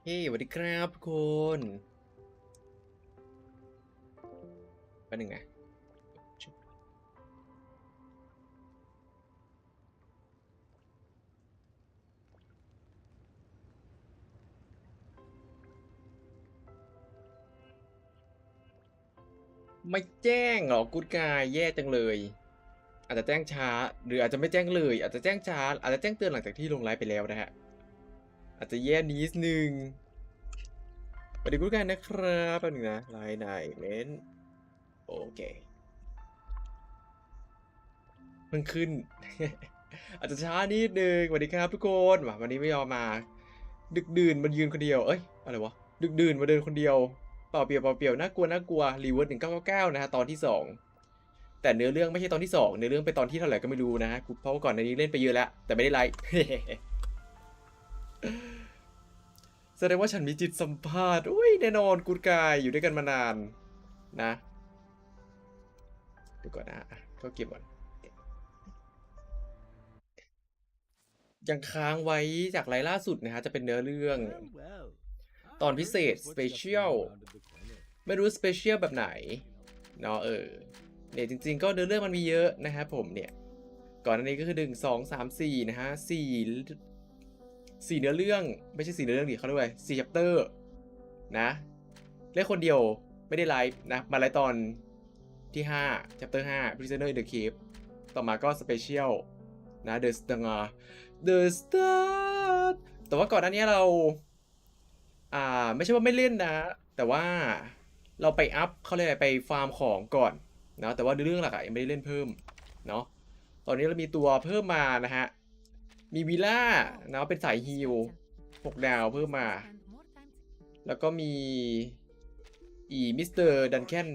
ฮ้สวัสดีครับทุกคนแป๊บนึงนะไม่แจ้งเหรอกูดกายแย่จังเลยอาจจะแจ้งช้าหรืออาจจะไม่แจ้งเลยอาจจะแจ้งช้าอาจจะแจ้งเตือนหลังจากที่ลงไลฟ์ไปแล้วนะฮะอาจจะแย่นิดนึงสวัสดีกูดกายนะครับแป๊บนึงนะไลน์ไหนเม้นโอเคเพิ่งขึ้น อาจจะช้านิดนึงสวัสดีครับทุกคนวันนี้ไม่ยอมมาดึกดื่นมันยืนคนเดียวเอ้ยอะไรวะดึกดื่นมาเดินคนเดียวเปล่าเปลี่ยวเปล่าเปลี่ยวน่ากลัวน่ากลัวรีเวิร์ส1999นะฮะตอนที่2แต่เนื้อเรื่องไม่ใช่ตอนที่2เนื้อเรื่องเป็นตอนที่เท่าไหร่ก็ไม่รู้นะฮะเพราะว่าก่อนในนี้เล่นไปเยอะแล้วแต่ไม่ได้ไลฟ์ แสดงว่าฉันมีจิตสัมภาษณ์อุ้ยแน่นอนกูดกายอยู่ด้วยกันมานานนะเดี๋ยวก่อนนะก็เก็บก่อนยังค้างไว้จากไลฟ์ล่าสุดนะฮะจะเป็นเนื้อเรื่องตอนพิเศษสเปเชียลไม่รู้สเปเชียลแบบไหนเนาะเนี่ยจริงๆก็เนื้อเรื่องมันมีเยอะนะครับผมเนี่ยก่อนอันนี้ก็คือ1 2 3 4นะฮะ4เนื้อเรื่องไม่ใช่4เนื้อเรื่องดิเขาเรียกว่า4 chapter นะเล่นคนเดียวไม่ได้ไลฟ์นะมาไลฟ์ตอนที่5 chapter 5 Prisoner in the Cave ต่อมาก็สเปเชียลนะ The Star แต่ว่าก่อนหน้านี้เราไม่ใช่ว่าไม่เล่นนะ แต่ว่าเราไปอัพเขาเรียกอะไรไปฟาร์มของก่อนนะแต่ว่าเรื่องหลักยังไม่ได้เล่นเพิ่มเนาะตอนนี้เรามีตัวเพิ่มมานะฮะมีวิล่าเนาะเป็นสายฮีล6 ดาวเพิ่มมาแล้วก็มีมิสเตอร์ดันแคน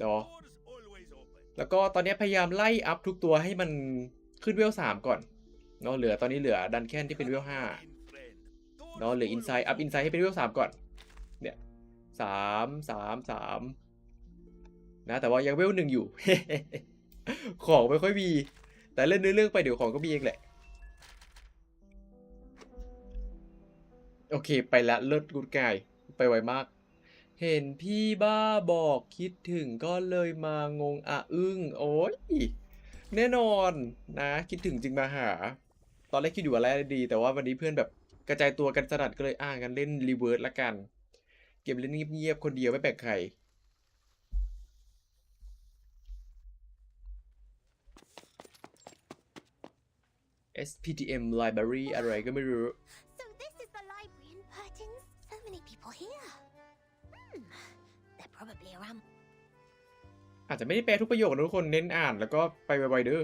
เนาะแล้วก็ตอนนี้พยายามไล่อัพทุกตัวให้มันขึ้นเวล3ก่อนเนาะตอนนี้เหลือดันแคนที่เป็นเวล5เนาะเหลืออินไซด์อัพอินไซด์ให้เป็นเวล3ก่อนเนี่ย3นะแต่ว่ายังเวล1อยู่ ของไม่ค่อยมีแต่เล่นเรื่องไปเดี๋ยวของก็มีเองแหละโอเคไปละเลิศกูดกายไปไวมากเห็นพี่บ้าบอกคิดถึงก็เลยมางงอึ้งโอ้ยแน่นอนนะคิดถึงจึงมาหาตอนแรกคิดอยู่อะไรดีแต่ว่าวันนี้เพื่อนแบบกระจายตัวกันสนัดก็เลยกันเล่นรีเวิร์สละกันเกมเล่นเงียบๆคนเดียวไม่แบ่งใครSPTM Library อะไรก็ไม่รู้ So this is the library in Perkins. So many people here. They're probably around. อาจจะไม่ได้แปลทุกประโยคนะทุกคนเน้นอ่านแล้วก็ไปไวๆเด้อ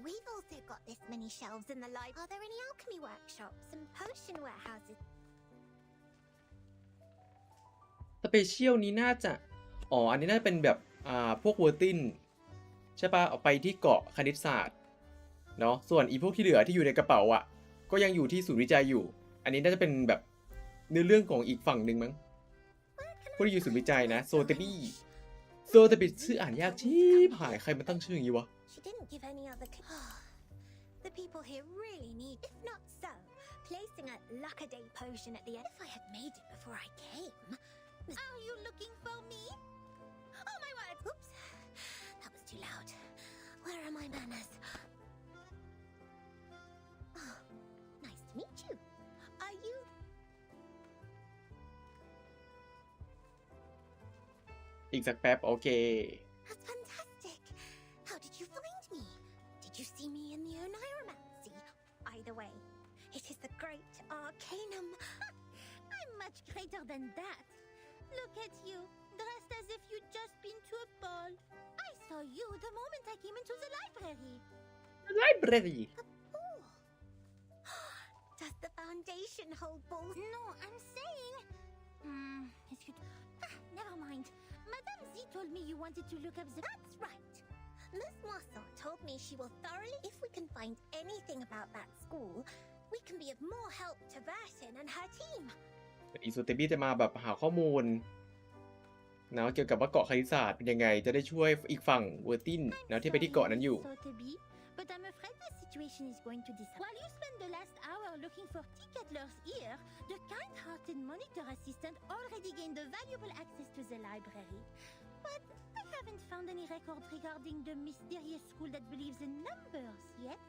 We've also got this many shelves in the library. Are there any alchemy workshops and potion warehouses? สเปเชียลนี้น่าจะอันนี้น่าจะเป็นแบบพวกเวอร์ตินใช่ปะเอาไปที่เกาะคณิตศาสตร์เนาะส่วนพวกที่เหลือที่อยู่ในกระเป๋าก็ยังอยู่ที่ศูนย์วิจัยอยู่อันนี้น่าจะเป็นแบบเนื้อเรื่องของอีกฝั่งหนึ่งมั้งพวกที่อยู่ศูนย์วิจัยนะโซเตบี้ชื่ออ่านยากชิบหายใครมาตั้งชื่ออย่างนี้วะ She didn't give any other. The people here really need, if not so, placing a luck-a-day potion at the end. If I had made it before I came. Are you looking for me? Oh my word! Oops, that was too loud. Where are my manners? Oh, nice to meet you. Are you? อีกสักแป๊บโอเค That's fantastic. How did you find me? Did you see me in the Oniromancy? Either way, it is the great Arcanum. I'm much greater than that. Look at you, dressed as if you'd just been to a ball. I saw you the moment I came into the library. Library A ball? Does the foundation hold balls? No, I'm saying... if you... never mind. Madame Z told me you wanted to look up the... That's right. Miss Moisson told me she will thoroughly... If we can find anything about that school, we can be of more help to Vertin and her team. อีซูเตบี้จะมาแบบหาข้อมูลนะเกี่ยวกับว่าเกาะคณิตศาสตร์เป็นยังไงจะได้ช่วยอีกฝั่งเวอร์ตินนะที่ไปที่เกาะนั้นอยู่ but I'm afraid the situation is going to disappear. While you spend the last hour looking for ticketers here, the kind-hearted monitor assistant already gained the valuable access to the library. But I haven't found any records regarding the mysterious school that believes in numbers yet.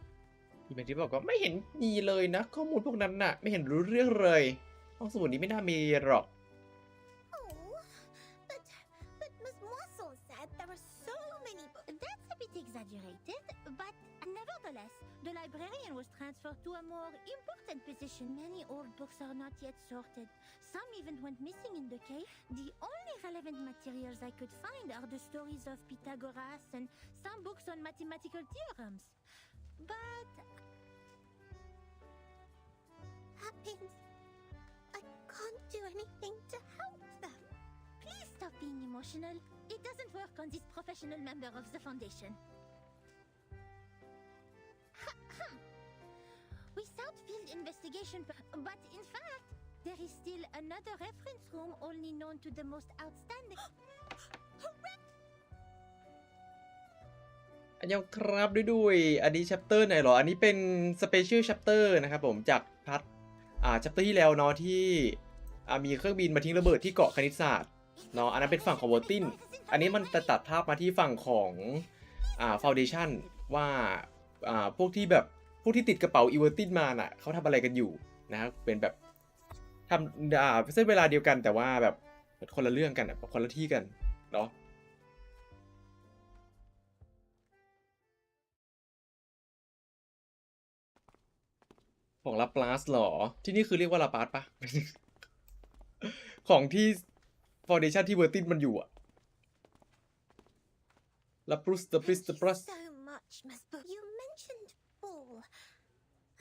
พี่แม็กที่บอกว่าไม่เห็นมีเลยนะข้อมูลพวกนั้นน่ะไม่เห็นรู้เรื่องเลยห้องสมุดนี้ไม่น่ามีหรอก Oh, but Ms. Moisson said there are so many books. That's a bit exaggerated, but nevertheless, the librarian was transferred to a more important position. Many old books are not yet sorted. Some even went missing in the cave. The only relevant materials I could find are the stories of Pythagoras and some books on mathematical theorems. But that means I can't do anything to help them. Please stop being emotional. It doesn't work on this professional member of the Foundation. We sought field investigation, but in fact, there is still another reference room only known to the most outstanding. อันยังครับด้วยอันนี้ chapter ไหนหรออันนี้เป็น special chapter นะครับผมจากพัทchapter ที่แล้วเนาะที่มีเครื่องบินมาทิ้งระเบิดที่เกาะคณิตศาสตร์เนาะอันนั้นเป็นฝั่งของวอร์ตินอันนี้มันจะตัดภาพมาที่ฝั่งของFoundation ว่าพวกที่ติดกระเป๋าอีเวอร์ตินมาน่ะเขาทำอะไรกันอยู่นะครับเป็นแบบทำเส้นเวลาเดียวกันแต่ว่าแบบคนละเรื่องกันคนละที่กันเนาะของลาปลาสหรอที่นี่คือเรียกว่าลาปาสปะ ของที่ Foundation ที่เวอร์ตินมันอยู่อะลาปรุสปริสปรัส so much, Miss Book. You mentioned ball.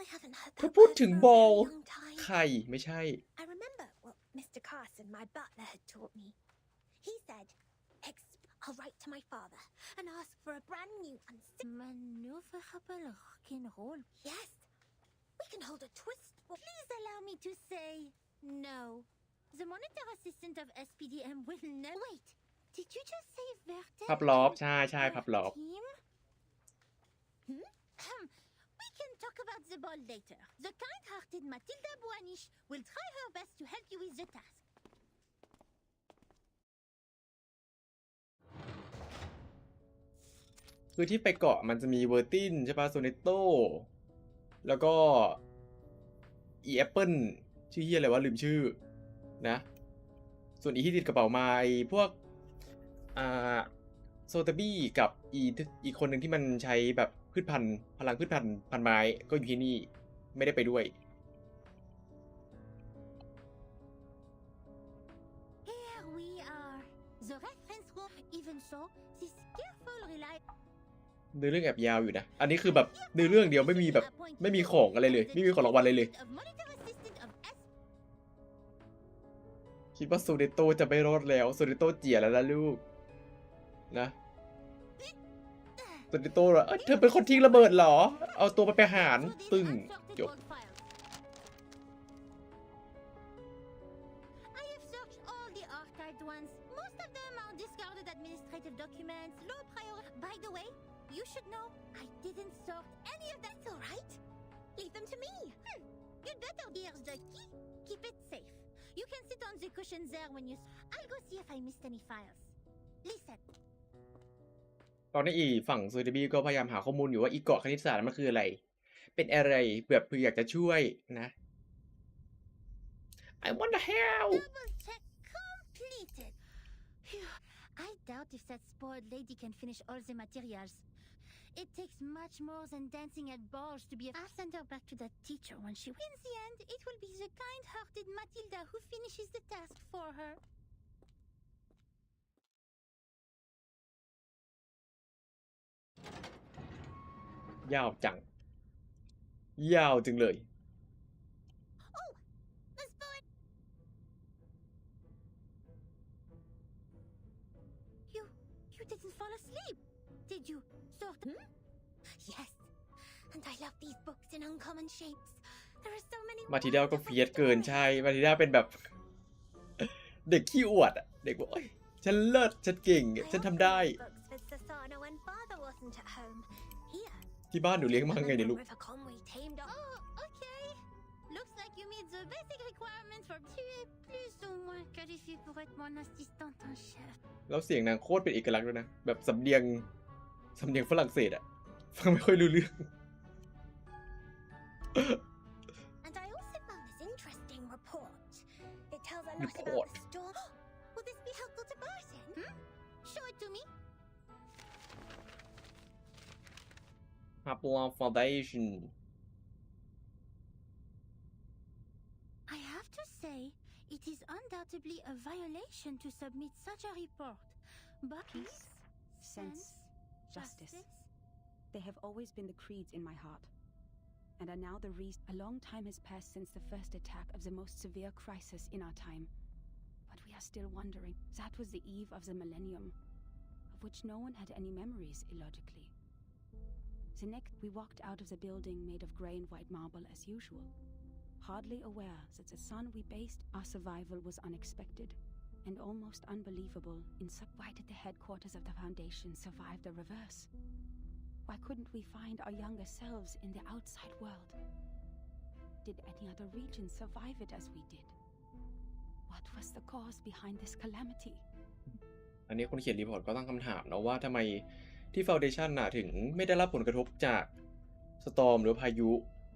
I haven't heard เขา that พูด word ถึง for a บอล very long time. ไข่ไม่ใช่ I remember what Mr. Carson, my butler, had taught me. He said, I'll write to my father and ask for a brand new maneuverable rock and roll. Yes, we can hold a twist. Please allow me to say no. The monitor assistant of SPDM will never. Wait, did you just say Vertex? พับล้อใช่พับล้อ Team? We can talk about the ball later. The kind-hearted Matilda Boanish will try her best to help you with the task. คือที่ไปเกาะมันจะมีเวอร์ตินใช่ปะโซเนโตแล้วก็อีแอปเปิลชื่อเฮียอะไรวะลืมชื่อนะส่วนอีที่ติดกระเป๋ามาไอ้พวกโซเตบี้กับอีกคนหนึ่งที่มันใช้แบบพืชพันธุ์พลังพืชพันธุ์ไม้ก็อยู่ที่นี่ไม่ได้ไปด้วย Here we are. The reference room. Even so, this careful reliable. เนื้อเรื่องแอบยาวอยู่นะอันนี้คือแบบเนื้อเรื่องเดียวไม่มีแบบไม่มีของอะไรเลยไม่มีของรางวัลอะไรเลยคิดว่าโซเดโตจะไม่รอดแล้วโซเดโตเจียแล้วล่ะลูกนะโซเดโตเหรอเธอเป็นคนทิ้งระเบิดเหรอเอาตัวไปหารตึ้งจบ I have searched all the archived ones. Most of them are discarded administrative documents, low priority. By the way, you should know I didn't sort any of that. All right, leave them to me. You'd better. Here's the key. Keep it safe. You can sit on the cushions there when you. I'll go see if I missed any files. Listen. ตอนนี้ฝั่งซูเดบี้ก็พยายามหาข้อมูลอยู่ว่าอีเกาะคณิตศาสตร์มันคืออะไรเป็นอะไรแบบเพื่ออยากจะช่วยนะ I want to help Double check completed. Phew. I doubt if that spoiled lady can finish all the materials. It takes much more than dancing at balls to be. I'll send her back to that teacher when she. In the end, it will be the kind-hearted Matilda who finishes the task for her. ยาวจังยาวจึงเลย Oh, Miss Boyd. You didn't fall asleep, did you? Sort. Yes, and I love these books in uncommon shapes. There are so many. มาทิดาก็เฟียสเกินใช่มาทิดาเป็นแบบ เด็กขี้อวดอะเด็กบอกฉันเลิศฉันเก่งฉันทำได้ Books for Sasana when father wasn't at home. Here, ที่บ้านหนูเลี้ยงมาไงเนี่ยลูก River Conway tamed up. Oh, okay. Looks like you meet the basic requirements for tu es plus ou moins qualifié pour être mon assistante en chef. แล้วเสียงนางโคตรเป็นเอกลักษณ์ด้วยนะแบบสำเนียงฝรั่งเศสอะฟังไม่ค่อยรู้เรื่อง And I also found this interesting report. It tells a lot Report. about the storm. Will this be helpful to Barton? Show it to me. Hapla Foundation I have to say, it is undoubtedly a violation to submit such a report. But Peace, sense, justice. They have always been the creeds in my heart, and are now the reason. A long time has passed since the first attack of the most severe crisis in our time, but we are still wondering. That was the eve of the millennium, of which no one had any memories, illogically. The next, we walked out of the building made of grey and white marble as usual, hardly aware that the sun we based our survival was unexpected and almost unbelievable. Why did the headquarters of the Foundation survive the reverse? Why couldn't we find our younger selves in the outside world? Did any other region survive it as we did? What was the cause behind this calamity? อันนี้คนเขียนรีพอร์ตก็ตั้งคำถามนะว่าทำไมที่ Foundation น่ะถึงไม่ได้รับผลกระทบจากสตอร์มหรือพายุ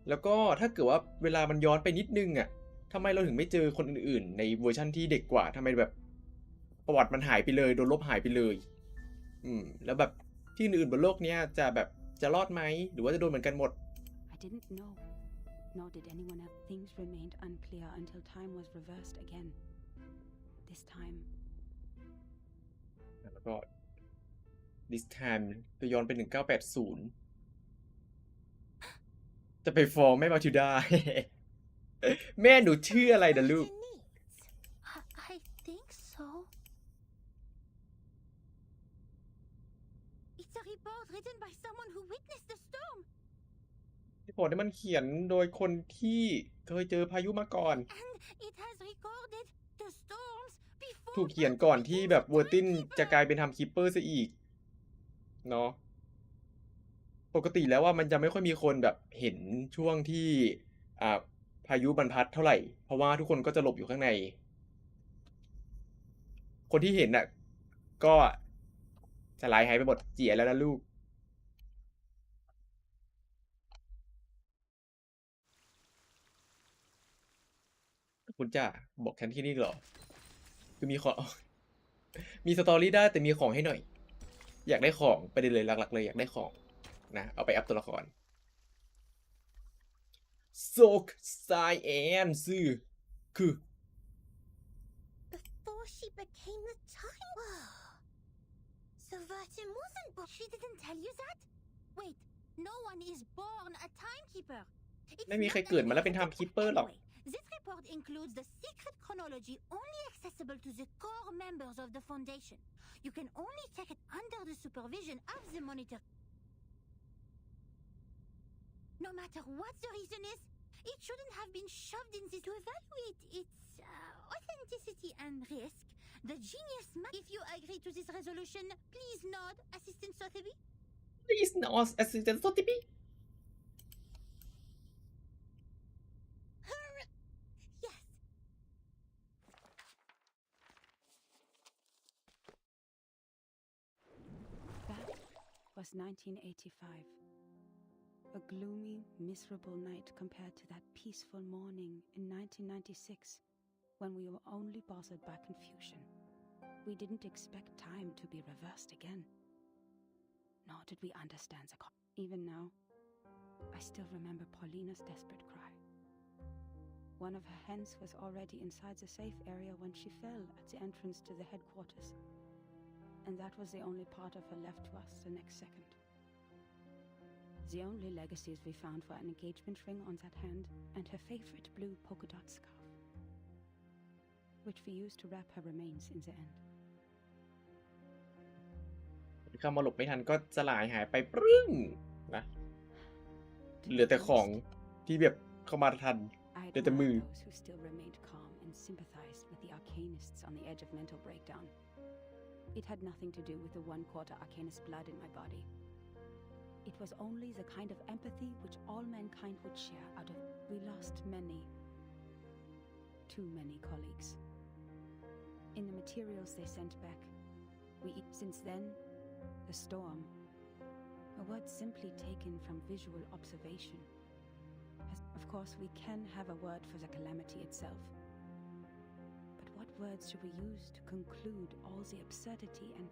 แล้วก็ถ้าเกิดว่าเวลามันย้อนไปนิดนึงอ่ะทำไมเราถึงไม่เจอคนอื่นๆในเวอร์ชั่นที่เด็กกว่าทำไมแบบประวัติมันหายไปเลยโดนลบหายไปเลยแล้วแบบที่อื่นๆบนโลกเนี้ยจะรอดไหมหรือว่าจะโดนเหมือนกันหมด I didn't know, nor did anyone else. Things remained unclear until time was reversed again. This time. แล้วก็ this time ก็ย้อนไป1980จะไปฟ้องแม่มาทิวดา แม่หนูชื่ออะไรนะลูก I think so. It's a report written by someone who witnessed the storm. รีพอร์ตนี้มันเขียนโดยคนที่เคยเจอพายุมาก่อน And it has recorded the storms before. ถูกเขียนก่อนที่แบบเวอร์ตินจะกลายเป็นทำคีปเปอร์ซะอีกเนาะปกติแล้วว่ามันจะไม่ค่อยมีคนแบบเห็นช่วงที่พายุบรรพัดเท่าไหร่เพราะว่าทุกคนก็จะหลบอยู่ข้างในคนที่เห็นน่ะก็สลายหายไปหมดเจี๋ยแล้วนะลูกคุณจ่าบอกฉันที่นี่เหรอคือมีของ มีสตอรี่ได้แต่มีของให้หน่อยอยากได้ของไปเลยหลักๆเลยอยากได้ของนะเอาไปอัพตัวละครโซกไซแอนซื่อคือ Before she became the time. Whoa. So Vertin wasn't born. She didn't tell you that? Wait, no one is born a timekeeper. ไม่มีใครเกิดมาแล้วเป็น timekeeper หรอก This report includes the secret chronology only accessible to the core members of the Foundation. You can only check it under the supervision of the monitor. No matter what the reason is, it shouldn't have been shoved in this to evaluate its authenticity and risk. The genius If you agree to this resolution, please nod, Assistant Sotheby. Please nod, Assistant Sotheby. Yes. That was 1985. A gloomy, miserable night compared to that peaceful morning in 1996, when we were only bothered by confusion. We didn't expect time to be reversed again. Nor did we understand the Even now, I still remember Paulina's desperate cry. One of her hens was already inside the safe area when she fell at the entrance to the headquarters. And that was the only part of her left to us the next second. The only legacies we found were an engagement ring on that hand and her favorite blue polka dot scarf, which we used to wrap her remains in the end. เข้ามาหลบไม่ทันก็สลายหายไปปรึ้งนะเหลือแต่ของที่แบบเข้ามาทันเหลือแต่มือ Those who still remained calm and sympathized with the arcanists on the edge of mental breakdown. It had nothing to do with the 1/4 arcanist blood in my body. It was only the kind of empathy which all mankind would share out of. We lost many, too many colleagues. In the materials they sent back, since then, the storm, a word simply taken from visual observation. Of course, we can have a word for the calamity itself. But what words should we use to conclude all the absurdity and...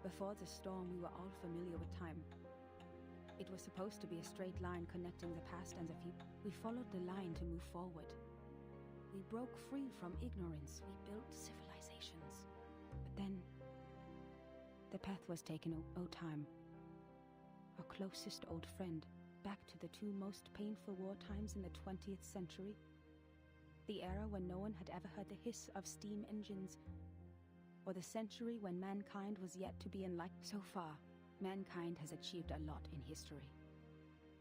Before the storm, we were all familiar with time. It was supposed to be a straight line connecting the past and the future. We followed the line to move forward. We broke free from ignorance. We built civilizations. But then, the path was taken. Oh, time. Our closest old friend, back to the two most painful war times in the 20th century. The era when no one had ever heard the hiss of steam engines, or the century when mankind was yet to be enlightened. So far, mankind has achieved a lot in history.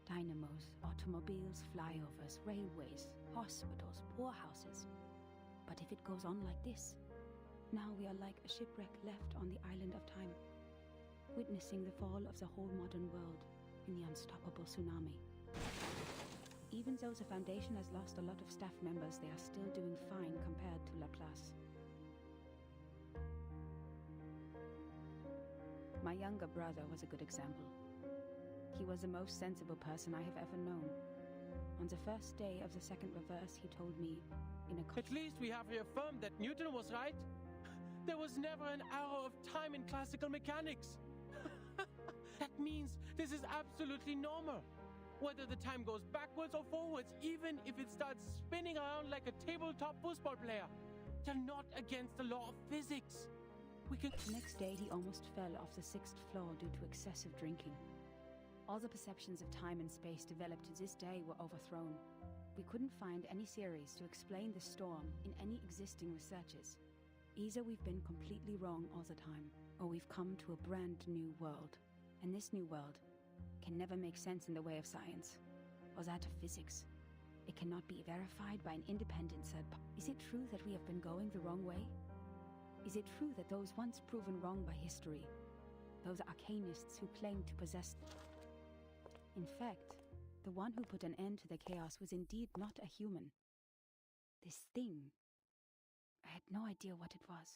Dynamos, automobiles, flyovers, railways, hospitals, poorhouses. But if it goes on like this, now we are like a shipwreck left on the island of time, witnessing the fall of the whole modern world in the unstoppable tsunami. Even though the foundation has lost a lot of staff members, they are still doing fine compared to Laplace. My younger brother was a good example. He was the most sensible person I have ever known. On the first day of the second reverse, he told me in a... At least we have reaffirmed that Newton was right. There was never an arrow of time in classical mechanics. That means this is absolutely normal. Whether the time goes backwards or forwards, even if it starts spinning around like a tabletop football player, they're not against the law of physics. The next day, he almost fell off the 6th floor due to excessive drinking. All the perceptions of time and space developed to this day were overthrown. We couldn't find any theories to explain the storm in any existing researches. Either we've been completely wrong all the time, or we've come to a brand new world. And this new world can never make sense in the way of science, or that of physics. It cannot be verified by an independent third party. Is it true that we have been going the wrong way? Is it true that those once proven wrong by history, those arcanists who claim to possess... In fact, the one who put an end to the chaos was indeed not a human. This thing, I had no idea what it was.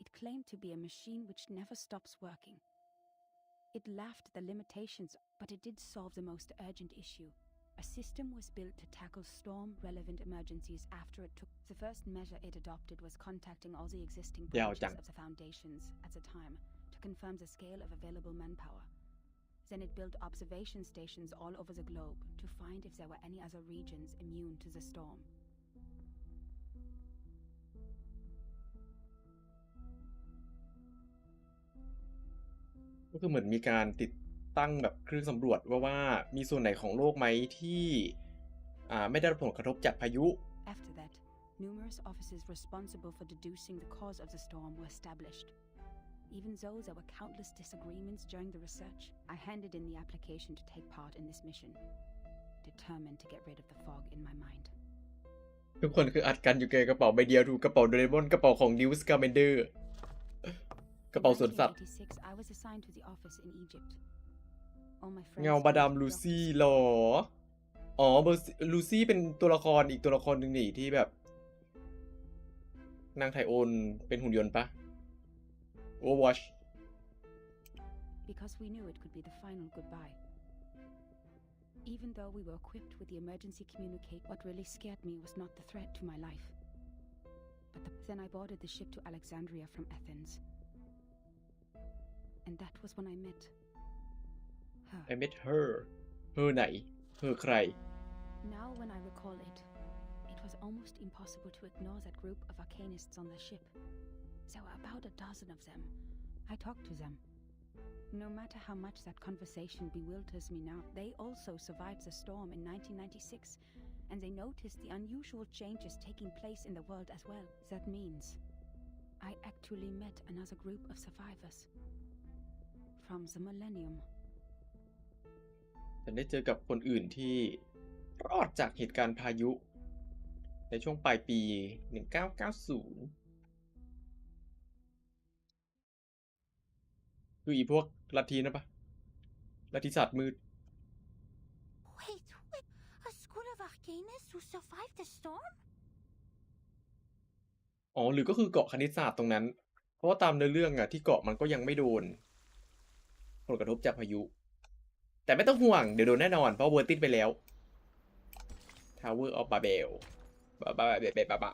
It claimed to be a machine which never stops working. It laughed at the limitations, but it did solve the most urgent issue. A system was built to tackle storm-relevant emergencies after it took... The first measure it adopted was contacting all the existing branches of the foundations at the time to confirm the scale of available manpower. Then it built observation stations all over the globe to find if there were any other regions immune to the storm. ก็คือเหมือนมีการติดตั้งแบบเครื่องสำรวจว่ามีส่วนไหนของโลกไหมที่ไม่ได้รับผลกระทบจากพายุ After that, numerous offices responsible for deducing the cause of the storm were established. Even though there were countless disagreements during the research, I handed in the application to take part in this mission, determined to get rid of the fog in my mind. ทุกคนคืออัดกันอยู่ในกระเป๋าใบเดียวดูกระเป๋าโดเรมอนกระเป๋าของนิวส์การ์เมนเดอร์กระเป๋าสวนสัตว์ I was assigned to the office in Egypt. เงาบาดามลูซี่หรออ๋อลูซี่เป็นตัวละครอีกตัวละครหนึ่งนี่ที่แบบนางไทโอนเป็นหุ่นยนต์ปะ Overwatch. Because we knew it could be the final goodbye. Even though we were equipped with the emergency communicate, what really scared me was not the threat to my life. But then I boarded the ship to Alexandria from Athens. And that was when I met her. I met her. Her ไหน Her ใคร Now when I recall it, it was almost impossible to ignore that group of arcanists on the ship. There were about a dozen of them. I talked to them. No matter how much that conversation bewilders me now, they also survived the storm in 1996, and they noticed the unusual changes taking place in the world as well. That means I actually met another group of survivors from the millennium. ฉันได้เจอกับคนอื่นที่รอดจากเหตุการณ์พายุในช่วงปลายปี 1990 คืออีพวกลัทธินะปะ ลัทธิศาสตร์มืด Wait, a school of arcanists who survived the storm? อ๋อหรือก็คือเกาะคณิตศาสตร์ตรงนั้นเพราะว่าตามเนื้อเรื่องอะที่เกาะมันก็ยังไม่โดนผลกระทบจากพายุแต่ไม่ต้องห่วงเดี๋ยวโดนแน่นอนเพราะเวอร์ตินไปแล้ว Tower of Babel บะ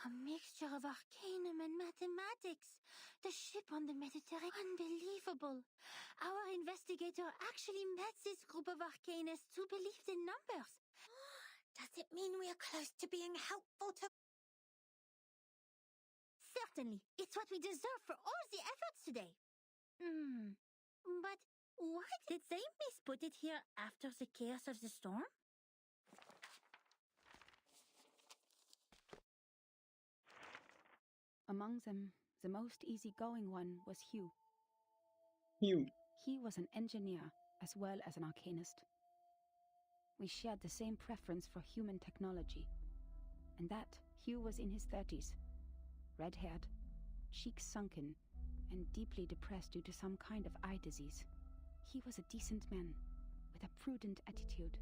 A mixture of arcanum and mathematics. The ship on the Mediterranean. Unbelievable. Our investigator actually met this group of arcanists who believed in numbers. Does it mean we are close to being helpful to... Certainly. It's what we deserve for all the efforts today. But why did they misput it here after the chaos of the storm? Among them, the most easygoing one was Hugh. ฮิว He was an engineer as well as an arcanist. We shared the same preference for human technology. And that Hugh was in his 30s, red-haired, cheeks sunken, and deeply depressed due to some kind of eye disease. He was a decent man, with a prudent attitude.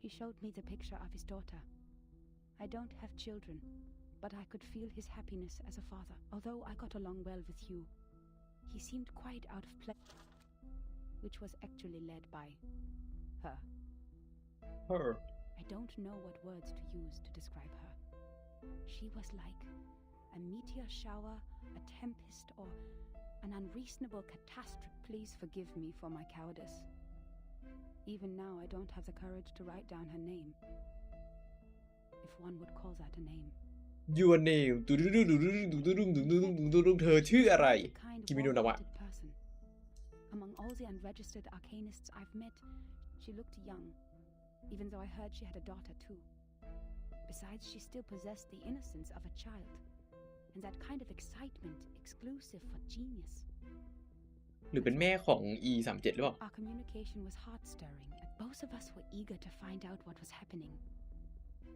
He showed me the picture of his daughter. I don't have children, but I could feel his happiness as a father. Although I got along well with Hugh, he seemed quite out of place, which was actually led by her. her I don't know what words to use to describe her. She was like a meteor shower, a tempest, or an unreasonable catastrophe. Please forgive me for my cowardice. Even now, I don't have the courage to write down her name, if one would call that a name. your name เธอชื่ออะไร The kind คิมิโนะนะวะ warm-hearted person. Among all the unregistered arcanists I've met, she looked young, even though I heard she had a daughter too. Besides, she still possessed the innocence of a child, and that kind of excitement exclusive for genius. หรือเป็นแม่ของ E37 หรือเปล่า Our communication was heart-stirring, and both of us were eager to find out what was happening.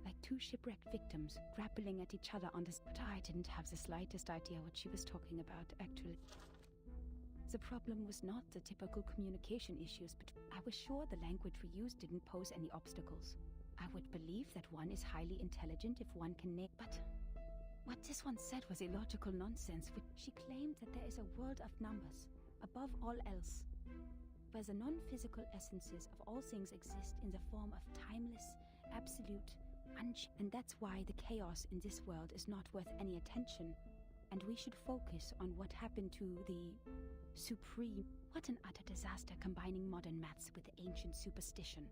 Like two shipwrecked victims grappling at each other on this. But I didn't have the slightest idea what she was talking about, actually. The problem was not the typical communication issues, but I was sure the language we used didn't pose any obstacles. I would believe that one is highly intelligent if one can name. But what this one said was illogical nonsense. She claimed that there is a world of numbers, above all else, where the non-physical essences of all things exist in the form of timeless, absolute, and that's why the chaos in this world is not worth any attention, and we should focus on what happened to the supreme. What an utter disaster combining modern maths with ancient superstition.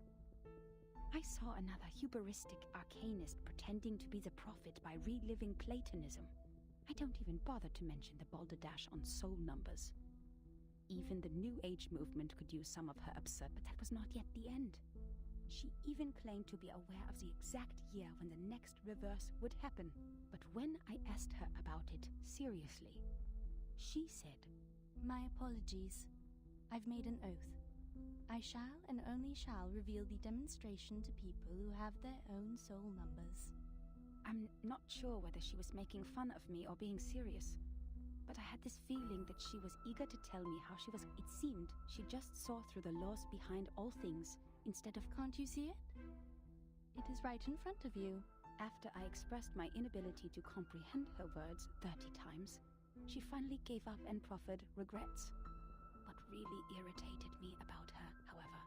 I saw another hubristic arcanist pretending to be the prophet by reliving Platonism. I don't even bother to mention the balderdash on soul numbers. Even the New Age movement could use some of her absurd, but that was not yet the end. She even claimed to be aware of the exact year when the next reverse would happen. But when I asked her about it seriously, she said, My apologies. I've made an oath. I shall and only shall reveal the demonstration to people who have their own soul numbers. I'm not sure whether she was making fun of me or being serious, but I had this feeling that she was eager to tell me how she was. It seemed she just saw through the laws behind all things instead of. Can't you see it? It is right in front of you. After I expressed my inability to comprehend her words 30 times, she finally gave up and proffered regrets. What really irritated me about her, however,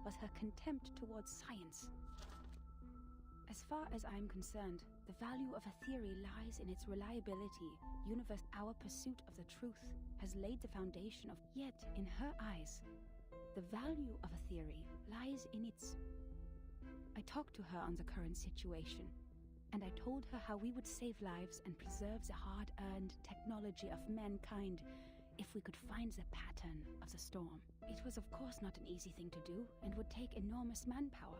was her contempt towards science. As far as I'm concerned, the value of a theory lies in its reliability. Our pursuit of the truth has laid the foundation of. Yet, in her eyes, the value of a theory lies in its. I talked to her on the current situation, and I told her how we would save lives and preserve the hard-earned technology of mankind if we could find the pattern of the storm. It was of course not an easy thing to do and would take enormous manpower.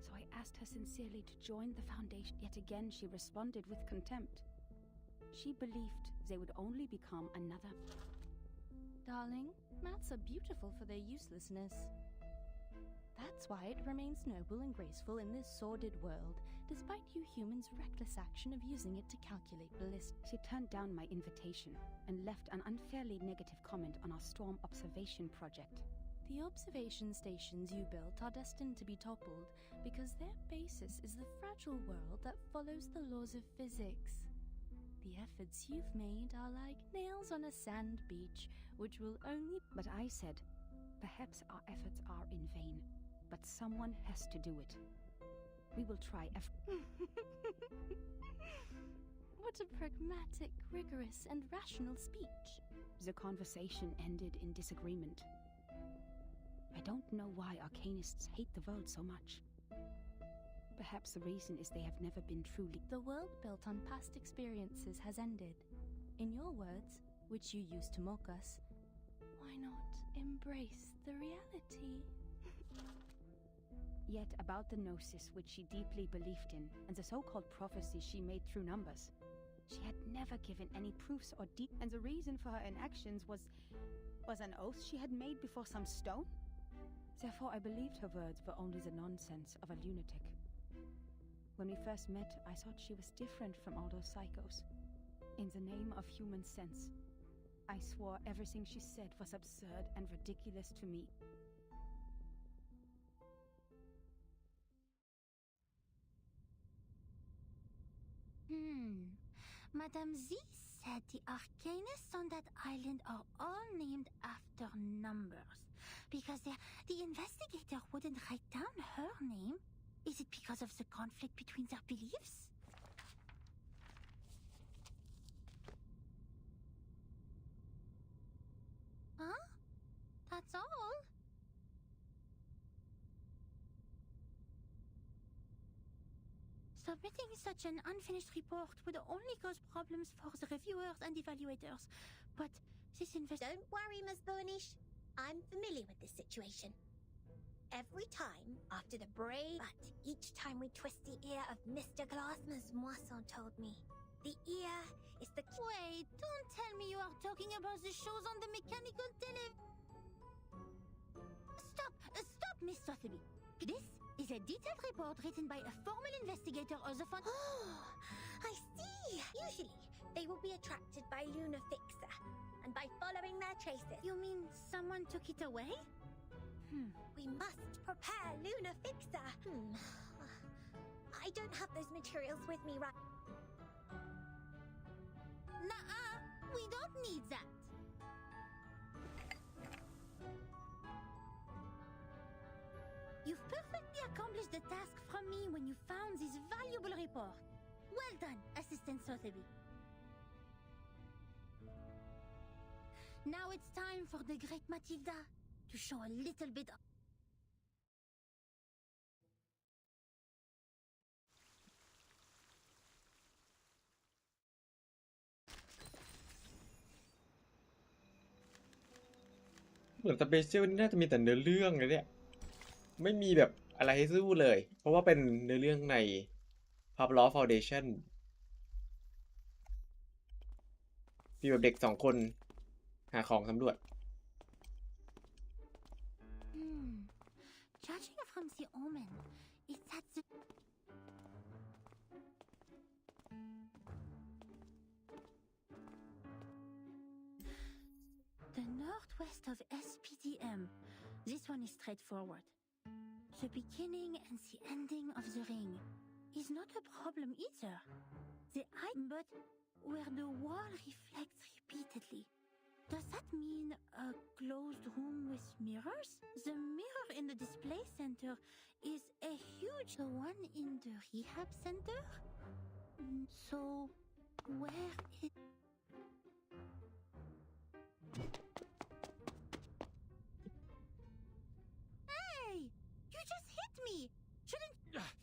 So I asked her sincerely to join the foundation. Yet again she responded with contempt. She believed they would only become another. Darling, maths are beautiful for their uselessness. That's why it remains noble and graceful in this sordid world, despite you humans' reckless action of using it to calculate ballistic. She turned down my invitation and left an unfairly negative comment on our storm observation project. The observation stations you built are destined to be toppled because their basis is the fragile world that follows the laws of physics. The efforts you've made are like nails on a sand beach, which will only... But I said, perhaps our efforts are in vain, but someone has to do it. We will try What a pragmatic, rigorous, and rational speech. The conversation ended in disagreement. I don't know why arcanists hate the world so much. Perhaps the reason is they have never been truly... The world built on past experiences has ended. In your words, which you used to mock us, why not embrace the reality? Yet about the gnosis which she deeply believed in, and the so-called prophecy she made through numbers, she had never given any proofs or and the reason for her inactions was an oath she had made before some stone? Therefore I believed her words were only the nonsense of a lunatic. When we first met, I thought she was different from all those psychos. In the name of human sense, I swore everything she said was absurd and ridiculous to me. Madame Z said the arcanists on that island are all named after numbers. Because the investigator wouldn't write down her name. Is it because of the conflict between their beliefs? Huh? That's all? Submitting such an unfinished report would only cause problems for the reviewers and evaluators. But this Don't worry, Miss Burnish. I'm familiar with this situation. Every time after the brave, but each time we twist the ear of Mr. Glass, Ms. Moisson told me. The ear is the... Wait, don't tell me you are talking about the shows on the mechanical tele... Stop, Miss Sotheby. This is a detailed report written by a formal investigator of the fund... Oh, I see. Usually, they will be attracted by Luna Fixer, and by following their traces. You mean someone took it away? We must prepare Luna Fixer. I don't have those materials with me right... Nuh-uh, we don't need that. You've perfectly accomplished the task from me when you found this valuable report. Well done, Assistant Sotheby. Now it's time for the great Matilda to show a little bit of...เหมือนสเปเชียลนี่น่าจะมีแต่เนื้อเรื่องเลยเนี่ยไม่มีแบบอะไรให้สู้เลยเพราะว่าเป็นเนื้อเรื่องใน Poomsroom Foundation มีแบบเด็ก2 คนหาของสำรวจ Judging from the omen, it's at the... The northwest of SPDM. This one is straightforward. The beginning and the ending of the ring is not a problem either. But where the wall reflects repeatedly. Does that mean a closed room with mirrors? The mirror in the display center is a huge... The one in the rehab center? So, where is... Hey! You just hit me! Shouldn't...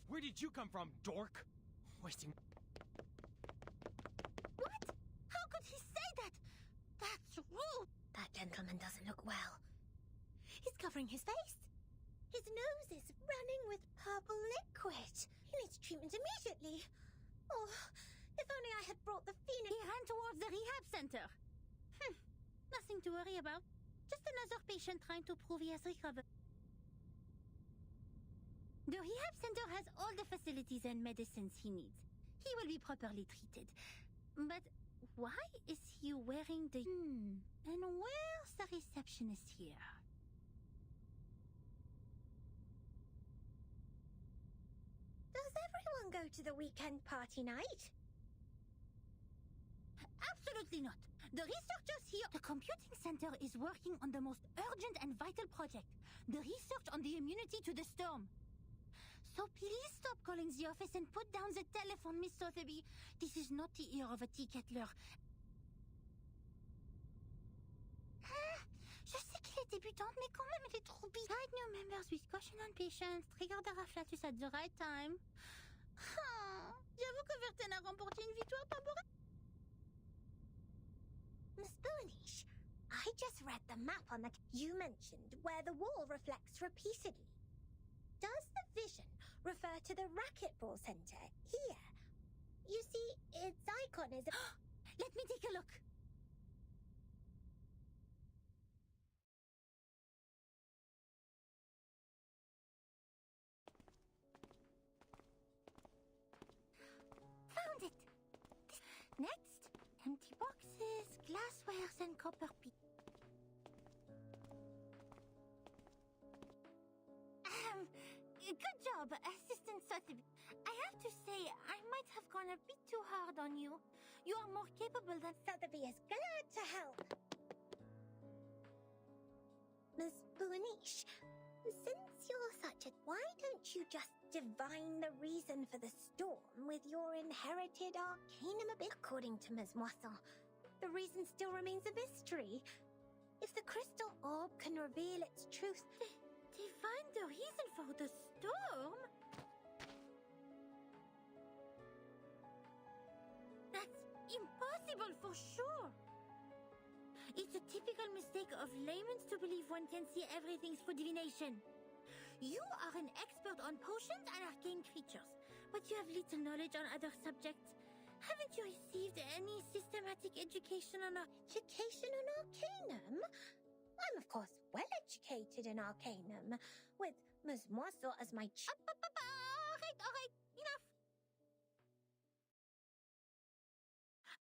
Where did you come from, dork? Wasting... What? How could he say that? That's rude! That gentleman doesn't look well. He's covering his face. His nose is running with purple liquid. He needs treatment immediately. Oh, if only I had brought the Phoenix... He ran towards the rehab center. Nothing to worry about. Just another patient trying to prove he has recovered. The rehab center has all the facilities and medicines he needs. He will be properly treated. But why is he wearing the... And where's the receptionist here? Does everyone go to the weekend party night? Absolutely not. The researchers here... The computing center is working on the most urgent and vital project. The research on the immunity to the storm. So please stop calling the office and put down the telephone, Miss Sotheby. This is not the ear of a tea kettler. Je sais qu'il est débutant, mais quand même, elle est trop big. Guide new members with caution and patience. Trigger the afflatus at the right time. J'avoue que Verten a remporté une victoire temporaire. Miss Burnish, I just read the map on the... You mentioned where the wall reflects repeatedly. Does the vision refer to the racquetball center here? You see, its icon is... Let me take a look. Found it. Next, empty boxes, glasswares, and copper pieces. Good job, Assistant Sotheby. I have to say, I might have gone a bit too hard on you. You are more capable than... Sotheby is glad to help. Miss Burnish, since you're such a... Why don't you just divine the reason for the storm with your inherited arcanum a bit? According to Ms. Moisson, the reason still remains a mystery. If the crystal orb can reveal its truth... Divine the reason for the storm? That's impossible for sure. It's a typical mistake of laymen to believe one can see everything through divination. You are an expert on potions and arcane creatures, but you have little knowledge on other subjects. Haven't you received any systematic education on Education on arcanum? I'm, of course, well educated in arcanum, with Ms. Moisson as my All right, enough.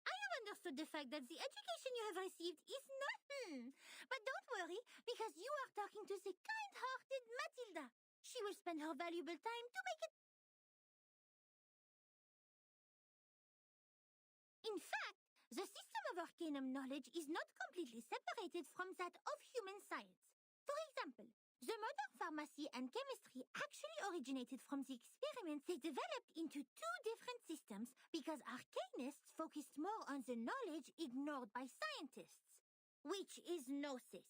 I have understood the fact that the education you have received is nothing. But don't worry, because you are talking to the kind-hearted Matilda. She will spend her valuable time to make it. In fact, the system of arcanum knowledge is not completely separated from that of human science. For example, the modern pharmacy and chemistry actually originated from the experiments they developed into two different systems because arcanists focused more on the knowledge ignored by scientists, which is gnosis.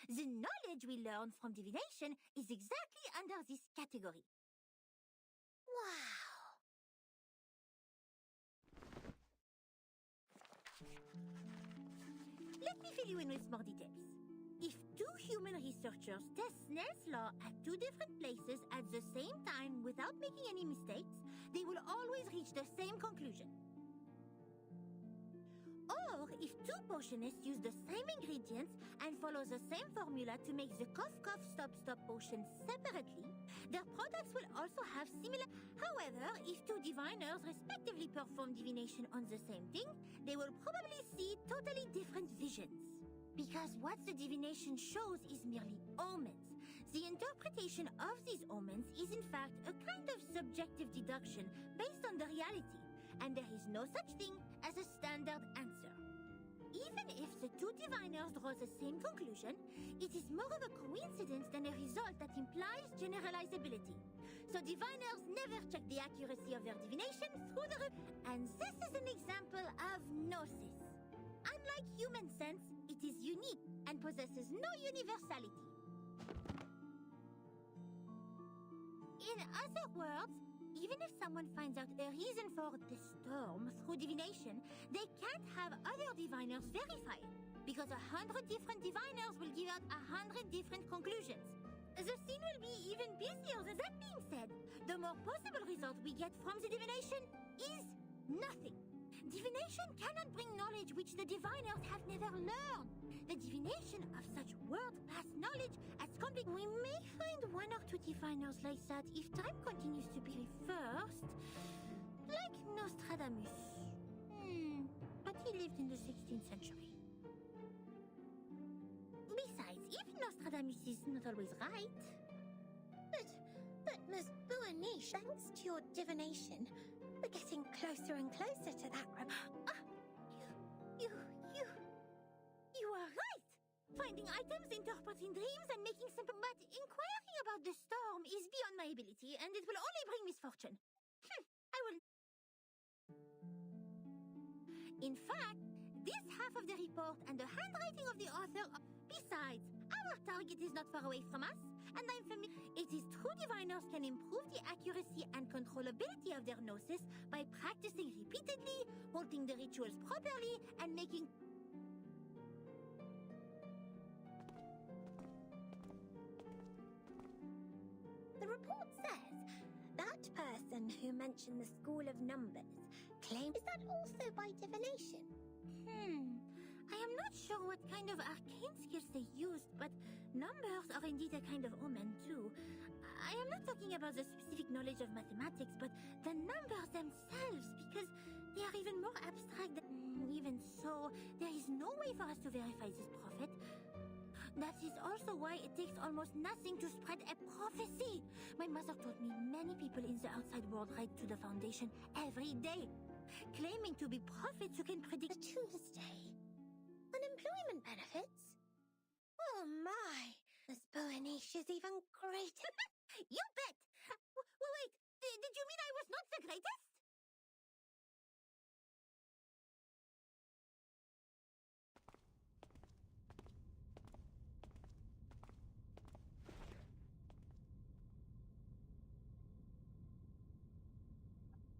The knowledge we learn from divination is exactly under this category. Wow. Let me fill you in with more details. If two human researchers test Snell's law at two different places at the same time without making any mistakes, they will always reach the same conclusion. Or if two potionists use the same ingredients and follow the same formula to make the cough cough stop stop potion separately, their products will also have similar... However, if two diviners respectively perform divination on the same thing, they will probably see totally different visions. Because what the divination shows is merely omens. The interpretation of these omens is in fact a kind of subjective deduction based on the reality, and there is no such thing as a standard answer. Even if the two diviners draw the same conclusion, it is more of a coincidence than a result that implies generalizability. So diviners never check the accuracy of their divination through the... And this is an example of gnosis. Unlike human sense, it is unique and possesses no universality. In other words, even if someone finds out a reason for the storm through divination, they can't have other diviners verify it, because 100 different diviners will give out 100 different conclusions. The scene will be even busier. That being said, the more possible result we get from the divination is nothing. Divination cannot bring knowledge which the diviners have never learned. The divination of such world-class knowledge as complete. We may find one or two diviners like that if time continues to be reversed. Like Nostradamus. But he lived in the 16th century. Besides, even Nostradamus is not always right. But Miss Buanish, thanks to your divination, we're getting closer and closer to that. You are right. Finding items, interpreting dreams, and making simple. But inquiring about the storm is beyond my ability, and it will only bring misfortune. I will. In fact, this half of the report and the handwriting of the author. Besides, our target is not far away from us, and I'm familiar. It is true diviners can improve the accuracy and controllability of their gnosis by practicing repeatedly, holding the rituals properly, and making. The report says that person who mentioned the school of numbers claims. Is that also by divination? I am not sure what kind of arcane skills they used, but numbers are indeed a kind of omen too. I am not talking about the specific knowledge of mathematics, but the numbers themselves, because they are even more abstract than. Even so, there is no way for us to verify this prophet. That is also why it takes almost nothing to spread a prophecy. My mother told me many people in the outside world write to the Foundation every day, claiming to be prophets who can predict. Tuesday. Unemployment benefits? Oh my! Miss Boanish is even greater. You bet! Wait, did you mean I was not the greatest?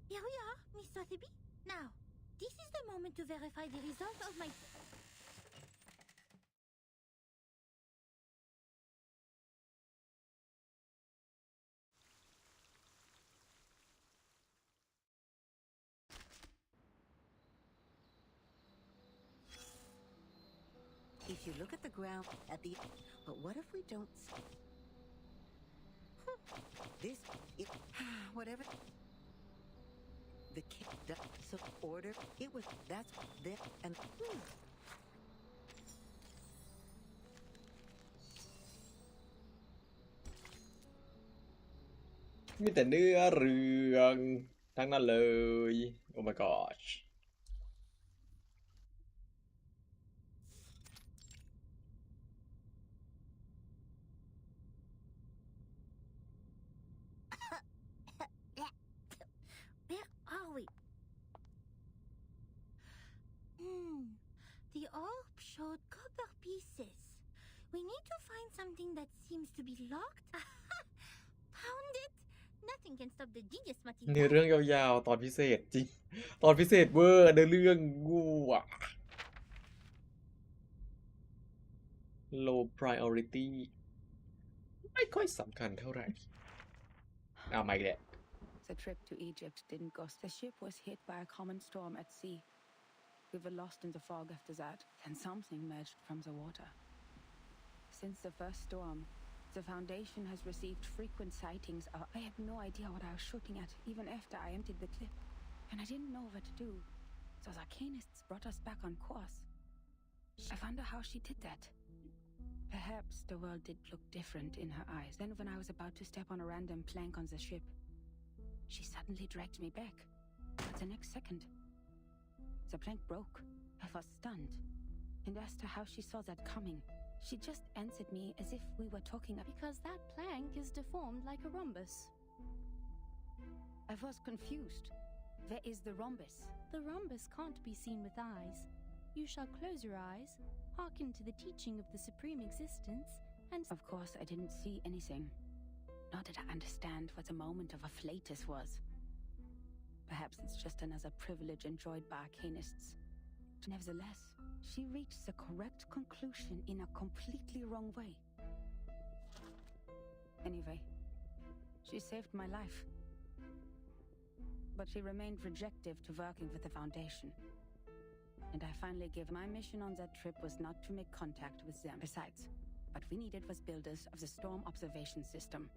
Here we are, Miss Sotheby. Now, this is the moment to verify the result of my. If you look at the ground at the. But what if we don't. This. Whatever. The kid. So order. It was. That's. That. And. มีแต่เนื้อเรื่องทั้งนั้นเลย โอ้ my gosh Where are we? The orb showed copper pieces. We need to find something that seems to be locked. Found it. Nothing can stop the genius เนื้อเรื่องยาวๆ ตอนพิเศษจริง ตอนพิเศษเวอร์เนื้อเรื่องงูอ่ะ low priority ไม่ค่อยสำคัญเท่าไหร่เอามาอีกแล้ว The trip to Egypt didn't go. The ship was hit by a common storm at sea. We were lost in the fog after that. Then something emerged from the water. Since the first storm, the Foundation has received frequent sightings of. I had no idea what I was shooting at, even after I emptied the clip. And I didn't know what to do. Those arcanists brought us back on course. I wonder how she did that. Perhaps the world did look different in her eyes. Then when I was about to step on a random plank on the ship, she suddenly dragged me back. But the next second, the plank broke. I was stunned. And as to how she saw that coming, she just answered me as if we were talking. Because that plank is deformed like a rhombus. I was confused. Where is the rhombus? The rhombus can't be seen with eyes. You shall close your eyes, hearken to the teaching of the Supreme Existence, and. Of course, I didn't see anything. Nor did I understand what the moment of afflatus was. Perhaps it's just another privilege enjoyed by arcanists. Nevertheless, she reached the correct conclusion in a completely wrong way. Anyway, she saved my life. but she remained rejective to working with the Foundation. And I finally gave my mission on that trip was not to make contact with them. Besides, what we needed was builders of the storm observation system,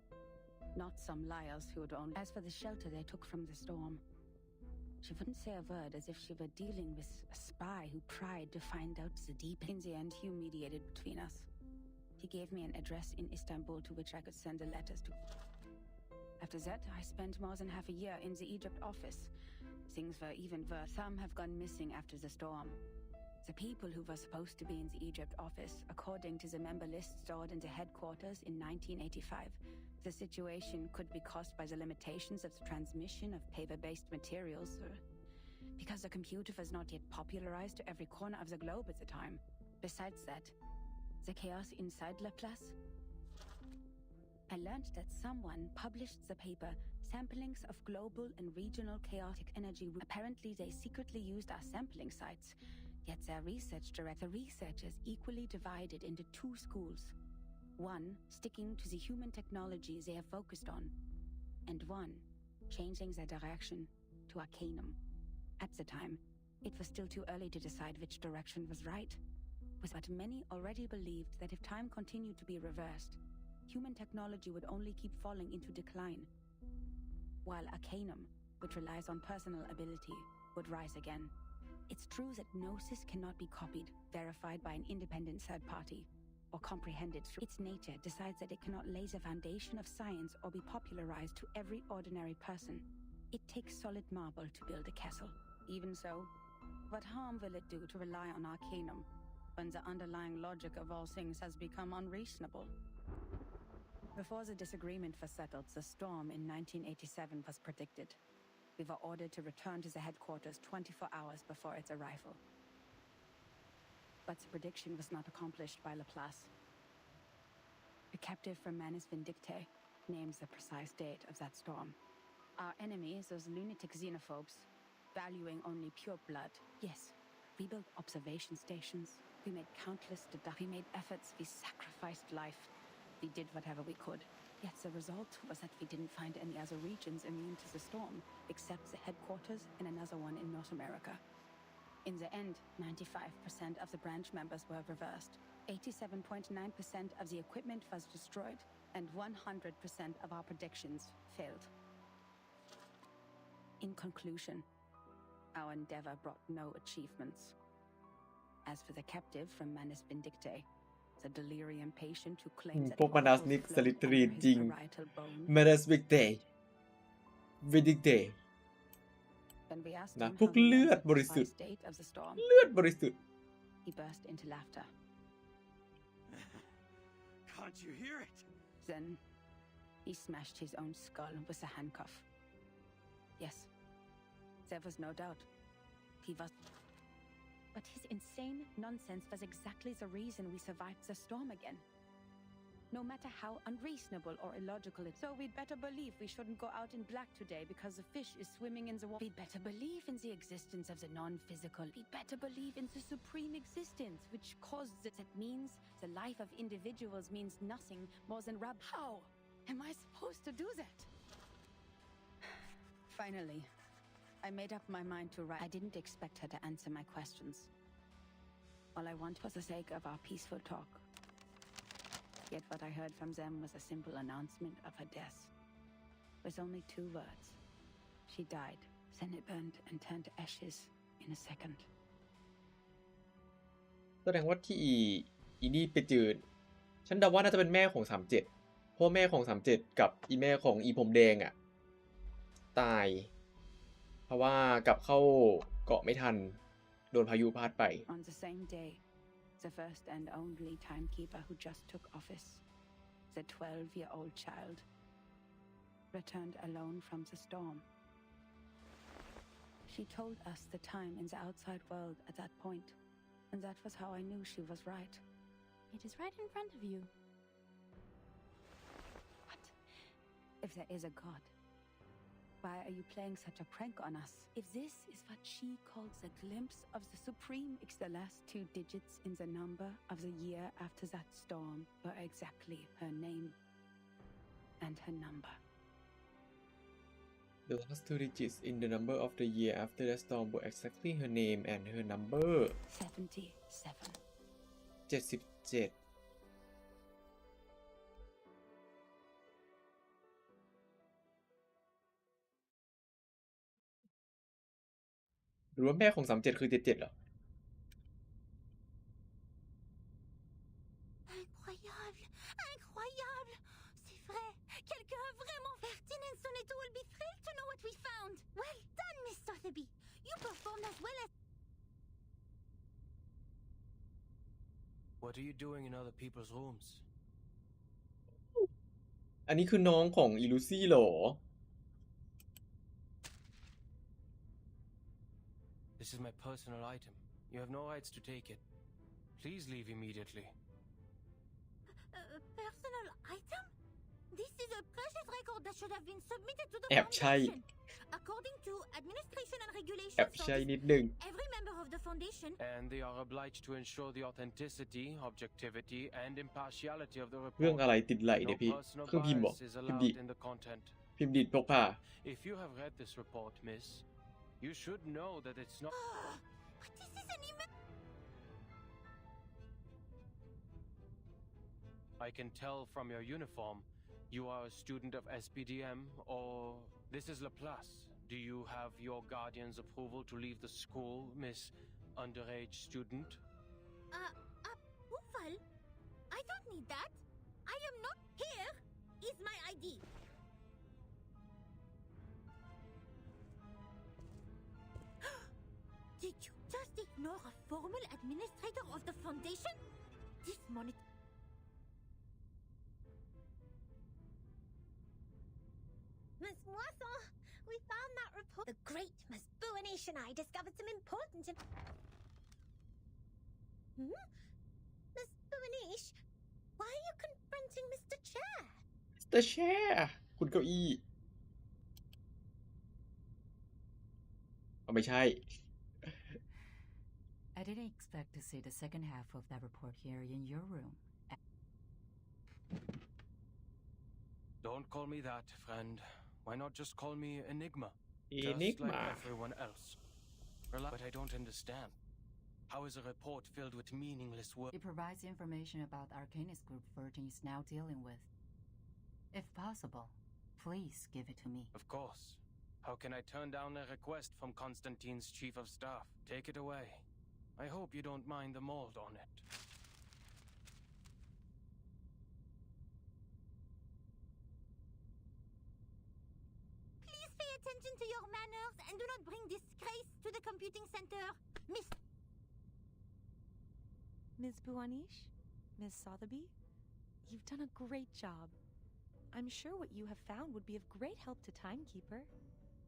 not some liars who would only. As for the shelter they took from the storm, she wouldn't say a word, as if she were dealing with a spy who tried to find out the deep. In the end, Hugh mediated between us. He gave me an address in Istanbul to which I could send the letters to. After that, I spent more than half a year in the Egypt office. Things were even worse. Some have gone missing after the storm. The people who were supposed to be in the Egypt office, according to the member list stored in the headquarters in 1985, the situation could be caused by the limitations of the transmission of paper-based materials, because the computer was not yet popularized to every corner of the globe at the time. Besides that, the chaos inside Laplace. I learned that someone published the paper Samplings of Global and Regional Chaotic Energy. Apparently, they secretly used our sampling sites, yet their research is equally divided into two schools. One sticking to the human technology they have focused on, and one changing their direction to Arcanum. At the time, it was still too early to decide which direction was right, but many already believed that if time continued to be reversed, human technology would only keep falling into decline, while Arcanum, which relies on personal ability, would rise again. It's true that Gnosis cannot be copied, verified by an independent third party, or comprehended through its nature decides that it cannot lay the foundation of science or be popularized to every ordinary person. It takes solid marble to build a castle. Even so, what harm will it do to rely on Arcanum when the underlying logic of all things has become unreasonable? Before the disagreement was settled, the storm in 1987 was predicted. We were ordered to return to the headquarters 24 hours before its arrival. But the prediction was not accomplished by Laplace. A captive from Manus Vindictae names the precise date of that storm. Our enemies, those lunatic xenophobes, valuing only pure blood. Yes, we built observation stations. We made countless we made efforts. We sacrificed life. We did whatever we could. Yet the result was that we didn't find any other regions immune to the storm, except the headquarters and another one in North America. In the end, 95% of the branch members were reversed. 87.9% of the equipment was destroyed, and 100% of our predictions failed. In conclusion, our endeavor brought no achievements. As for the captive from Manus Vindictae, the delirium patient who claims that พวกมานัสนิกสลิตรีนจริง มานัสวิกเตย์วิดิกเตย์นะพวกเลือดบริสุทธิ์เลือดบริสุทธิ์ He burst into laughter. Can't you hear it? Then he smashed his own skull with a handcuff. Yes, there was no doubt. He was. But his insane nonsense was exactly the reason we survived the storm again. No matter how unreasonable or illogical it is. So we'd better believe we shouldn't go out in black today because the fish is swimming in the water. We'd better believe in the existence of the non-physical. We'd better believe in the supreme existence, which caused it. That means the life of individuals means nothing more than How am I supposed to do that? Finally, I made up my mind to write. I didn't expect her to answer my questions. All I wanted was the sake of our peaceful talk. Yet what I heard from them was a simple announcement of her death, with only 2 words. She died. Then it burned and turned to ashes in a second. แสดงว่าที่อีนี่ไปเจอฉันเดาว่าน่าจะเป็นแม่ของ37เพราะแม่ของ37กับอีแม่ของอีผมแดงอ่ะตายเพราะว่ากลับเข้าเกาะไม่ทันโดนพายุพัดไป On the same day, the first and only timekeeper who just took office, the 12-year-old child, returned alone from the storm. She told us the time in the outside world at that point, and that was how I knew she was right. It is right in front of you. What? If there is a God, why are you playing such a prank on us? If this is what she calls a glimpse of the supreme, it's the last 2 digits in the number of the year after that storm were exactly her name and her number. The last two digits in the number of the year after the storm were exactly her name and her number 77. 77หรือว่าแม่ของ37คือ77เหรอ Incroyable! Incroyable! C'est vrai! Quelqu'un a vraiment... Pertinence on it will be thrilled to know what we found! Well done, Miss Sotheby! You performed as well as... What are you doing in other people's rooms? อันนี้คือน้องของอิลูซี่เหรอ This is my personal item. You have no rights to take it. Please leave immediately. Personal item? This is a precious record that should have been submitted to the แอบใช่ foundation. According to administration and แอบ regulations ใช่ of นิดนึง every member of the foundation... And they are obliged to ensure the authenticity, objectivity, and impartiality of the เรื่อง report. อะไรติดไหลเนี่ย No พี่ personal เครื่องพิมพ์เหรอ bias is พิมพ์ดีด allowed in the content. พิมพ์ดีดพกพา If you have read this report, miss, you should know that it's not... But this is an email... I can tell from your uniform, you are a student of SPDM, or this is Laplace. Do you have your guardian's approval to leave the school, miss underage student? Approval? I don't need that. I am not here. Is my ID. Did you just ignore a formal administrator of the foundation? This monitor... Miss Moisson, we found that report. The great Miss Buanish and I discovered some important... Miss Buanish, why are you confronting Mr. Chair? The chair คุณเก้าอี้เอาไม่ใช่ I didn't expect to see the second half of that report here in your room. Don't call me that, friend. Why not just call me Enigma? Just Enigma. like everyone else. But I don't understand. How is a report filled with meaningless words? It provides information about the Arcanist Group Virgin is now dealing with. If possible, please give it to me. Of course. How can I turn down a request from Constantine's chief of staff? Take it away. I hope you don't mind the mold on it. Please pay attention to your manners and do not bring disgrace to the computing center. Ms. Buanish, Ms. Sotheby, you've done a great job. I'm sure what you have found would be of great help to Timekeeper.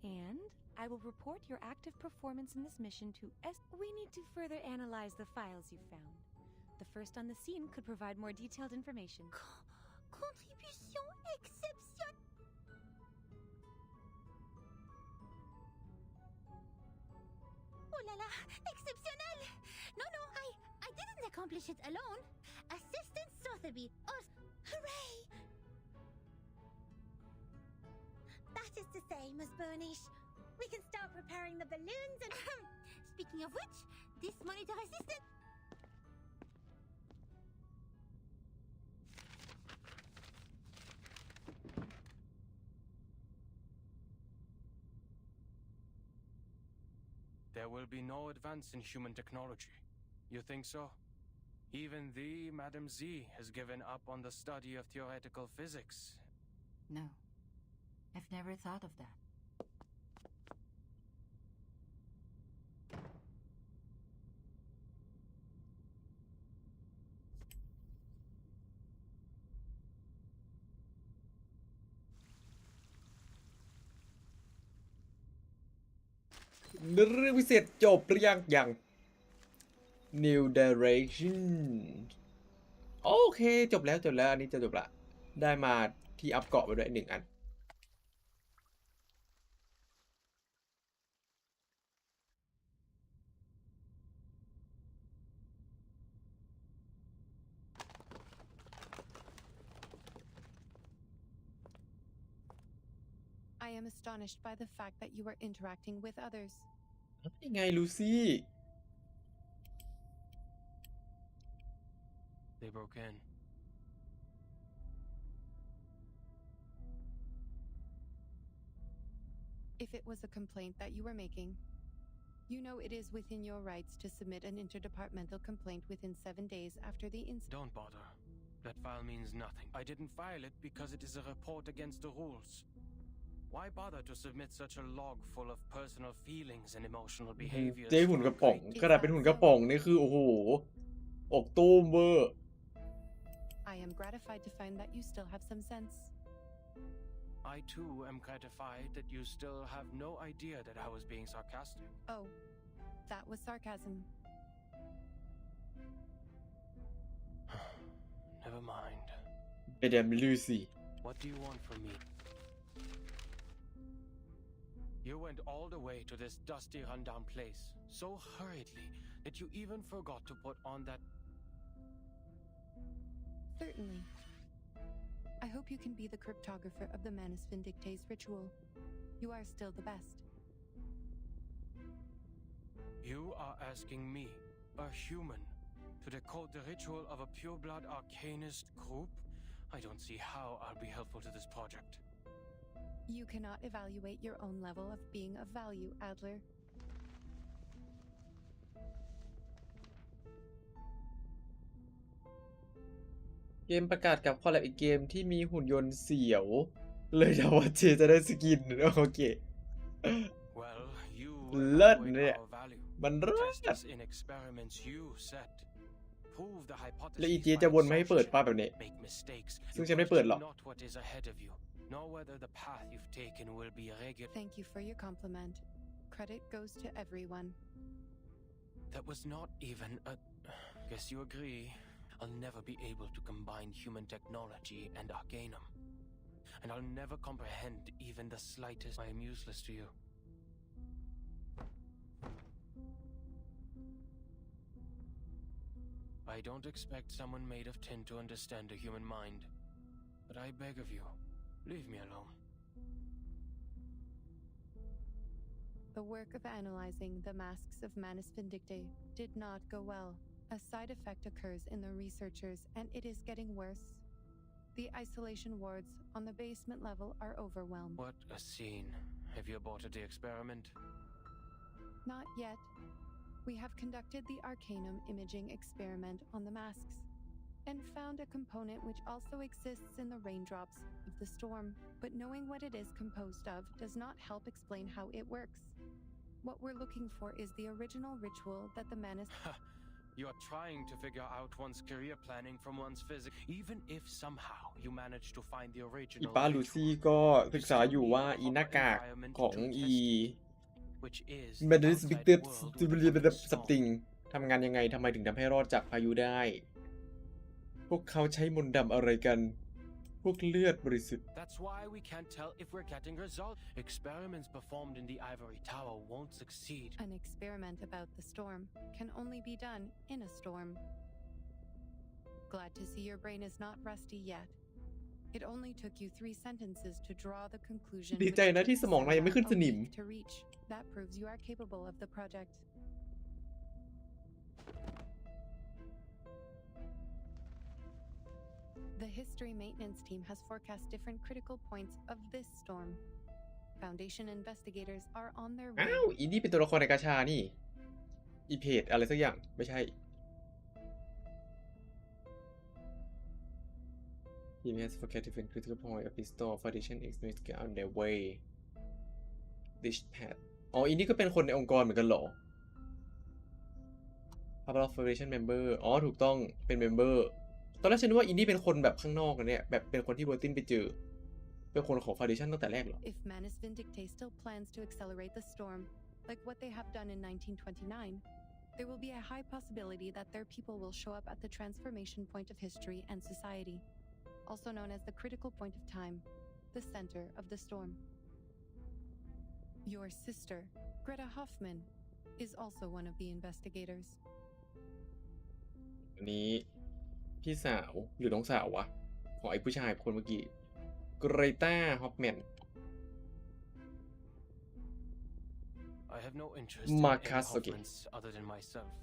And I will report your active performance in this mission to We need to further analyze the files you found. The first on the scene could provide more detailed information. Contribution exceptionnelle. Oh la la, exceptionnel! No, I didn't accomplish it alone. Assistant Sotheby. Oh, hooray! That is to say, Miss Burnish, we can start preparing the balloons and... Speaking of which, this monitor assistant... There will be no advance in human technology. You think so? Even thee, Madam Z, has given up on the study of theoretical physics. No. I've never thought of that.เรื่องพิเศษจบหรือยัง New Direction โอเคจบแล้วอันนี้จะจบละได้มาที่อัพเกาะไปด้วย1 อัน I am astonished by the fact that you are interacting with others. ยังไงลูซี่ They broke in. If it was a complaint that you were making, you know it is within your rights to submit an interdepartmental complaint within 7 days after the incident. Don't bother. That file means nothing. I didn't file it because it is a report against the rules. Why bother to submit such a log full of personal feelings and emotional behaviors? เจ๊หุ่นกระป๋องกระดาษเป็นหุ่นกระป๋องนี่คือโอ้โหอกตู้มเวอร์ I am gratified to find that you still have some sense. I too am gratified that you still have no idea that I was being sarcastic. Oh, that was sarcasm. Never mind. Madame Lucy. What do you want from me? You went all the way to this dusty, rundown place so hurriedly that you even forgot to put on that. Certainly. I hope you can be the cryptographer of the Manus Vindictae's ritual. You are still the best. You are asking me, a human, to decode the ritual of a pure-blood arcanist group? I don't see how I'll be helpful to this project. You cannot evaluate your own level of being of value, Adler. เกมประกาศกับคอลแลบอีกเกมที่มีหุ่นยนต์เสียวเลยเดาว่าเจจะได้สกินโอเค Well, you เลิศ evaluate เนี่ย our value. มันเลิศ Test us in experiments you set. Prove the แล้วอี hypotheses เจจะวน by มาให้เปิดป้า assumption. แบบนี้ Make mistakes. ซึ่ง You ฉันไม่เปิดหรอก question not what is ahead of you, nor whether the path you've taken will be regular. Thank you for your compliment. Credit goes to everyone. That was not even a... Guess you agree. I'll never be able to combine human technology and arcanum. And I'll never comprehend even the slightest. I am useless to you. I don't expect someone made of tin to understand the human mind. But I beg of you, leave me alone. The work of analyzing the masks of Manus Vindictae did not go well. A side effect occurs in the researchers, and it is getting worse. The isolation wards on the basement level are overwhelmed. What a scene. Have you aborted the experiment? Not yet. We have conducted the Arcanum imaging experiment on the masks, and found a component which also exists in the raindrops of the storm. But knowing what it is composed of does not help explain how it works. What we're looking for is the original ritual that the Manus... You are trying to figure out one's career planning from one's physics. Even if somehow you manage to find the อี original ป้าลู ritual, ซี่ก็ศึกษาอยู่ว่าอีหน้ากากของอี which is แม the นดิสบิก outside เต็บ world สติ with บิ the ลิเด covered สติง storm. ทำงานยังไงทำไมถึงทำให้รอดจากพายุได้ พวกเขาใช้มนต์ดำอะไรกัน พวกเลือดบริสุทธิ์ That's why we can't tell if we're getting results. Experiments performed in the ivory tower won't succeed. An experiment about the storm can only be done in a storm. Glad to see your brain is not rusty yet. It only took you 3 sentences to draw the conclusion ดีใจนะที่สมองนายยังไม่ขึ้นสนิม to reach. That proves you are capable of the project. The history maintenance team has forecast different critical points of this storm. Foundation investigators are on their อ้า way. วอีนี่เป็นตัวละครในกาชานี่ อีเพจอะไรสักอย่างไม่ใช่ He has forecast different critical point of this storm. Foundation investigate on their way. This pad อ๋ออีนี่ก็เป็นคนในองค์กรเหมือนกันเหรอ Public Foundation Member อ๋อถูกต้องเป็น Member ตอนแรกฉันนึกว่าอินดี้เป็นคนแบบข้างนอกนะเนี่ยแบบเป็นคนที่โรตินไปเจอเป็นคนของ Foundation ตั้งแต่แรกเหรอ If Manus Vindictae still plans to accelerate the storm, like what they have done in 1929, there will be a high possibility that their people will show up at the transformation point of history and society, also known as the critical point of time, the center of the storm. Your sister, Greta Hoffman, is also one of the investigators. อันนี้พี่สาวหรือน้องสาววะของไอ้ผู้ชายคนเมื่อกี้เกรตาฮอฟแมน have no interest in any Marcus, okay. Hoffmans other than myself.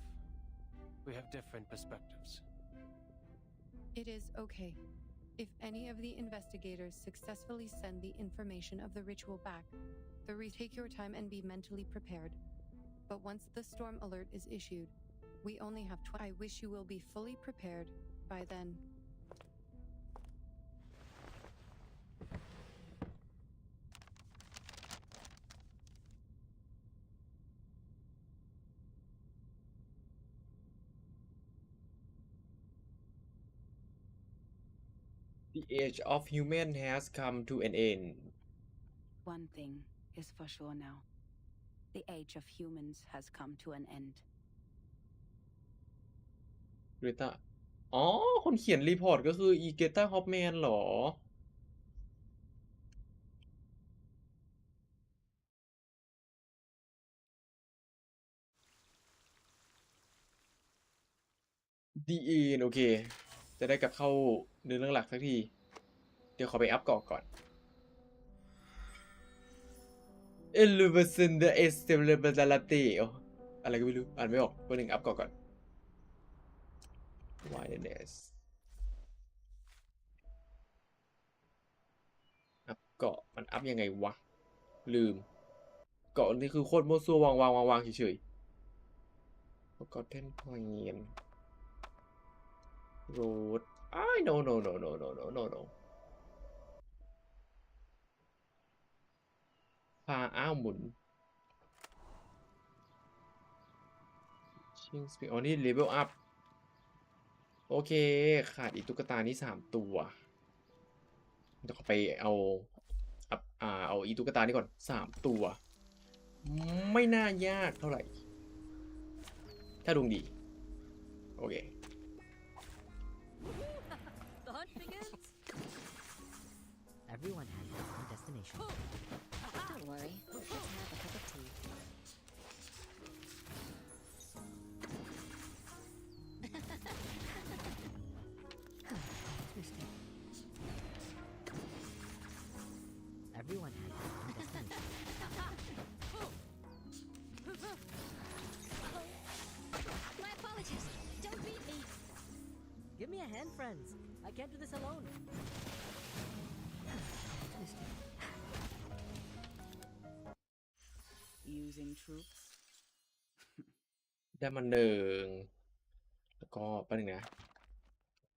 We have different perspectives. It is okay. If any of the investigators successfully send the information of the ritual back, take your time and be mentally prepared. But once the storm alert is issued, we only have I wish you will be fully prepared by then. The age of human has come to an end. One thing is for sure now. The age of humans has come to an end. เกรตาอ๋อ คนเขียนรีพอร์ตก็คืออีเกตาฮอปแมนเหรอ ดีเอ็นโอเค จะได้กลับเข้าเนื้อเรื่องหลักสักที เดี๋ยวขอไปอัพเกาะก่อน e l e v a t i o n the estability อะไรก็ไม่รู้ อ่านไม่ออกเพื่อนหนึ่งอัพเกาะก่อน Wilderness อัพเกาะมันอัพยังไงวะ ลืม เกาะนี่คือโคตรมั่วซั่ววางเฉยๆ Forgotten Point Road noพาอ้าวหมุนชิงสปีอ๋อนี่เลเวลอัพโอเคขาดอีกตุ๊กตานี่3ตัวเดี๋ยวขอไปเอาเอาอีตุ๊กตานี่ก่อน3ตัวไม่น่ายากเท่าไหร่ถ้าดวงดีโอเค Everyone has their own destination. Don't worry. Let's have a cup of tea. Everyone has their own destination. My apologies. Don't beat me. Give me a hand, friends. I can't do this alone. Using troops. ได้มา1แล้วก็แป๊บนึงนะ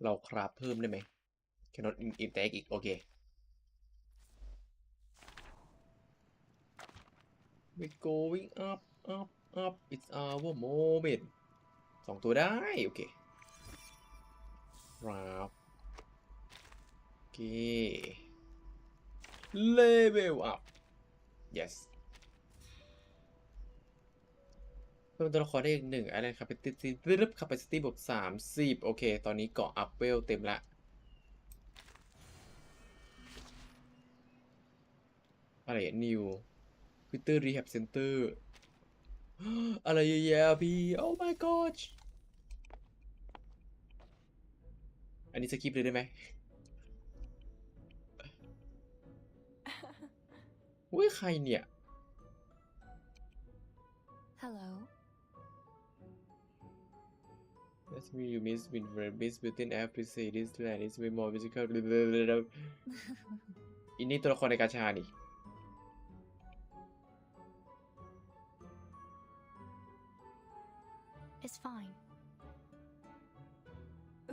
เราคราฟเพิ่มได้ไหม cannot interact อีก โอเค we going up it's our moment 2 ตัวได้ โอเคครับโอเค level up yes เพิ่มตัวละครได้อีก1อะไรครับcapacity บวก30โอเคตอนนี้เกาะอัพเวลเต็มละอะไร new Twitter rehab center อะไรเยอะแยะพี่ oh my god อันนี้สกิปเลยได้ไหมอุ้ยใครเนี่ย Hello. That's me you miss within every say this land is way more musical อินนี่ตัวละครในกาชานี่ It's fine.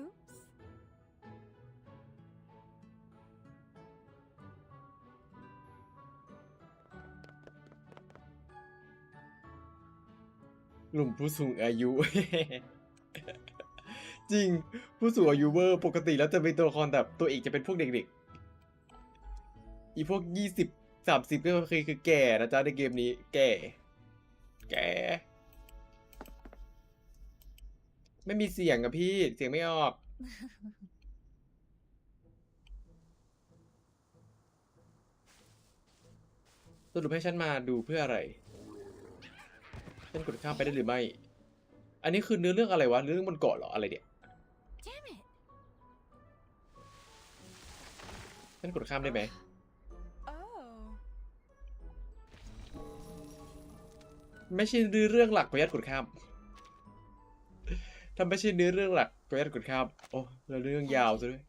Oops. กลุ่มผู้สูงอายุ จริงผู้สูงอายุเวอร์ปกติแล้วจะเป็นตัวละครแบบตัวเอกจะเป็นพวกเด็กๆอีพวก20-30ก็คือแก่นะจ๊ะในเกมนี้แก่ไม่มีเสียงอะพี่เสียงไม่ออกสรุปให้ฉันมาดูเพื่ออะไรฉันกดข้ามไปได้หรือไม่อันนี้คือเนื้อเรื่องอะไรวะเรื่องบนเกาะเหรออะไรเนี่ย Damn it. ฉันกดข้ามได้ไหม Oh. ไม่ใช่เนื้อเรื่องหลักขออนุญาตกดข้ามถ้าไม่ใช่เนื้อเรื่องหลักขออนุญาตกดข้ามโอ้แล้วเรื่องยาวซะด้วย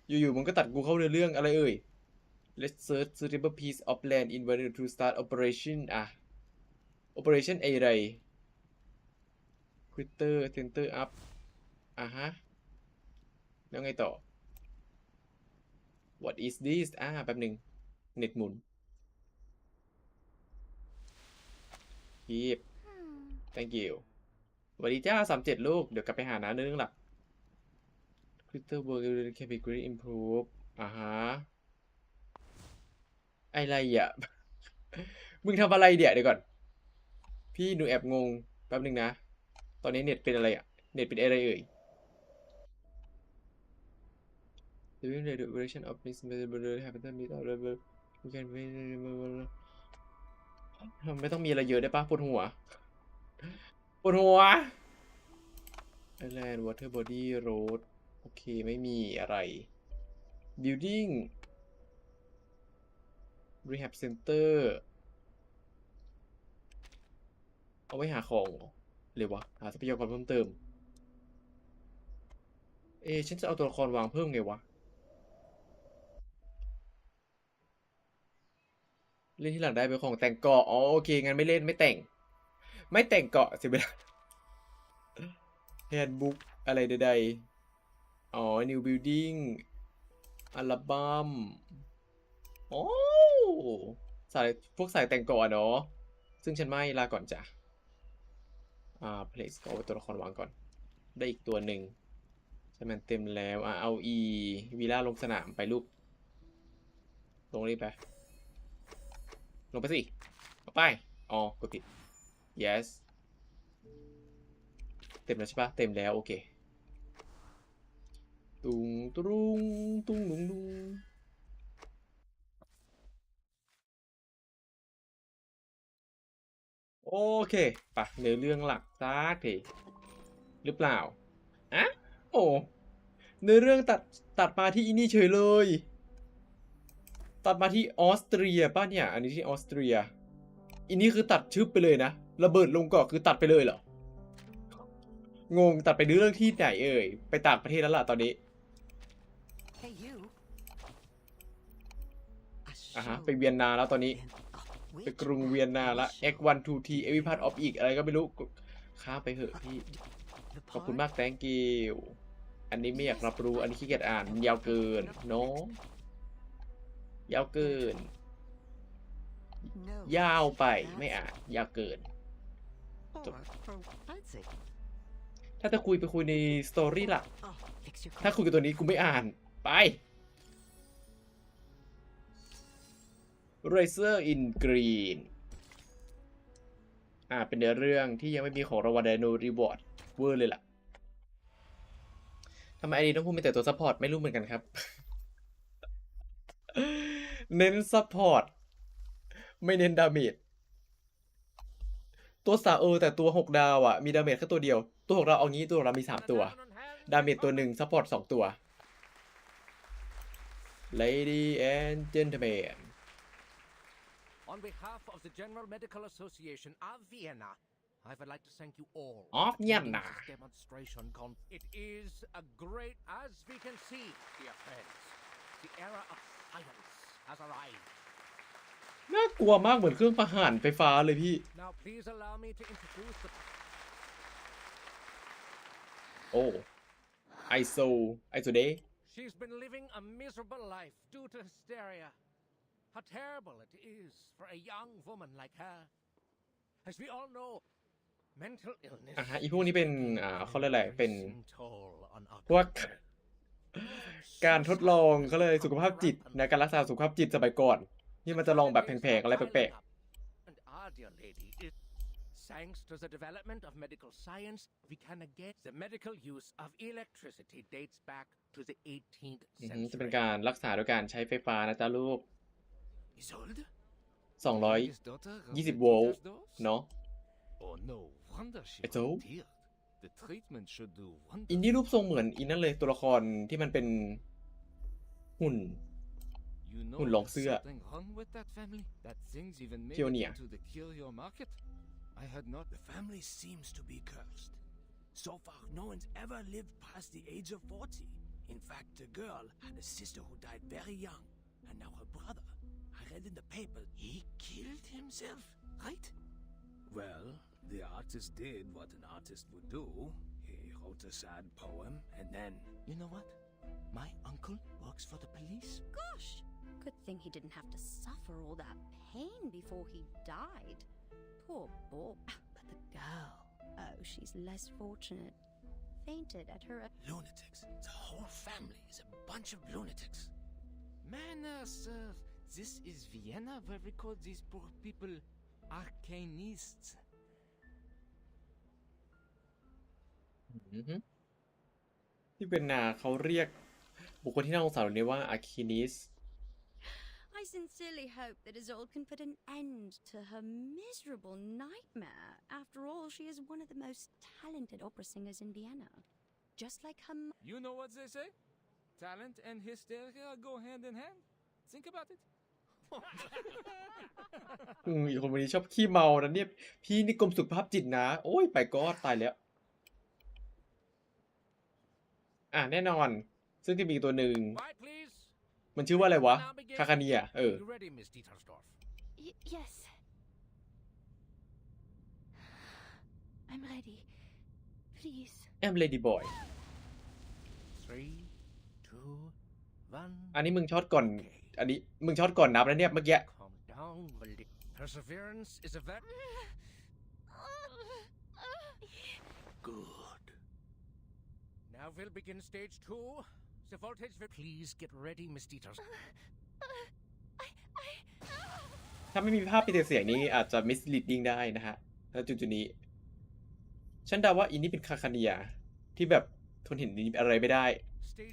อยู่ๆมันก็ตัดกูเข้าเรื่องอะไรเอ่ย Let's search suitable piece of land in order to start operation operation อะไร Quitter center up ฮะแล้วไงต่อ What is this แป๊บหนึ่งเน็ตหมุนคีบ thank you สวัสดีจ้า37ลูกเดี๋ยวกลับไปหานะเรื่องหลัก Quitter work can be greatly improve อะไรอ่ะ มึงทำอะไรเดี๋ยวก่อนพี่หนูแอบงงแป๊บนึงนะตอนนี้เน็ตเป็นอะไรอ่ะเน็ตเป็นอะไรเอ่ย During the duration of this habitat meet our level you can ไม่ต้องมีอะไรเยอะได้ปะปวดหัวIsland water body road โอเคไม่มีอะไร building rehab center เอาไว้หาของเลยวะหาทรัพยากรเพิ่มเติมฉันจะเอาตัวละครวางเพิ่มไงวะเล่นที่หลังได้เป็นของแต่งเกาะโอเคงั้นไม่เล่นไม่แต่งเกาะสิเวลา handbook อะไรใดๆnew building อัลบั้มพวกสายแต่งเกาะเนาะซึ่งฉันไม่ลาก่อนจ้ะplace ก็เอาตัวละครวางก่อนได้อีกตัวหนึ่งใช่มันเต็มแล้วเอาวีล่าลงสนามไปลูกลงรีบไปลงไปสิไปกดผิด yes เต็มแล้วใช่ปะเต็มแล้วโอเคตุงโอเคปะเนื้อเรื่องหลักซักทีหรือเปล่าเนื้อเรื่องตัดมาที่อินี่เฉยเลยตัดมาที่ออสเตรียป่ะเนี่ยอันนี้ที่ออสเตรียอินี่คือตัดชึบไปเลยนะระเบิดลงเกาะคือตัดไปเลยเหรองงตัดไปเรื่องที่ไหนเอ่ยไปต่างประเทศแล้วล่ะตอนนี้ไปเวียนนาแล้วตอนนี้ไปกรุงเวียนนาแล้ว X1 2T every part of อีกอะไรก็ไม่รู้ข้ามไปเหอะพี่ขอบคุณมาก thank you อันนี้ไม่อยากรับรู้อันนี้ขี้เกียจอ่านยาวเกินเนาะยาวเกินยาวไปไม่อ่านยาวเกินถ้าจะคุยไปคุยในสตอรี่ล่ะถ้าคุยกับตัวนี้กูไม่อ่านไป Racer in Green เป็นเนื้อเรื่องที่ยังไม่มีของรางวัล Dino Reward เวอร์เลยล่ะทำไมอันนี้ต้องพูดมีแต่ตัวซัพพอร์ตไม่รู้เหมือนกันครับ เน้นซัพพอร์ตไม่เน้นดาเมจตัวแต่ตัว6ดาวมีดาเมจแค่ตัวเดียวตัว6ดาวเอางี้ตัวเรามี3ตัวดาเมจตัวหนึ่งซัพพอร์ต2ตัว Lady and Gentlemen On behalf of the General Medical Association of Vienna, I would like to thank you all for this demonstration. It is a great, as we can see, dear friends, the era of science has arrived. น่ากลัวมากเหมือนเครื่องประหารไฟฟ้าเลยพี่ Now please allow me to introduce the ISO day. She's been living a miserable life due to hysteria. How terrible it is for a young woman like her. As we all know, mental illness อีพวกนี้เป็นเขาเรียกอะไรเป็นพวกการทดลองเขาเลยสุขภาพจิตในการรักษาสุขภาพจิตสมัยก่อนที่มันจะลองแบบแพงๆอะไรแปลกThanks to the development of medical science, we can again the medical use of electricity dates back to the 18th century. จะเป็นการรักษาโดยการใช้ไฟฟ้านะจ๊ะลูก220 โวลต์เนาะไอ้โจ๊อินนี่รูปทรงเหมือนอินนั่นเลยตัวละครที่มันเป็นหุ่น You know หุ่นลองเสื้อ something wrong with that family? That things even made it Pioneer. into the curio market? I had not. The family seems to be cursed. So far, no one's ever lived past the age of 40. In fact, the girl had a sister who died very young, and now her brother. I read in the paper he killed himself, right? Well, the artist did what an artist would do. He wrote a sad poem, and then... You know what? My uncle works for the police. Gosh! Good thing he didn't have to suffer all that pain before he died. Poor Bob. But the girl, oh, she's less fortunate. Fainted at her... Lunatics. The whole family is a bunch of lunatics. Manners, sir. This is Vienna where we call these poor people arcanists. ที่เป็นเขาเรียกบุคคลที่น่าสงสารเหล่านี้ว่าอาคินิส I sincerely hope that Isolde can put an end to her miserable nightmare. After all, she is one of the most talented opera singers in Vienna. Just like her... You know what they say? Talent and hysteria go hand in hand. Think about it. อีกคนวันนี้ชอบขี้เมานะเนี่ยพี่นี่กรมสุขภาพจิตนะโอ้ยไปก็ตายแล้วแน่นอนซึ่งที่มีตัวหนึ่งมันชื่อว่าอะไรวะคาคาเนียYes. I'm ready. Please. I'm Lady Boy 3, 2, 1. อันนี้มึงช็อตก่อนอันนี้มึงช็อตก่อนนับแล้วเนี่ยเมื่อกี้ Calm down, Valdi. Perseverance is a vet. Good. Now we'll begin stage 2. The voltage will... Please get ready, Miss Dieters. ถ้าไม่มีภาพมีแต่เสียงนี้อาจจะ misleading ได้นะฮะแล้วจุดๆนี้ฉันเดาว่าอินนี่เป็นคาคาเนียที่แบบทนเห็นอะไรไม่ได้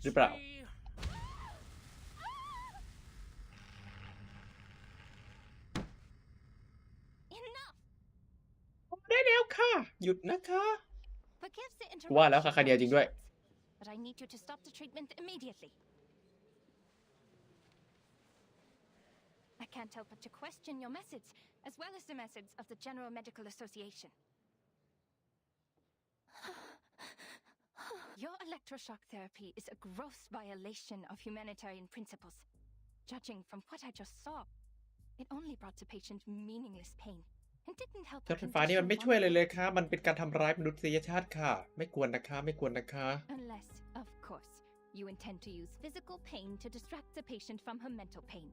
หรือเปล่าได้แล้วค่ะหยุดนะคะว่าแล้วคาคาเนียจริงด้วย But I need you to stop the treatment immediately. I can't help but to question your methods, as well as the methods of the General Medical Association. Your electroshock therapy is a gross violation of humanitarian principles. Judging from what I just saw, it only brought the patient meaningless pain. ช็อตไฟฟ้านี่มันไม่ช่วยเลยค่ะมันเป็นการทำร้ายมนุษยชาติค่ะไม่ควรนะคะไม่ควรนะคะ Unless, of course, you intend to use physical pain to distract the patient from her mental pain.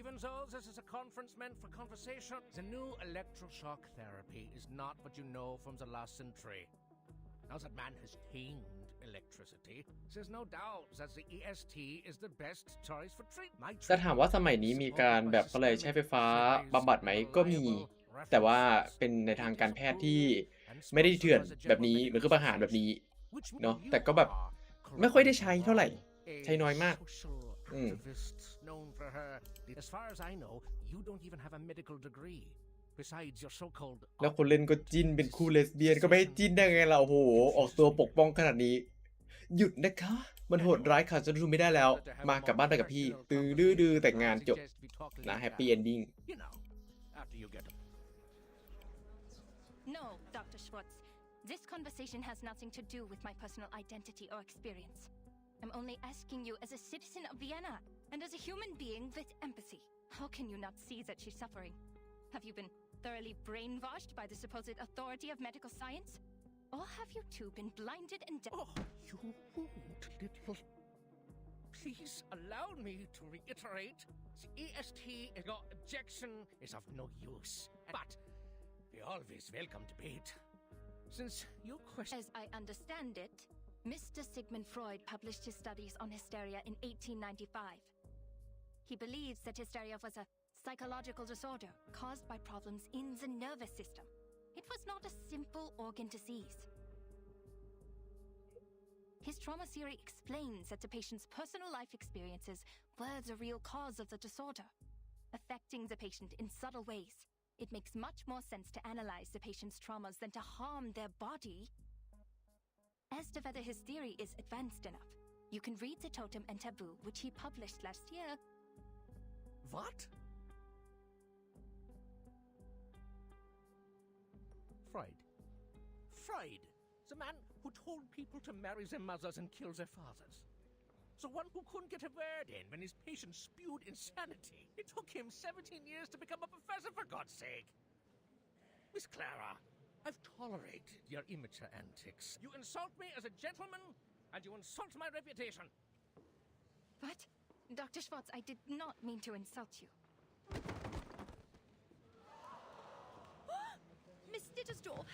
Even though this is a conference meant for conversation, the new electroshock therapy is not what you know from the last century. Now that man has tamed electricity, there's no doubt that the EST is the best choice for treatment. จะถามว่าสมัยนี้มีการแบบอะไรใช้ไฟฟ้าบำบัดไหมก็มีแต่ว่าเป็นในทางการแพทย์ที่ไม่ได้เถื่อนแบบนี้เหมือนคือประหารแบบนี้เนาะแต่ก็แบบไม่ค่อยได้ใช้เท่าไหร่ใช้น้อยมากAs far as I know, you don't even have a medical degree. Besides your so-called แล้วคนเล่นก็จิ้นเป็นคู่เลสเบี้ยนก็ไม่ให้จิ้นได้ไงเราโอ้โหออกตัวปกป้องขนาดนี้หยุดนะคะมันโหดร้ายค่ะจะดูไม่ได้แล้วมากลับบ้านไปกับพี่ดื้อแต่งงานจบนะแฮปปี้เอนดิ้ง No, Dr. Schwartz. This conversation has nothing to do with my personal identity or experience. I'm only asking you as a citizen of Vienna and as a human being with empathy. How can you not see that she's suffering? Have you been thoroughly brainwashed by the supposed authority of medical science? Or have you two been blinded and deaf? Oh, you won't, little... Please allow me to reiterate. The EST, your objection is of no use. But we always welcome debate. Since you question... As I understand it, Mr. Sigmund Freud published his studies on hysteria in 1895. He believes that hysteria was a psychological disorder caused by problems in the nervous system. It was not a simple organ disease. His trauma theory explains that the patient's personal life experiences were the real cause of the disorder, affecting the patient in subtle ways, It makes much more sense to analyze the patient's traumas than to harm their body. As to whether his theory is advanced enough, you can read the Totem and Taboo, which he published last year. What? Freud. The man who told people to marry their mothers and kill their fathers. The one who couldn't get a word in when his patients spewed insanity. It took him 17 years to become a professor, for God's sake. Miss Clara, I've tolerated your immature antics. You insult me as a gentleman, and you insult my reputation. What? Dr. Schwartz, I did not mean to insult you. Miss Dittersdorf,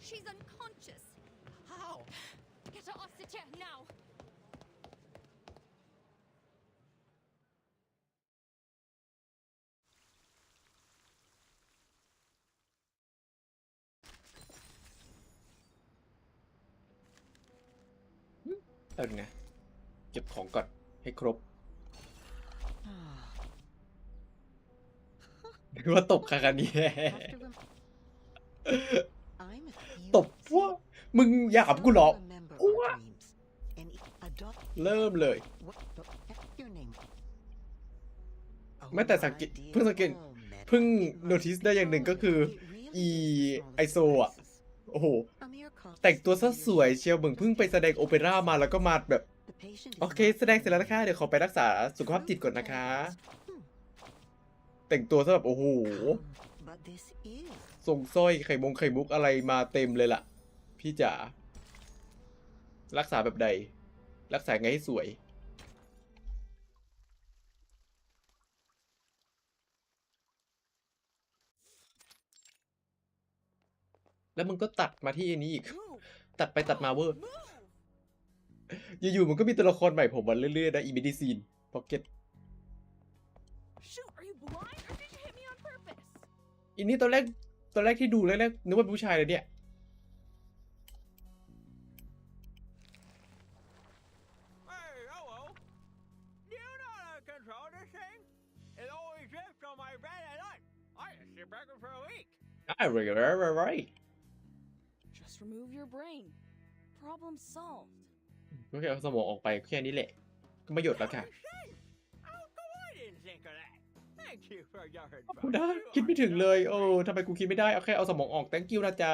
she's unconscious. How? Get her off the chair now.เอาดูนะเก็บของก่อนให้ครบนึกว่าตบคากันนี้ตบว่ามึงหยาบกูหรอว้าเริ่มเลยไม่แต่เพิ่งสังเกตเพิ่ง notice ได้อย่างหนึ่งก็คือไอโซอ่ะโอ้โหแต่งตัวซะสวยเชียวเหมือนเพิ่งไปแสดงโอเปร่ามาแล้วก็มาแบบโอเคแสดงเสร็จแล้วนะคะเดี๋ยวขอไปรักษาสุขภาพจิตก่อนนะคะแต่งตัวซะแบบโอ้โหส่งสร้อยไข่มุกอะไรมาเต็มเลยล่ะพี่จ๋ารักษาแบบใดรักษาไงให้สวยแล้วมึงก็ตัดมาที่อันนี้อีกตัดไปตัดมาเวอร์อยู่ๆมันก็มีตัวละครใหม่ผมมาเรื่อยๆนะอีเมดิซีนพ็อกเก็ตอันนี้ตอนแรกที่ดูแรกๆนึกว่าเป็นผู้ชายเลยเนี่ยright Just remove your brain. Problem solved. ก็แค่เอาสมองออกไปแค่นี้แหละก็ไม่หยดแล้วค่ะได้คิดไม่ถึงเลยโอ้ทำไมกูคิดไม่ได้เอาแค่เอาสมองออก thank you นะจ๊ะ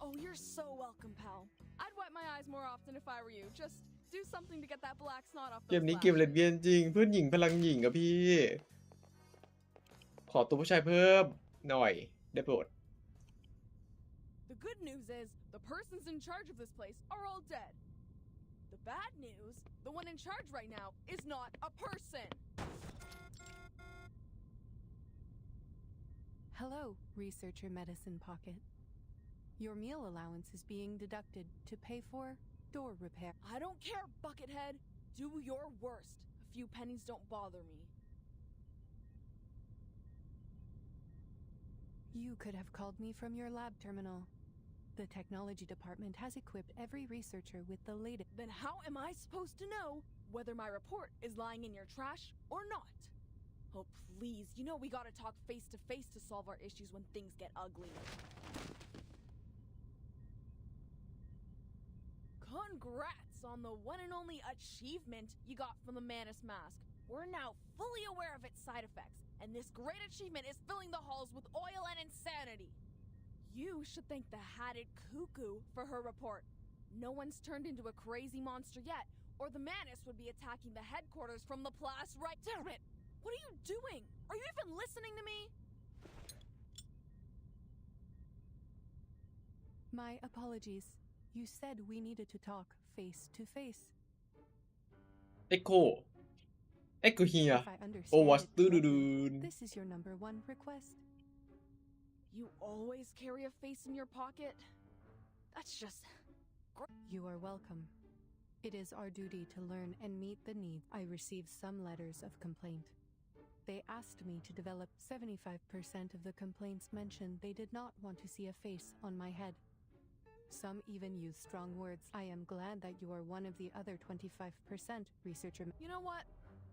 Oh, you're so welcome, pal. I'd wipe my eyes more often if I were you. Just do something to get that black snot off. เกมนี้เกมเลสเบี้ยนจริงเพื่อนหญิงพลังหญิงอะพี่ขอตัวผู้ชายเพิ่มหน่อยได้โปรด The good news is the persons in charge of this place are all dead. The bad news, the one in charge right now is not a person. Hello, researcher medicine pocket. Your meal allowance is being deducted to pay for door repair. I don't care, Buckethead. Do your worst. A few pennies don't bother me. You could have called me from your lab terminal. The technology department has equipped every researcher with the latest. Then how am I supposed to know whether my report is lying in your trash or not? Oh, please, you know we gotta talk face to face to solve our issues when things get ugly. Congrats on the one and only achievement you got from the Manus mask. We're now fully aware of its side effects, and this great achievement is filling the halls with oil and insanity. You should thank the hatted cuckoo for her report. No one's turned into a crazy monster yet, or the Manus would be attacking the headquarters from the place right. Damn it! What are you doing? Are you even listening to me? My apologies. You said we needed to talk face to face. Echo here. If I understand Oh, what's correctly, this is your number one request. You always carry a face in your pocket? That's just... You are welcome. It is our duty to learn and meet the needs. I received some letters of complaint. They asked me to develop 75% of the complaints mentioned they did not want to see a face on my head. Some even use strong words. I am glad that you are one of the other 25%, researcher. You know what?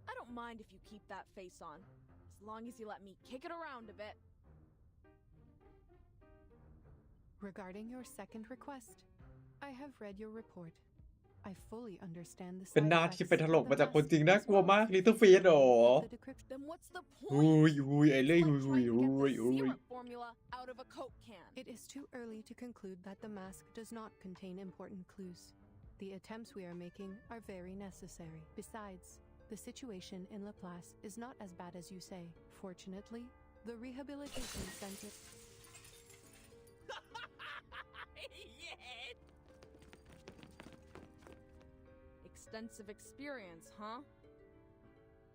I don't mind if you keep that face on, as long as you let me kick it around a bit. Regarding your second request, I have read your report. I fully understand the เป็น side หน้าที่ effects เป็นถลก of มา the จากคนจริง mask น่า as กลัว well มาก as Little Face หรอ the decryption. Then what's the อุ้ point? ยอุ้ยไอ้เล่ย It's อุ้ like ย trying to อุ้ get ย the อุ้ย syrup formula out of a Coke can. It is too early to conclude that the mask does not contain important clues. The attempts we are making are very necessary. Besides, the situation in Laplace is not as bad as you say. Fortunately, the rehabilitation center. Yeah. Extensive experience, huh?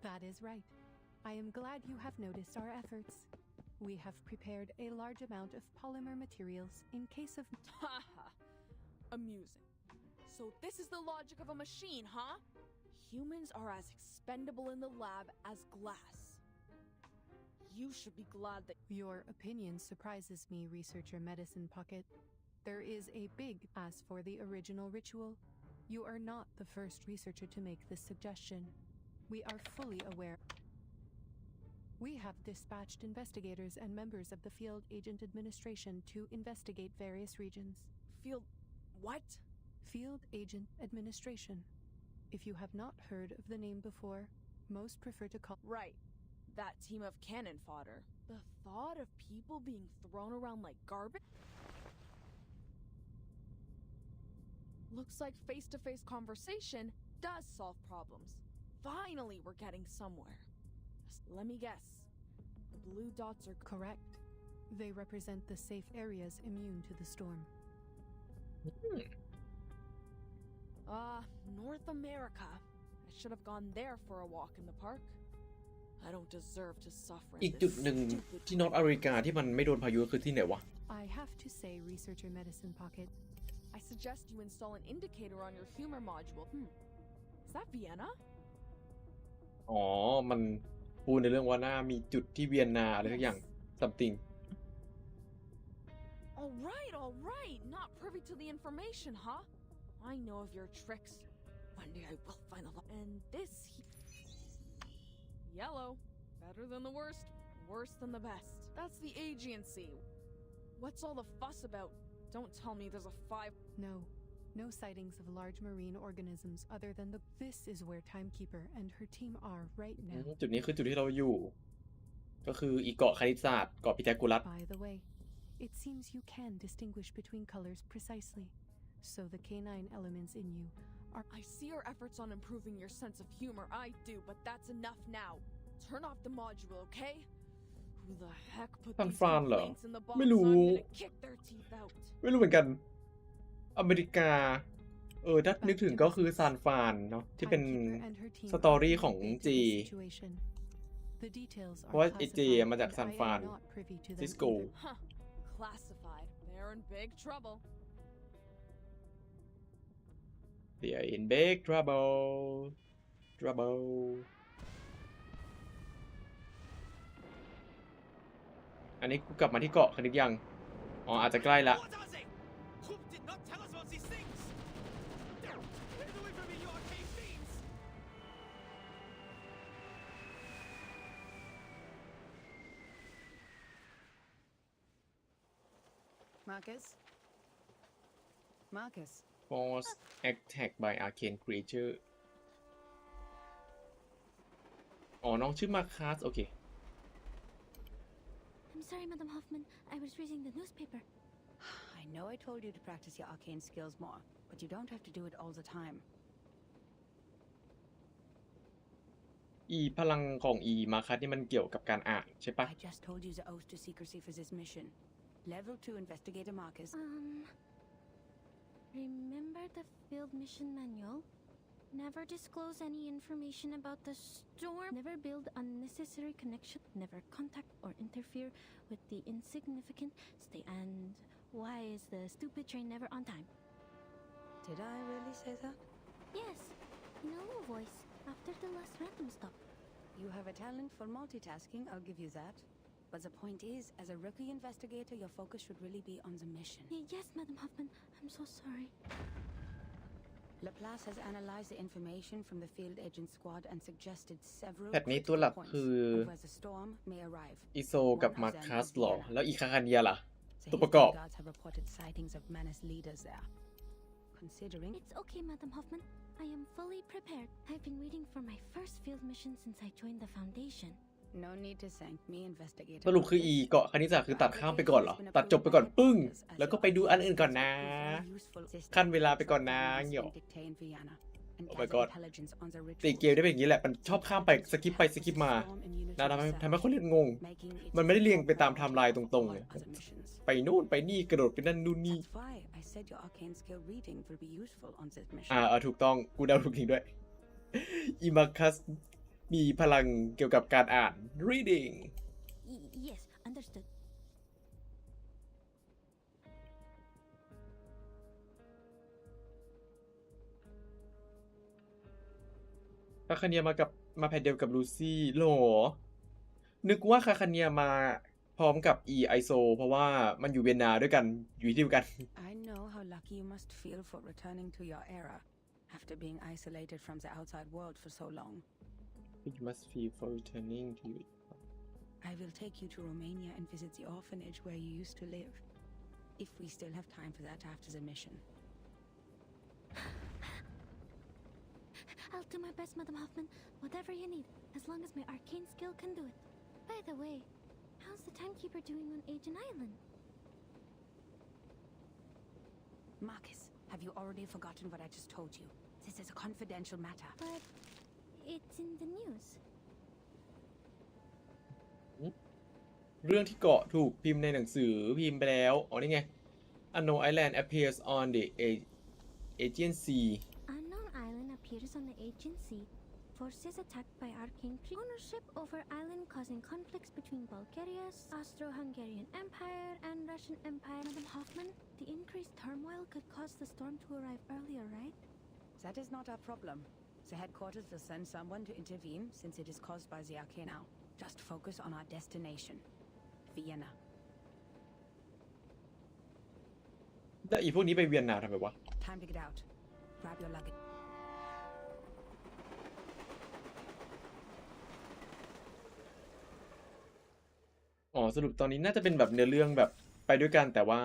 That is right. I am glad you have noticed our efforts. We have prepared a large amount of polymer materials in case of. Haha. Amusing. So this is the logic of a machine, huh? Humans are as expendable in the lab as glass. You should be glad that Your opinion surprises me, Researcher Medicine Pocket. There is a big as for the original ritual. You are not the first researcher to make this suggestion. We are fully aware. We have dispatched investigators and members of the Field Agent Administration to investigate various regions. Field what? Field Agent Administration. If you have not heard of the name before, most prefer to call. Right. That team of cannon fodder. The thought of people being thrown around like garbage? Looks like face-to-face conversation does solve problems. Finally, we're getting somewhere. Just let me guess. The blue dots are correct. They represent the safe areas immune to the storm. North America. I should have gone there for a walk in the park. I don't deserve to suffer in อีก this จุดหนึ่ง stupid ที่นอร์ทอเมริกาที่มันไม่โดนพายุคือที่ไหนวะ I have to say, Researcher Medicine Pocket. I suggest you install an indicator on your humor module. Is that Vienna? อ๋อ มันพูดในเรื่องว่าหน้ามีจุดที่เวียนนาอะไรทุกอย่าง something All right. Not privy to the information, huh? I know of your tricks. One day I will find a lot. And this yellow. Better than the worst. Worse than the best. That's the agency. What's all the fuss about? Don't tell me there's a 5. No sightings of large marine organisms other than the. This is where Timekeeper and her team are right now. จุดนี้คือจุดที่เราอยู่ ก็คืออีเกาะคณิตศาสตร์เกาะพิทาโกรัส By the way, it seems you can distinguish between colors precisely. So the canine elements in you are. I see your efforts on improving your sense of humor. I do, but that's enough now. Turn off the module, okay? Who the heck put these complaints in the box? ไม่รู้ I'm gonna kick their teeth out. ไม่รู้เหมือนกัน อเมริกา ถ้านึกถึงก็คือซานฟรานเนาะที่เป็นสตอรี่ของจี เพราะว่าไอจีมาจากซานฟรานซิสโก Classified. They're in big trouble. They are in big trouble อันนี้กูกลับมาที่เกาะคณิตยัง อ๋ออาจจะใกล้ละ Coop did not tell us about these things. Get away from me, you arcane fiends! Marcus. Force attack by arcane creature อ๋อน้องชื่อมาคัสโอเค I'm sorry, Madam Hoffman. I was reading the newspaper. I know I told you to practice your arcane skills more, but you don't have to do it all the time. พลังของมาคัสนี่มันเกี่ยวกับการอ่านใช่ปะ I just told you the oath to secrecy for this mission. Level 2 Investigator Marcus. Remember the field mission manual? Never disclose any information about the storm. Never build unnecessary connection. Never contact or interfere with the insignificant. Stay. And why is the stupid train never on time? Did I really say that? Yes, in a low voice after the last random stop. You have a talent for multitasking, I'll give you that. But the point is, as a rookie investigator, your focus should really be on the mission. Yes, Madam Hoffman. I'm so sorry. Laplace has analyzed the information from the field agent squad and suggested several แพทนี้ตัวหลัก คือ where the storm may arrive. อิโซกับมาคัสหรอ แล้วอีคาคันเดียล่ะ The The Top history up. guards have reported sightings of Manus leaders there. Considering It's okay, Madam Hoffman. I am fully prepared. I've been waiting for my first field mission since I joined the Foundation. no need to thank me, investigator. สรุปคืออีเกาะคณิตศาสตร์คือตัดข้ามไปก่อนเหรอตัดจบไปก่อนปึ้งแล้วก็ไปดูอันอื่นก่อนนะขั้นเวลาไปก่อนนะเงี้ยโอ้ my god ตีเกมได้เป็นอย่างนี้แหละมันชอบข้ามไปสกิปไปสกิปมานะทำให้คนเล่นงงมันไม่ได้เรียงไปตามไทม์ไลน์ตรงๆเลยไปนู่นไปนี่กระโดดไปนั่นนู่นนี่ถูกต้องกูเดาถูกจริงด้วยอิมาคัสมีพลังเกี่ยวกับการอ่าน reading Yes, understood. คาคาเนียมาแผ่นเดียวกับลูซี่หรอนึกว่าคาคาเนียมาพร้อมกับไอโซเพราะว่ามันอยู่เวียนนาด้วยกันอยู่ที่เดียวกัน I know how lucky you must feel for returning to your era after being isolated from the outside world for so long. You must feel for returning to you. I will take you to Romania and visit the orphanage where you used to live. If we still have time for that after the mission. I'll do my best, Madam Hoffman. Whatever you need, as long as my arcane skill can do it. By the way, how's the timekeeper doing on Aegean Island? Marcus, have you already forgotten what I just told you? This is a confidential matter. But it's in the news. เรื่องที่เกาะถูกพิมพ์ในหนังสือพิมพ์ไปแล้วอ๋อนี่ไง Unknown Island appears on the Aegean Sea. Unknown Island appears on the Aegean Sea. Forces attacked by arcane ownership over island causing conflicts between Bulgaria's Austro-Hungarian Empire and Russian Empire. Madam Hoffman, the increased turmoil could cause the storm to arrive earlier, right? That is not our problem. The headquarters will send someone to intervene since it is caused by the arcane now. Just focus on our destination, Vienna. แล้วอีพวกนี้ไปเวียนนาทำไมวะ Time to get out. Grab your luggage. อ๋อสรุปตอนนี้น่าจะเป็นแบบเนื้อเรื่องแบบไปด้วยกันแต่ว่า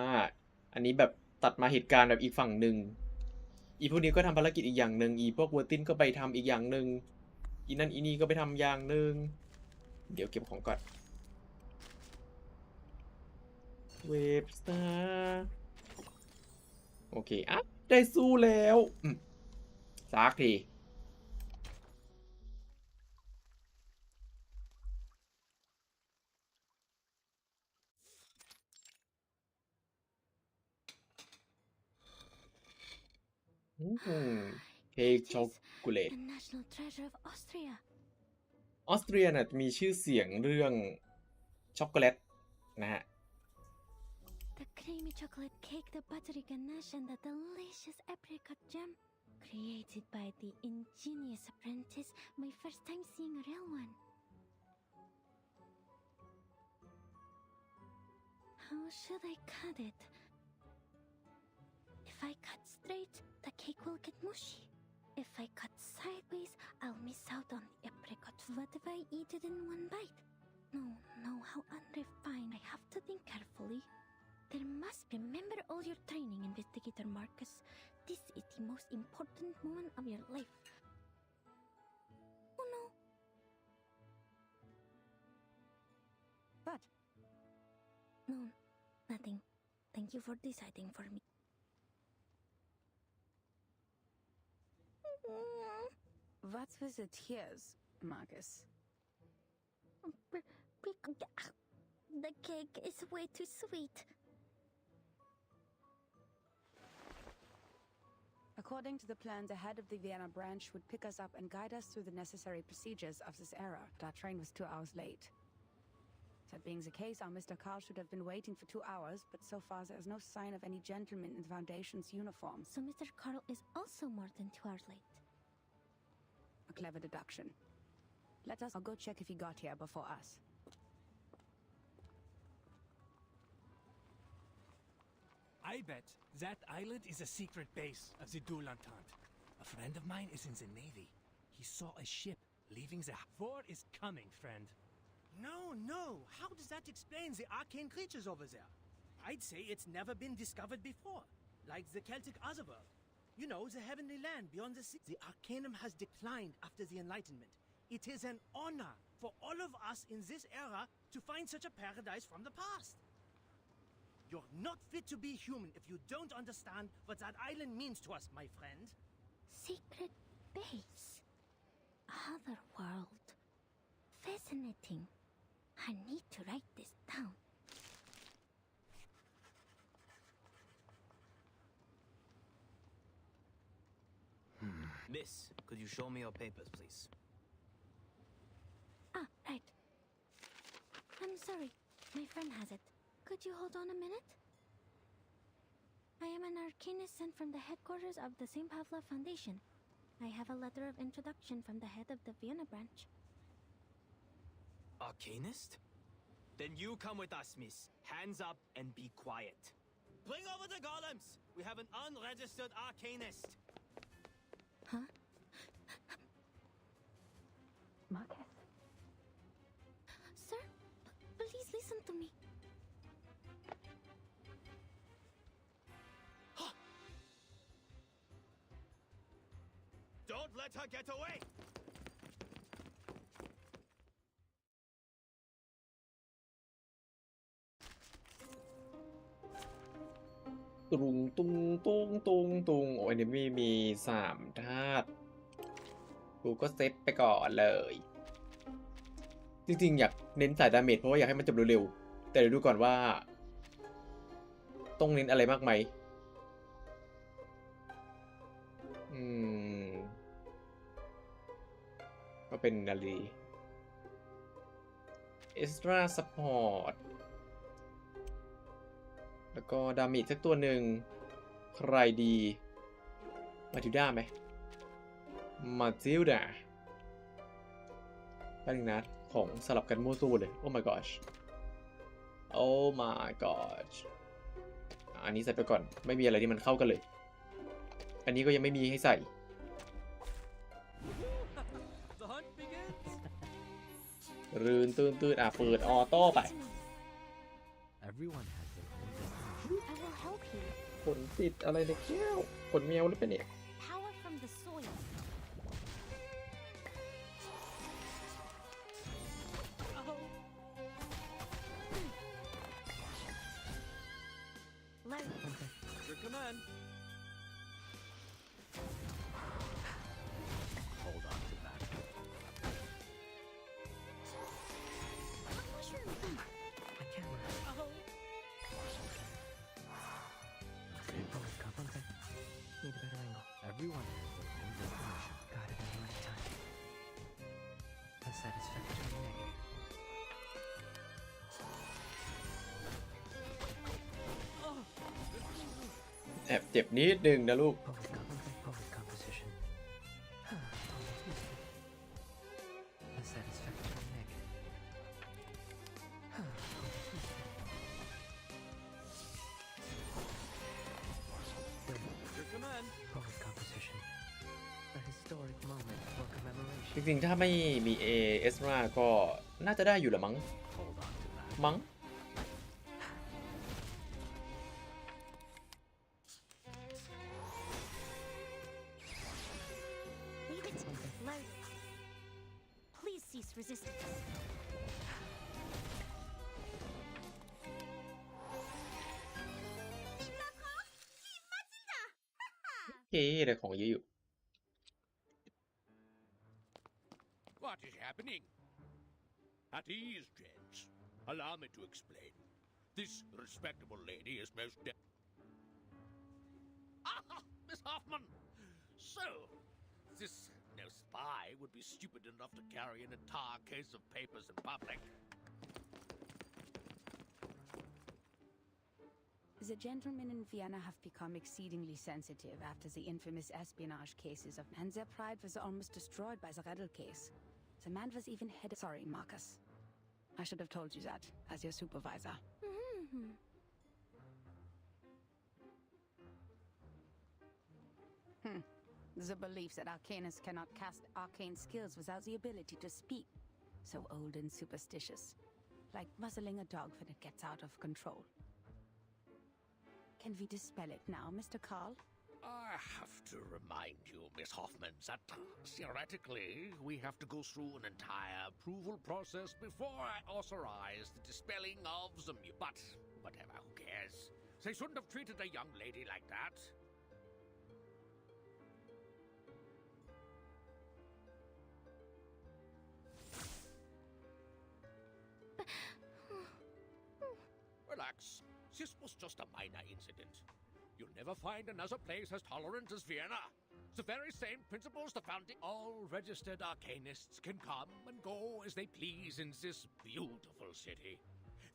อันนี้แบบตัดมาเหตุการณ์แบบอีกฝั่งหนึ่งอีพวกนี้ก็ทำภารกิจอีกอย่างหนึ่งอีพวกเวอร์ตินก็ไปทำอีกอย่างหนึ่งอีนั่นอีนี่ก็ไปทำอย่างหนึ่งเดี๋ยวเก็บของก่อนเวฟสตาร์โอเคอ่ะได้สู้แล้วสักทีเค้กช็อกโกแลต The national treasure of Austria. ออสเตรียน่ะมีชื่อเสียงเรื่องช็อกโกแลตนะฮะ The creamy chocolate cake, the buttery ganache, and the delicious apricot jam. Created by the ingenious apprentice, my first time seeing a real one. How should I cut it? If I cut straight, the cake will get mushy. If I cut sideways, I'll miss out on the apricot. What if I eat it in one bite? No, how unrefined. I have to think carefully. There must remember all your training, Investigator Marcus. This is the most important moment of your life. Oh no. But? No, nothing. Thank you for deciding for me. What's with the tears, Marcus? The cake is way too sweet. According to the plan, the head of the Vienna branch would pick us up and guide us through the necessary procedures of this era. But our train was 2 hours late. That being the case, our Mr. Carl should have been waiting for 2 hours, but so far there is no sign of any gentleman in the Foundation's uniform. So Mr. Carl is also more than 2 hours late. A clever deduction. I'll go check if he got here before us. I bet that island is a secret base of the Dual Entente. A friend of mine is in the Navy. He saw a ship leaving the... War is coming, friend. No. How does that explain the arcane creatures over there? I'd say it's never been discovered before, like the Celtic Otherworld. You know, the heavenly land beyond the sea. The Arcanum has declined after the Enlightenment. It is an honor for all of us in this era to find such a paradise from the past. You're not fit to be human if you don't understand what that island means to us, my friend. Secret base. Otherworld. Fascinating. I need to write this down. Miss, could you show me your papers, please? Ah, right. I'm sorry. My friend has it. Could you hold on a minute? I am an arcanist sent from the headquarters of the St. Pavlov Foundation. I have a letter of introduction from the head of the Vienna branch. Arcanist? Then you come with us, miss. Hands up and be quiet. Bring over the golems! We have an unregistered arcanist. Huh? Marcus? Sir, please listen to me. Don't let her get away! ตุงตุงตุงตุงตุงโอ้ยนี่มี3 ธาตุกูก็เซตไปก่อนเลย จริงๆอยากเน้นสายดาเมจเพราะว่าอยากให้มันจบเร็วๆแต่เดี๋ยวดูก่อนว่าต้องเน้นอะไรมากไหมก็เป็นอะไรดี Extra Support แล้วก็ดาเมจสักตัวหนึ่งใครดีมาทิวด้าไหมมาทิวด้าแป๊บนึงนะของสลับกันมั่วซั่วเลยโอ้ my gosh โอ้ my gosh อันนี้ใส่ไปก่อนไม่มีอะไรที่มันเข้ากันเลยอันนี้ก็ยังไม่มีให้ใส่รื่นตื่นเปิดออโต้ไปขนติดอะไรในแก้วขนแมวหรือเปล่าเนี่ย Power from the soil. Your command. Hold on to that. I can't run. Need a better angle. Everyone has their own destination. Got it in the right time. A satisfactory negative. แอบเจ็บนิดนึงนะลูก Poet composition. A satisfactory negative. Your command. Poet composition. A historic moment for จ commemoration. ริงๆถ้าไม่มีเอสราก็น่าจะได้อยู่ละมั้ง Hold on to that. มั้ง Leave it. Load. Please cease resistance. โอเคได้ของเยอะอยู่ What is happening? At ease, gents. Allow me to explain. This respectable lady is most Ah, Miss Hoffman! So, this no spy would be stupid enough to carry an entire case of papers in public. The gentlemen in Vienna have become exceedingly sensitive after the infamous espionage cases of, and their pride was almost destroyed by the Redl case. The man was even headed. Sorry, Marcus. I should have told you that as your supervisor. The belief that arcanists cannot cast arcane skills without the ability to speak. So old and superstitious. Like muzzling a dog when it gets out of control. Can we dispel it now, Mr. Carl? I have to remind you, Miss Hoffman, that theoretically we have to go through an entire approval process before I authorize the dispelling of the But whatever, who cares? They shouldn't have treated a young lady like that. Relax. This was just a minor incident. You'll never find another place as tolerant as Vienna. The very same principles the founding... All registered arcanists can come and go as they please in this beautiful city.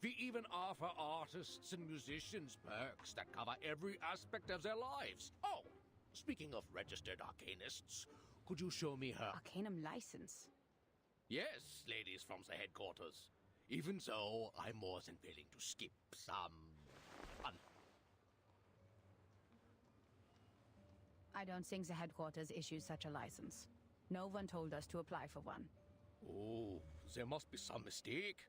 We even offer artists and musicians perks that cover every aspect of their lives. Oh, speaking of registered arcanists, could you show me her... Arcanum license? Yes, ladies from the headquarters. Even so, I'm more than willing to skip some... I don't think the headquarters issues such a license. No one told us to apply for one. Oh, there must be some mistake.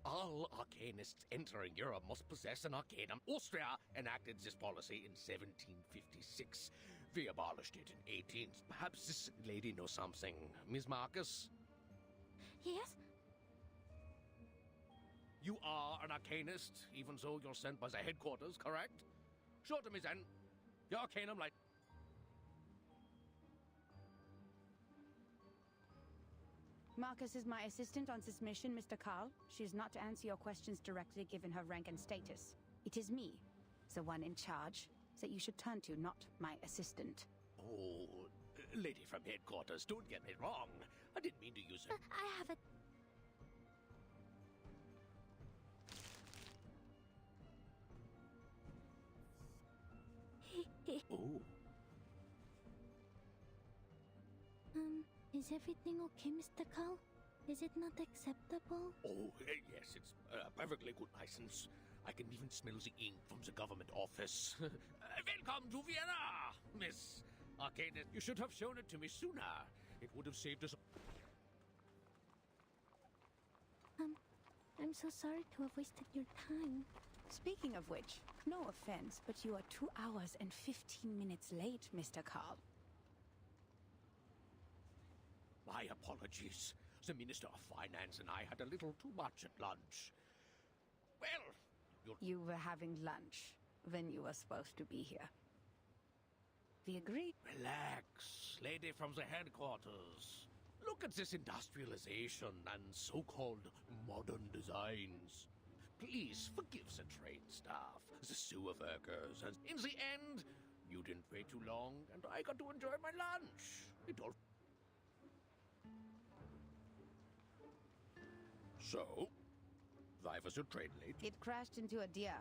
All arcanists entering Europe must possess an arcanum. Austria enacted this policy in 1756. We abolished it in 18th. Perhaps this lady knows something. Miss Marcus? Yes? You are an arcanist, even though you're sent by the headquarters, correct? Show to me then. Your arcanum light... Marcus is my assistant on this mission, Mr. Carl. She is not to answer your questions directly given her rank and status. It is me, the one in charge, that you should turn to, not my assistant. Oh, lady from headquarters, don't get me wrong. I didn't mean to use it. I have a... Oh. Is everything okay, Mr. Carl? Is it not acceptable? Oh, yes, it's a perfectly good license. I can even smell the ink from the government office. Welcome to Vienna, Miss Arcanist. You should have shown it to me sooner. It would have saved us... I'm so sorry to have wasted your time. Speaking of which, no offense, but you are 2 hours and 15 minutes late, Mr. Carl. My apologies. The Minister of Finance and I had a little too much at lunch. Well, you were having lunch when you were supposed to be here. We agreed. Relax, lady from the headquarters. Look at this industrialization and so-called modern designs. Please forgive the train staff, the sewer workers, and in the end, you didn't wait too long, and I got to enjoy my lunch. It all... So, why was your train late? It crashed into a deer.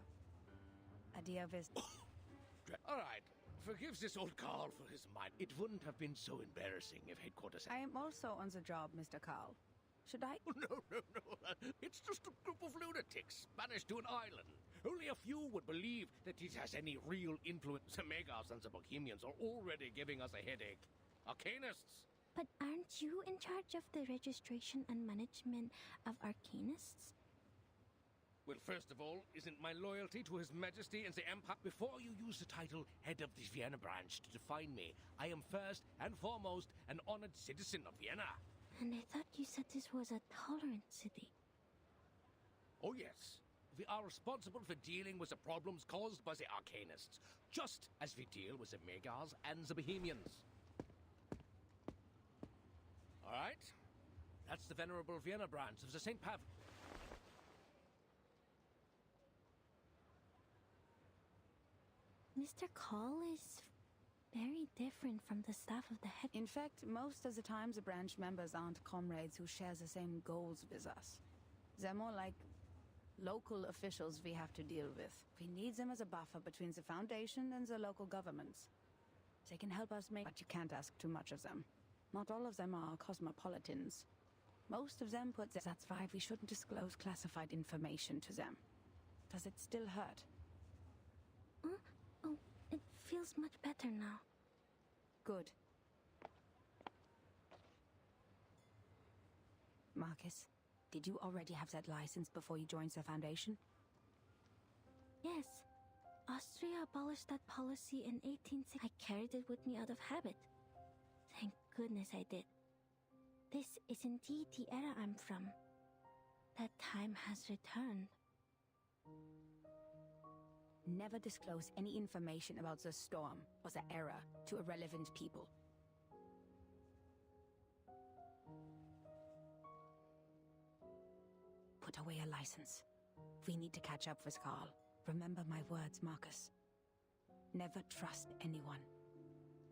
A deer All right, forgive this old Carl for his mind. It wouldn't have been so embarrassing if headquarters... I am also on the job, Mr. Carl. Should I? No. It's just a group of lunatics banished to an island. Only a few would believe that it has any real influence. The Megas and the Bohemians are already giving us a headache. Arcanists. But aren't you in charge of the registration and management of arcanists? Well, first of all, isn't my loyalty to His Majesty and the Empire... Before you use the title Head of the Vienna branch to define me, I am first and foremost an honored citizen of Vienna. And I thought you said this was a tolerant city. Oh, yes. We are responsible for dealing with the problems caused by the Arcanists, just as we deal with the Megas and the Bohemians. All right? That's the Venerable Vienna branch of the St. Pav... Mr. Call is very different from the staff of the head... In fact, most of the time the branch members aren't comrades who share the same goals with us. They're more like local officials we have to deal with. We need them as a buffer between the Foundation and the local governments. They can help us make... But you can't ask too much of them. Not all of them are cosmopolitans. Most of them put... That's why we shouldn't disclose classified information to them. Does it still hurt? Oh, it feels much better now. Good. Marcus, did you already have that license before you joined the Foundation? Yes. Austria abolished that policy in 1860. I carried it with me out of habit. Thank goodness I did. This is indeed the era I'm from. That time has returned. Never disclose any information about the storm or the era to irrelevant people. Put away your license. We need to catch up with Carl. Remember my words, Marcus. Never trust anyone,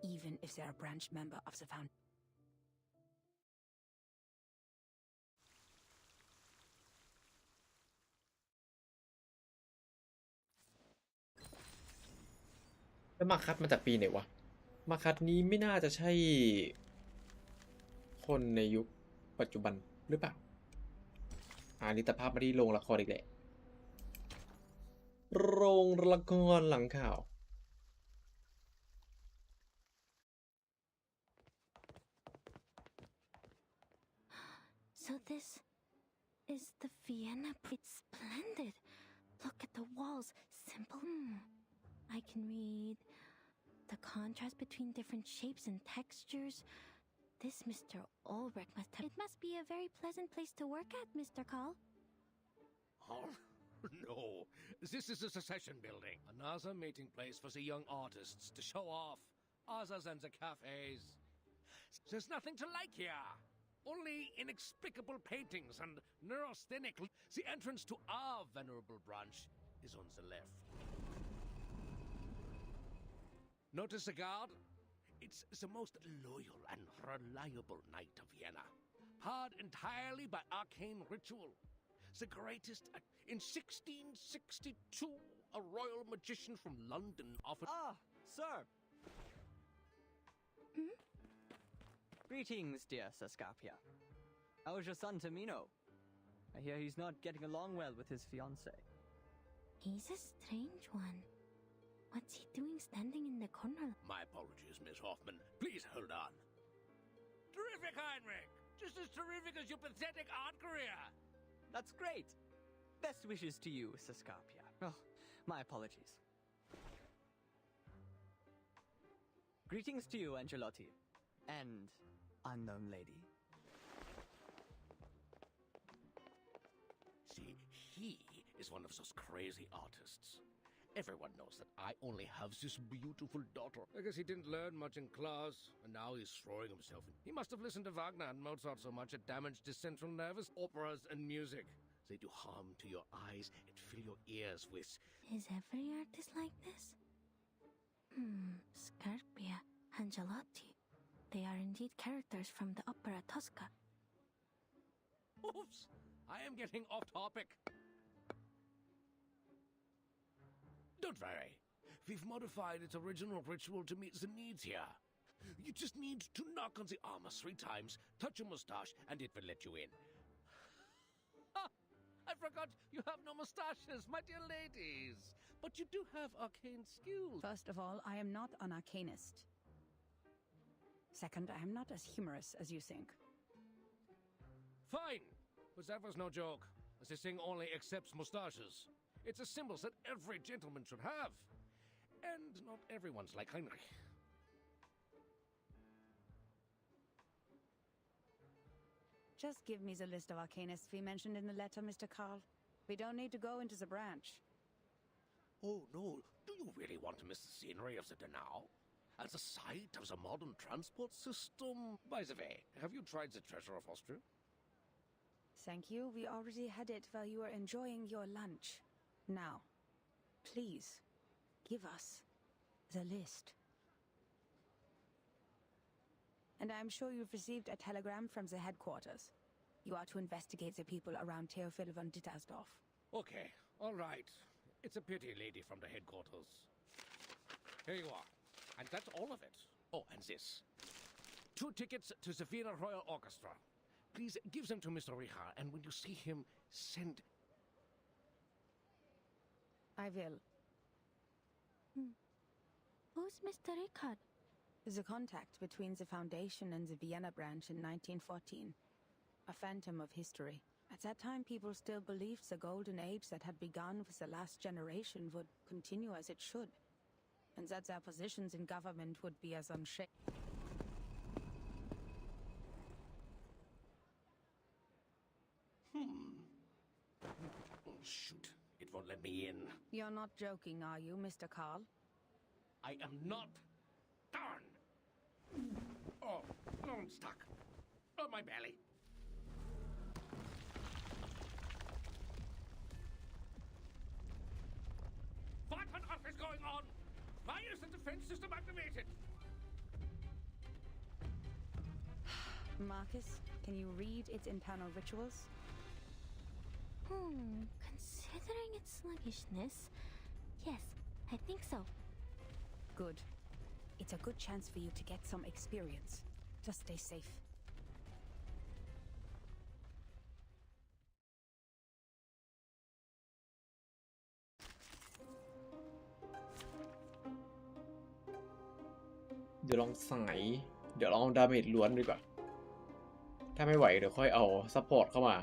even if they're a branch member of the Foundation. แล้วมาคัดมาจากปีไหนวะมาคัดนี้ไม่น่าจะใช่คนในยุคปัจจุบันหรือเปล่านี่ตัดภาพมาที่โรงละครอีกแหละโรงละครหลังข่าว So this is the Vienna. It's splendid. Look at the walls. Simple. I can read the contrast between different shapes and textures. This Mr. Ulrich must have... It must be a very pleasant place to work at, Mr. Call. Oh, no. This is a secession building. Another meeting place for the young artists to show off, other than the cafes. There's nothing to like here. Only inexplicable paintings and neurasthenic. The entrance to our venerable branch is on the left. Notice the guard? It's the most loyal and reliable knight of Vienna, powered entirely by arcane ritual. The greatest in 1662, a royal magician from London offered... Ah, sir! Hmm? Greetings, dear Sascapia. How is your son Tamino? I hear he's not getting along well with his fiancée. He's a strange one. What's he doing standing in the corner? My apologies, Miss Hoffman. Please hold on. Terrific, Heinrich! Just as terrific as your pathetic art career! That's great! Best wishes to you, Sascapia. Oh, my apologies. Greetings to you, Angelotti. And unknown lady. See, he is one of those crazy artists. Everyone knows that I only have this beautiful daughter. I guess he didn't learn much in class, and now he's throwing himself in. He must have listened to Wagner and Mozart so much it damaged his central nervous operas and music. They do harm to your eyes and fill your ears with... Is every artist like this? Scarpia, Angelotti. They are indeed characters from the opera Tosca. Oops! I am getting off topic. Don't worry. We've modified its original ritual to meet the needs here. You just need to knock on the armor 3 times, touch your mustache, and it will let you in. I forgot you have no mustaches, my dear ladies. But you do have arcane skills. First of all, I am not an arcanist. Second, I am not as humorous as you think. Fine. But that was no joke, as this thing only accepts mustaches. It's a symbol that every gentleman should have. And not everyone's like Heinrich. Just give me the list of arcanists we mentioned in the letter, Mr. Carl. We don't need to go into the branch. Oh, no. Do you really want to miss the scenery of the Donau? At the site of the modern transport system? By the way, have you tried the treasure of Austria? Thank you. We already had it while you were enjoying your lunch. Now, please, give us the list. And I'm sure you've received a telegram from the headquarters. You are to investigate the people around Theophil von Dittersdorf. Okay, all right. It's a pity, lady from the headquarters. Here you are. And that's all of it. Oh, and this. 2 tickets to the Vienna Royal Orchestra. Please give them to Mr. Richard, and when you see him, send... I will. Who's Mr. Richard? The contact between the Foundation and the Vienna branch in 1914. A phantom of history. At that time, people still believed the golden age that had begun with the last generation would continue as it should, and that their positions in government would be as unshaken. Oh, shoot. It won't let me in. You're not joking, are you, Mr. Carl? I am not. Darn! Oh, I'm stuck. Oh, my belly. What on earth is going on? Why is the defense system activated? Marcus, can you read its internal rituals? Considering its sluggishness, yes, I think so. Good. It's a good chance for you to get some experience. Just stay safe.เดี๋ยวลองสาย เดี๋ยวลองดาเมจล้วนดีกว่า ถ้าไม่ไหวเดี๋ยวค่อยเอาซัพพอร์ตเข้ามา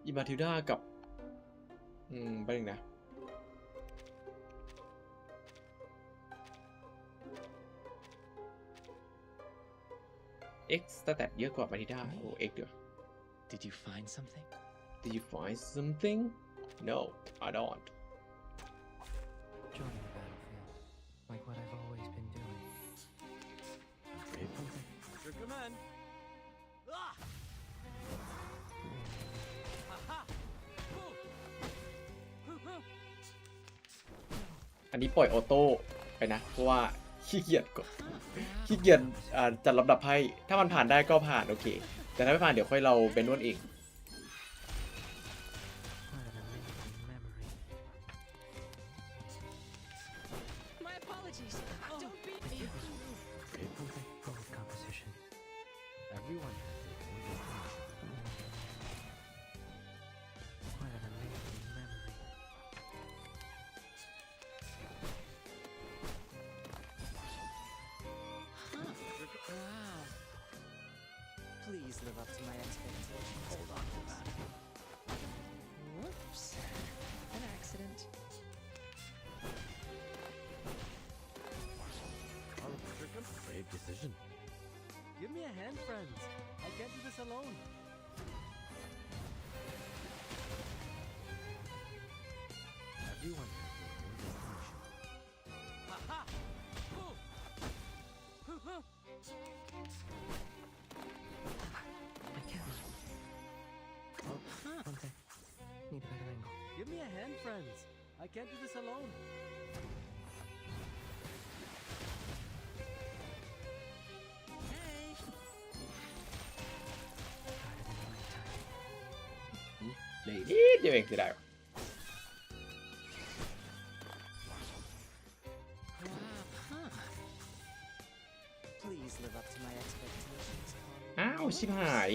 อิมาทิลดากับไปหนึ่งนะ X สแตทเยอะกว่ามาทิลดาโอ้ X เดี๋ยว Did you find something? Did you find something? No, I don't. Join the battlefield, like what I've always been doing. Your command. Ah! Aha! อันนี้ปล่อยออโต้ไปนะ เพราะว่าขี้เกียจก็ขี้เกียจจัดลำดับไพ่ถ้ามันผ่านได้ก็ผ่านโอเค แต่ถ้าไม่ผ่านเดี๋ยวค่อยเราเป็นนวดเอง What an amazing memory. My apologies. Don't be. Full of composition. Everyone has their own definition. What an amazing memory. Wow. Please live up to my expectations. Hold on to that. Whoops. An accident. Brave decision. Give me a hand, friends. I can't do this alone. Everyone has their own definition. Ha-ha! Ooh. I can't. Oh, one sec. Need a better angle. Give me a hand, friends. I can't do this alone. Hey! Got it in the right time. เลยนิดเดียวเองจะได้วะ Please live up to my expectations. อ้าวชิบหาย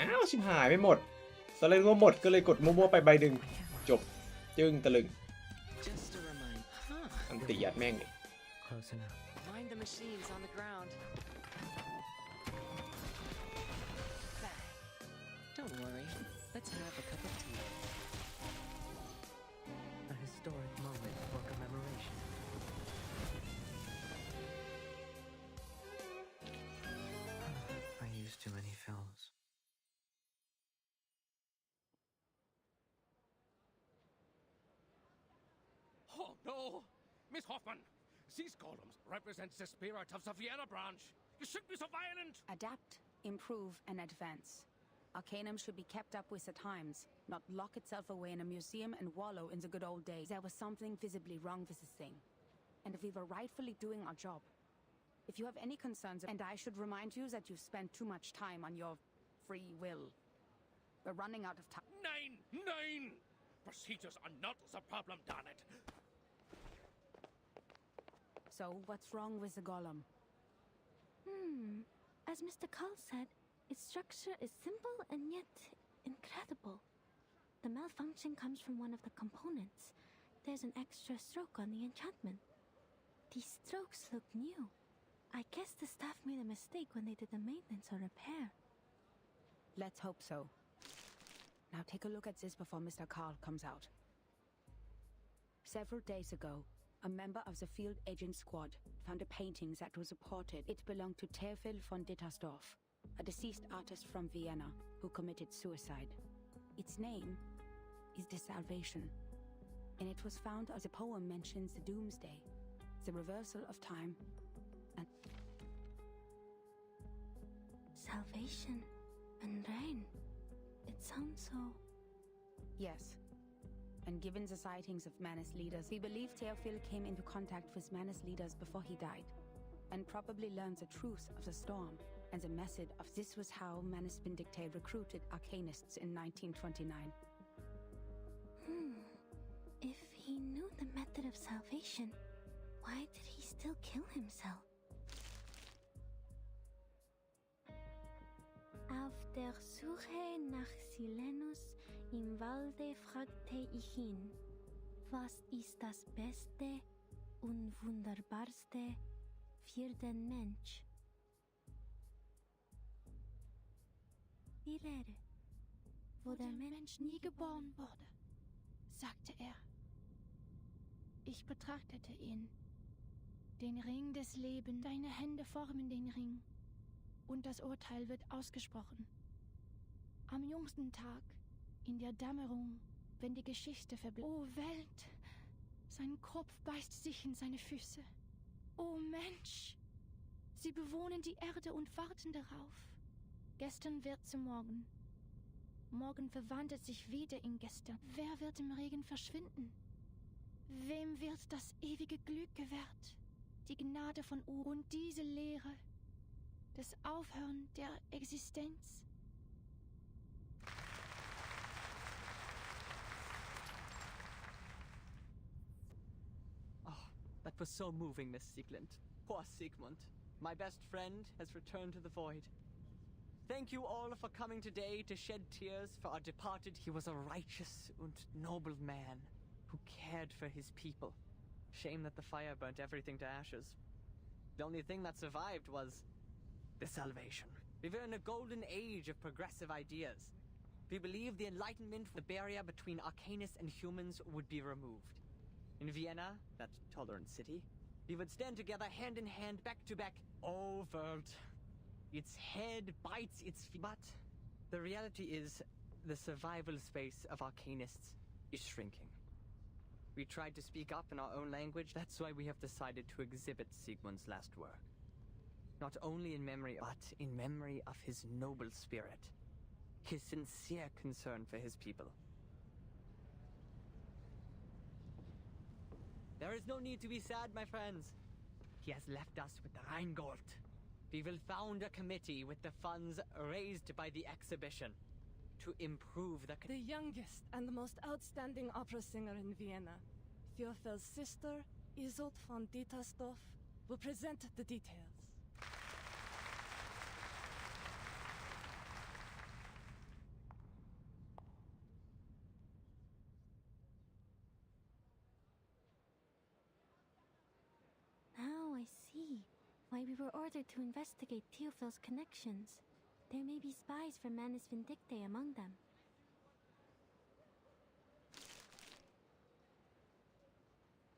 อ้าวชิบหายไม่หมดตอนแรกว่าหมดก็เลยกดมั่วๆไปใบหนึ่งจบจึ้งตะลึง Just a reminder. อันตียัดแม่งเลย Close enough. Mind the machines on the ground. Don't worry. Let's have a cup of tea. A historic moment for commemoration. I used too many films. Oh, no! Miss Hoffman, these columns represent the spirit of the Vienna branch. You shouldn't be so violent! Adapt, improve, and advance. Arcanum should be kept up with the times, not lock itself away in a museum and wallow in the good old days. There was something visibly wrong with this thing, and we were rightfully doing our job. If you have any concerns, and I should remind you that you spend too much time on your free will. We're running out of time. Nine! Procedures are not the problem, darn it! So, what's wrong with the golem? As Mr. Carl said, its structure is simple and yet incredible. The malfunction comes from one of the components. There's an extra stroke on the enchantment. These strokes look new. I guess the staff made a mistake when they did the maintenance or repair. Let's hope so. Now take a look at this before Mr. Carl comes out. Several days ago, a member of the field agent squad found a painting that was reported it belonged to Theophil von Dittersdorf, a deceased artist from Vienna who committed suicide. Its name is The Salvation, and it was found as the poem mentions the doomsday, the reversal of time, and Salvation and rain. It sounds so... Yes. And given the sightings of Manus leaders, we believe Theophil came into contact with Manus leaders before he died, and probably learned the truth of the storm and the method of this was how Manus Vindictae recruited arcanists in 1929. If he knew the method of salvation, why did he still kill himself? Auf der Suche nach Silenus im Walde fragte ich ihn, was ist das Beste und Wunderbarste für den Mensch? Die Lehre, wo der Mensch nie geboren wurde, sagte er. Ich betrachtete ihn. Den Ring des Lebens, deine Hände formen den Ring. Und das Urteil wird ausgesprochen. Am jüngsten Tag, in der Dämmerung, wenn die Geschichte verbleibt. O Welt! Sein Kopf beißt sich in seine Füße. O Mensch! Sie bewohnen die Erde und warten darauf. Gestern wird zu morgen. Morgen verwandelt sich wieder in gestern. Wer wird im Regen verschwinden? Wem wird das ewige Glück gewährt? Die Gnade von und diese Lehre. Das Aufhören der Existenz. Oh, that was so moving, Miss Sieglund. Poor Sigmund. My best friend has returned to the void. Thank you all for coming today to shed tears for our departed. He was a righteous and noble man who cared for his people. Shame that the fire burnt everything to ashes. The only thing that survived was the salvation. We were in a golden age of progressive ideas. We believed the Enlightenment, the barrier between arcanists and humans, would be removed. In Vienna, that tolerant city, we would stand together hand in hand, back to back. Oh, world. Its head bites its feet. But the reality is, the survival space of arcanists is shrinking. We tried to speak up in our own language. That's why we have decided to exhibit Sigmund's last work. Not only in memory, but in memory of his noble spirit, his sincere concern for his people. There is no need to be sad, my friends. He has left us with the Rheingold. We will found a committee with the funds raised by the exhibition to improve the youngest and the most outstanding opera singer in Vienna, Theophel's sister, Isolde von Dittersdorf, will present the details. Now I see why we were ordered to investigate Theophel's connections. There may be spies from Manus Vindictae among them.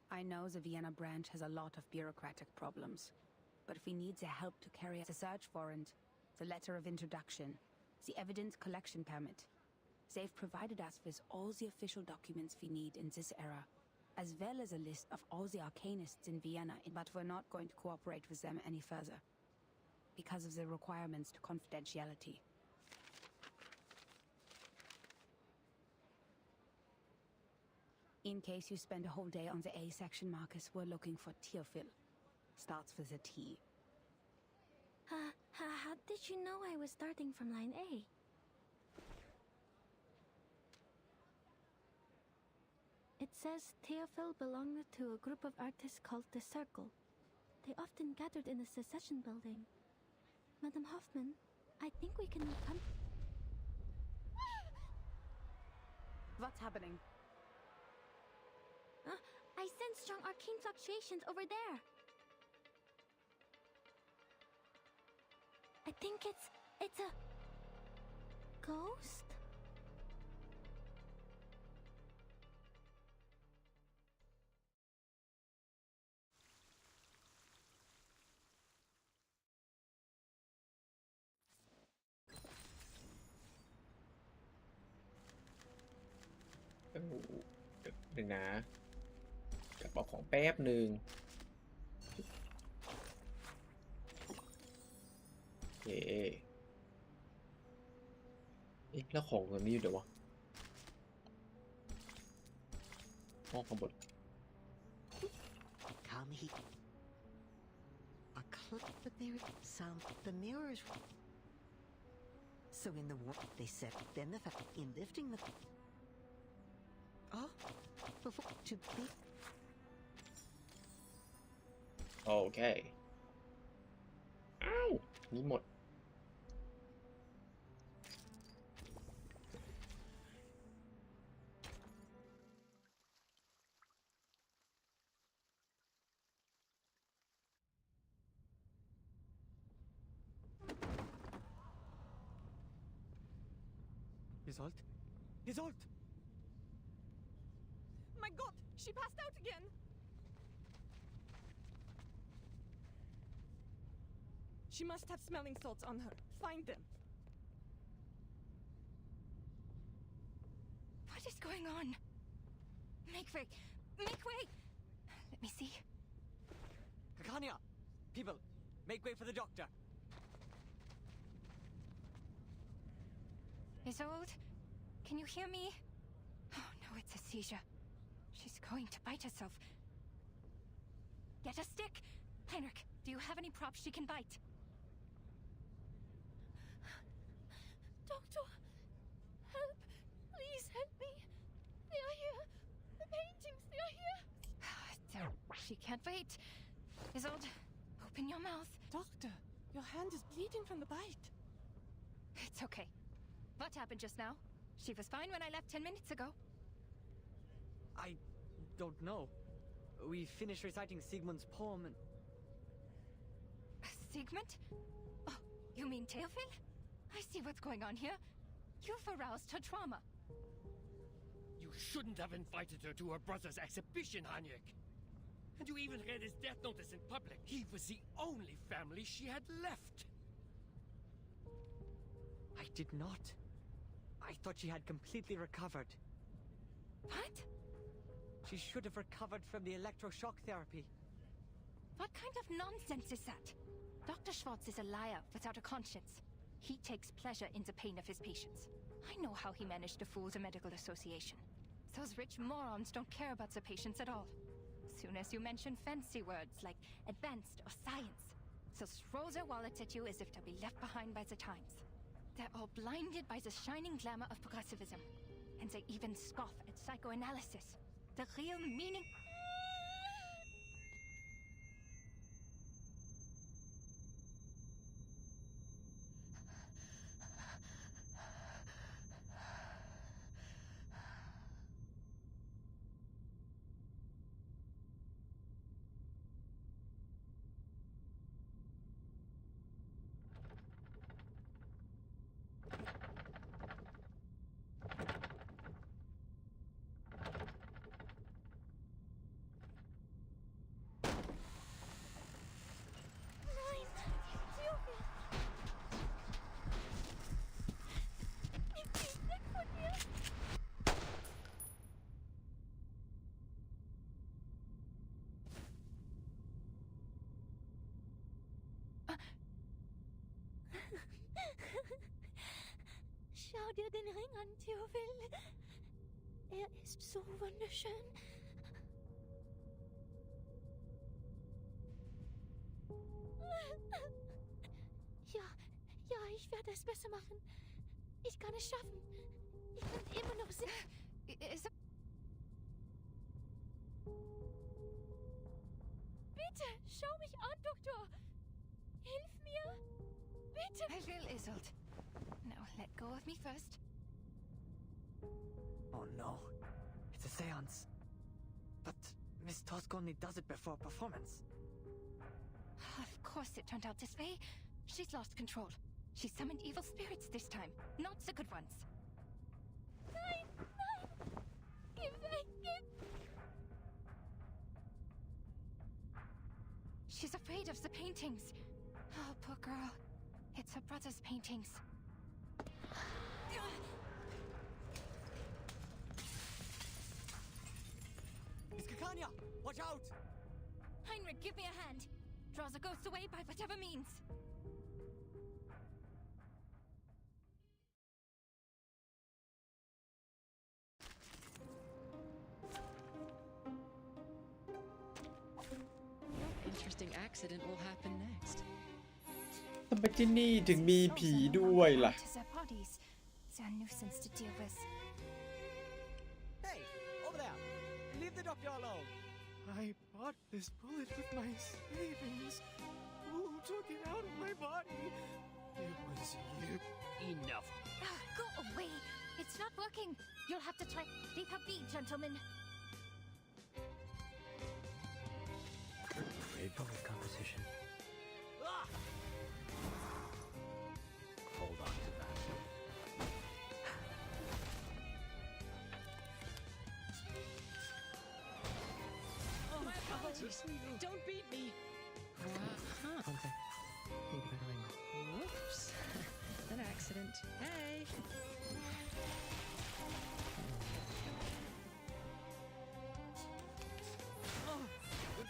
I know the Vienna branch has a lot of bureaucratic problems, but if we need their help to carry out the search warrant, the letter of introduction, the evidence collection permit, they've provided us with all the official documents we need in this era, as well as a list of all the arcanists in Vienna, but we're not going to cooperate with them any further, because of the requirements to confidentiality. In case you spend a whole day on the A section, Marcus, we're looking for Theophil. Starts with a T. How did you know I was starting from line A? It says Theophil belonged to a group of artists called the Circle. They often gathered in the Secession building. Madam Hoffman, I think we can come... What's happening? I sense strong arcane fluctuations over there. I think it's a... ghost?หนึ่งนะกระเป๋าของแป๊บหนึ่งโอเคแล้วของตรงนี้อยู่เดี๋ยววะห้องข้างบน Come here. A clip that there sound the mirrors. So in the war they said then the fact in lifting the before to be โอเคอ้าวนี่หมดIsolde? Isolde! My god, she passed out again! She must have smelling salts on her. Find them. What is going on? Make way! Make way! Let me see. Kakania! People, make way for the doctor. Isolde? Can you hear me? Oh no, it's a seizure. She's going to bite herself. Get a stick! Heinrich, do you have any props she can bite? Doctor, help! Please help me! They are here! The paintings, they are here! She can't wait. Isolde, open your mouth. Doctor, your hand is bleeding from the bite. It's okay. What happened just now? She was fine when I left 10 minutes ago. I don't know. We finished reciting Sigmund's poem and... Sigmund? Oh, you mean Theophil? I see what's going on here. You've aroused her trauma. You shouldn't have invited her to her brother's exhibition, Heinrich. And you even read his death notice in public. He was the only family she had left. I did not. I thought she had completely recovered. What? She should have recovered from the electroshock therapy. What kind of nonsense is that? Dr. Schwartz is a liar without a conscience. He takes pleasure in the pain of his patients. I know how he managed to fool the medical association. Those rich morons don't care about the patients at all. Soon as you mention fancy words like advanced or science, they'll throw their wallets at you as if they'll be left behind by the times. They're all blinded by the shining glamour of progressivism. And they even scoff at psychoanalysis. The real meaning... Schau dir den Ring an, Theophil. Er ist so wunderschön. Ja, ich werde es besser machen. Ich kann es schaffen. Ich bin immer noch sehr... Bitte, schau mich an, Doktor. Hilf mir. Bitte. I will, Isolde. Now, let go of me first. Oh no. It's a seance. But Miss Tosk only does it before performance. Of course it turned out this way. She's lost control. She summoned evil spirits this time, not the good ones. She's afraid of the paintings. Oh, poor girl. It's her brother's paintings. Miss Kakanya, watch out! Heinrich, give me a hand. Draw the ghosts away by whatever means. Interesting accident will happen next. ทำไมที่นี่ถึงมีผีด้วยล่ะ To their bodies. They're a nuisance to deal with. Hey, over there! Leave the doctor alone! I bought this bullet with my savings. Who took it out of my body? It was you. Enough. Go away. It's not working. You'll have to try. Leave her be, gentlemen. Great bullet composition. Hold on to that. Oh, my apologies. Don't beat me. One sec. Need a better angle. Whoops. An accident. Hey.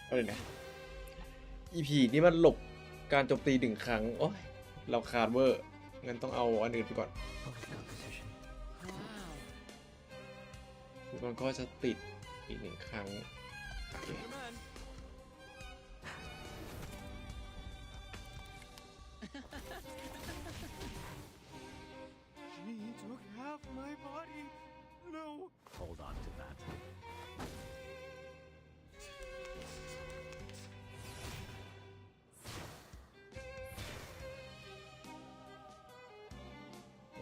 เอาเลยนะ EP นี่มันหลบการโจมตี1 ครั้ง โอ้ยเราคาดเวอร์ งั้นต้องเอาอันอื่นไปก่อนมันก็จะติดอีก1 ครั้งโอเค She took half my body. No. Hold on to that.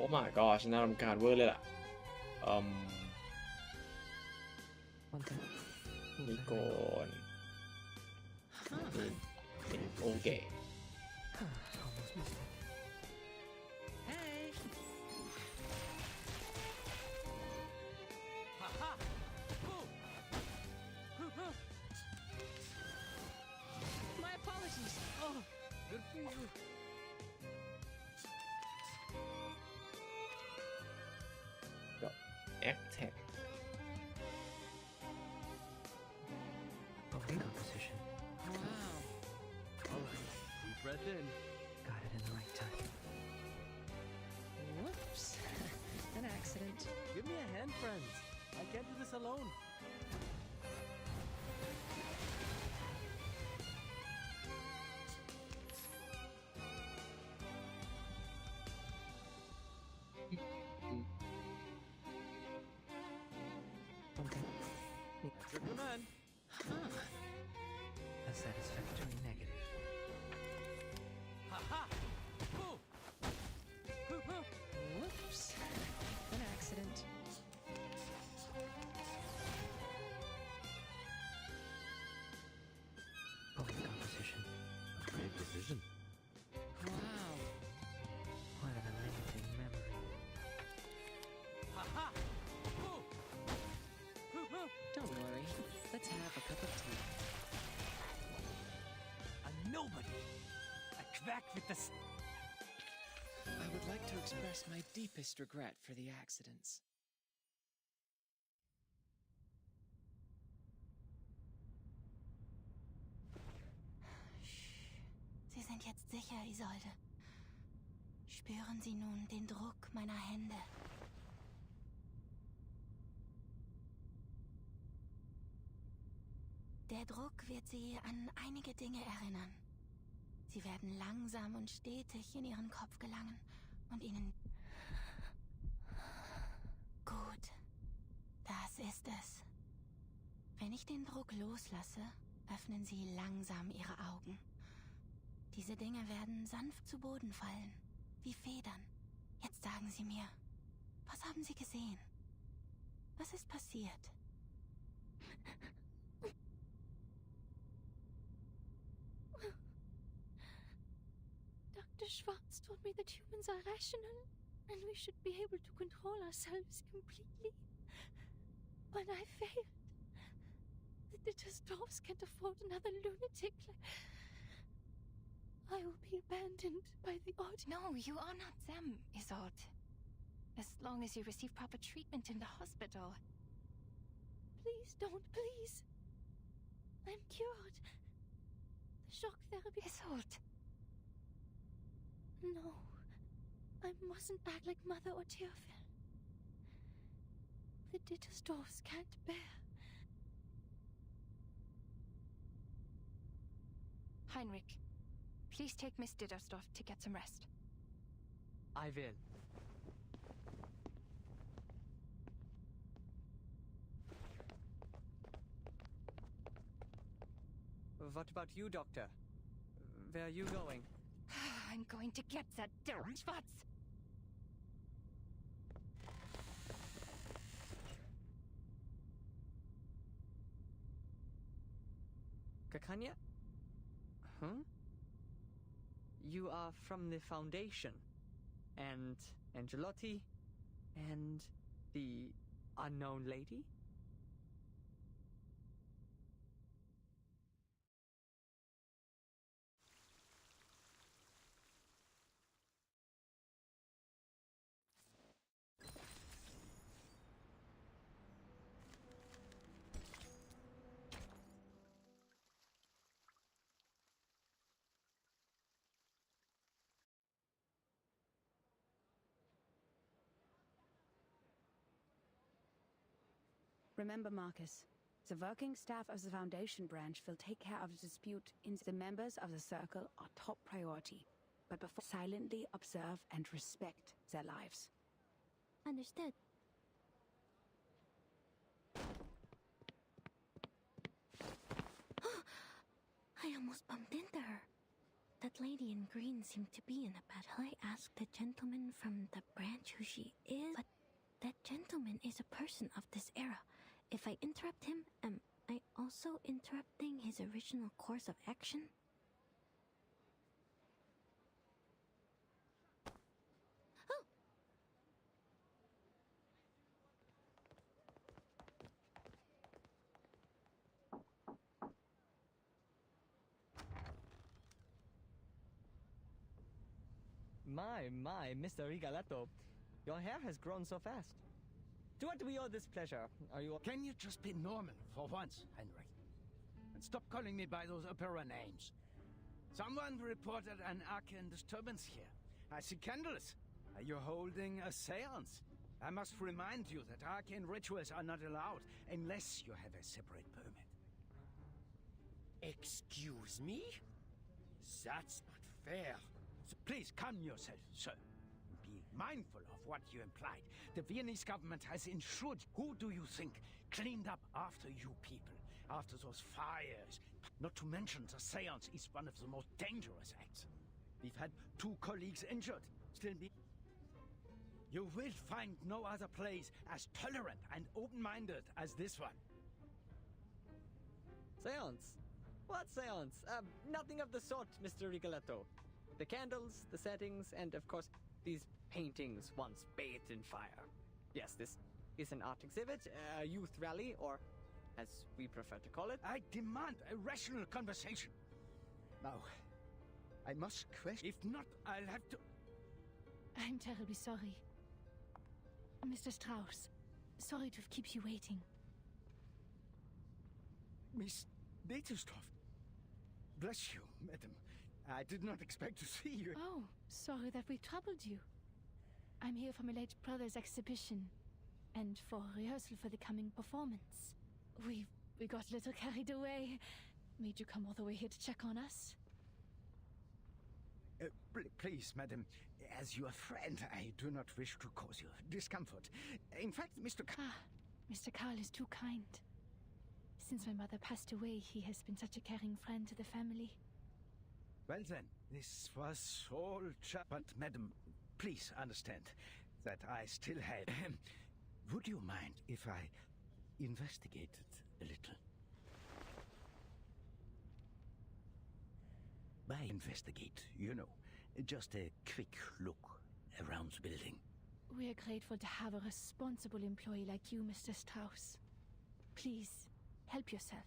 Oh my gosh น่ารำคาญเวอร์เลยล่ะนี่ก่อนนี่โอเค My apologies. Oh, good for you. Attack. Bullet composition. Wow. All right, deep breath in. Got it in the right time. Whoops. An accident. Give me a hand, friends. I can't do this alone. Your command. A satisfactory negative. Ha ha! Whoops. An accident. Bullet composition. Great precision. Wow. What an amazing memory. Ha ha! Don't worry. Let's have a cup of tea. A nobody. A quack with the... I would like to express my deepest regret for the accidents. Sie sind jetzt sicher, Isolde. Spüren Sie nun den Druck meiner Hände. Der Druck wird Sie an einige Dinge erinnern. Sie werden langsam und stetig in Ihren Kopf gelangen und Ihnen... Gut, das ist es. Wenn ich den Druck loslasse, öffnen Sie langsam Ihre Augen. Diese Dinge werden sanft zu Boden fallen, wie Federn. Jetzt sagen Sie mir, was haben Sie gesehen? Was ist passiert? Dr. Dr. Schwartz told me that humans are rational and we should be able to control ourselves completely. But I failed. The Dittersdorfs can't afford another lunatic like... I will be abandoned by the odd... No, you are not them, Isolde. As long as you receive proper treatment in the hospital. Please don't, please. I'm cured. The shock therapy... Isolde. No. I mustn't act like Mother or Teofil. The Dittersdorfs can't bear. Heinrich, please take Miss Dittersdorf to get some rest. I will. What about you, Doctor? Where are you going? I'm going to get that Schwartz. Kakanya? Huh? You are from the Foundation. And Angelotti. And the unknown lady? Remember, Marcus, the working staff of the Foundation branch will take care of the dispute. The members of the Circle are top priority, but before silently observe and respect their lives. Understood. I almost bumped into her. That lady in green seemed to be in a bad hurry. I asked the gentleman from the branch who she is, but that gentleman is a person of this era. If I interrupt him, am I also interrupting his original course of action? Oh! My, Mr. Rigoletto. Your hair has grown so fast. To what do we owe this pleasure? Are you... Can you just be normal for once, Heinrich? And stop calling me by those opera names. Someone reported an arcane disturbance here. I see candles. Are you holding a seance? I must remind you that arcane rituals are not allowed unless you have a separate permit. Excuse me? That's not fair. So please calm yourself, sir. Be mindful of what you implied. The Viennese government has ensured. Who do you think cleaned up after you people? After those fires? Not to mention the seance is one of the most dangerous acts. We've had 2 colleagues injured. Still be... You will find no other place as tolerant and open-minded as this one. Seance? What seance? Nothing of the sort, Mr. Rigoletto. The candles, the settings, and of course, these paintings once bathed in fire. Yes, this is an art exhibit, a youth rally, or as we prefer to call it. I demand a rational conversation. Now, I must question. If not, I'll have to... I'm terribly sorry. Mr. Strauss, sorry to keep you waiting. Miss Dittersdorf. Bless you, madam. I did not expect to see you. Oh, sorry that we troubled you. I'm here for my late brother's exhibition and for rehearsal for the coming performance. We got a little carried away. Made you come all the way here to check on us. Please, madam, as your friend, I do not wish to cause you discomfort. In fact, Mr. Mr. Karl is too kind. Since my mother passed away, he has been such a caring friend to the family. Well then, this was all but madam, please understand that I still had... Would you mind if I investigated a little? By investigate, you know, Just a quick look around the building. We're grateful to have a responsible employee like you, Mr. Strauss. Please, help yourself.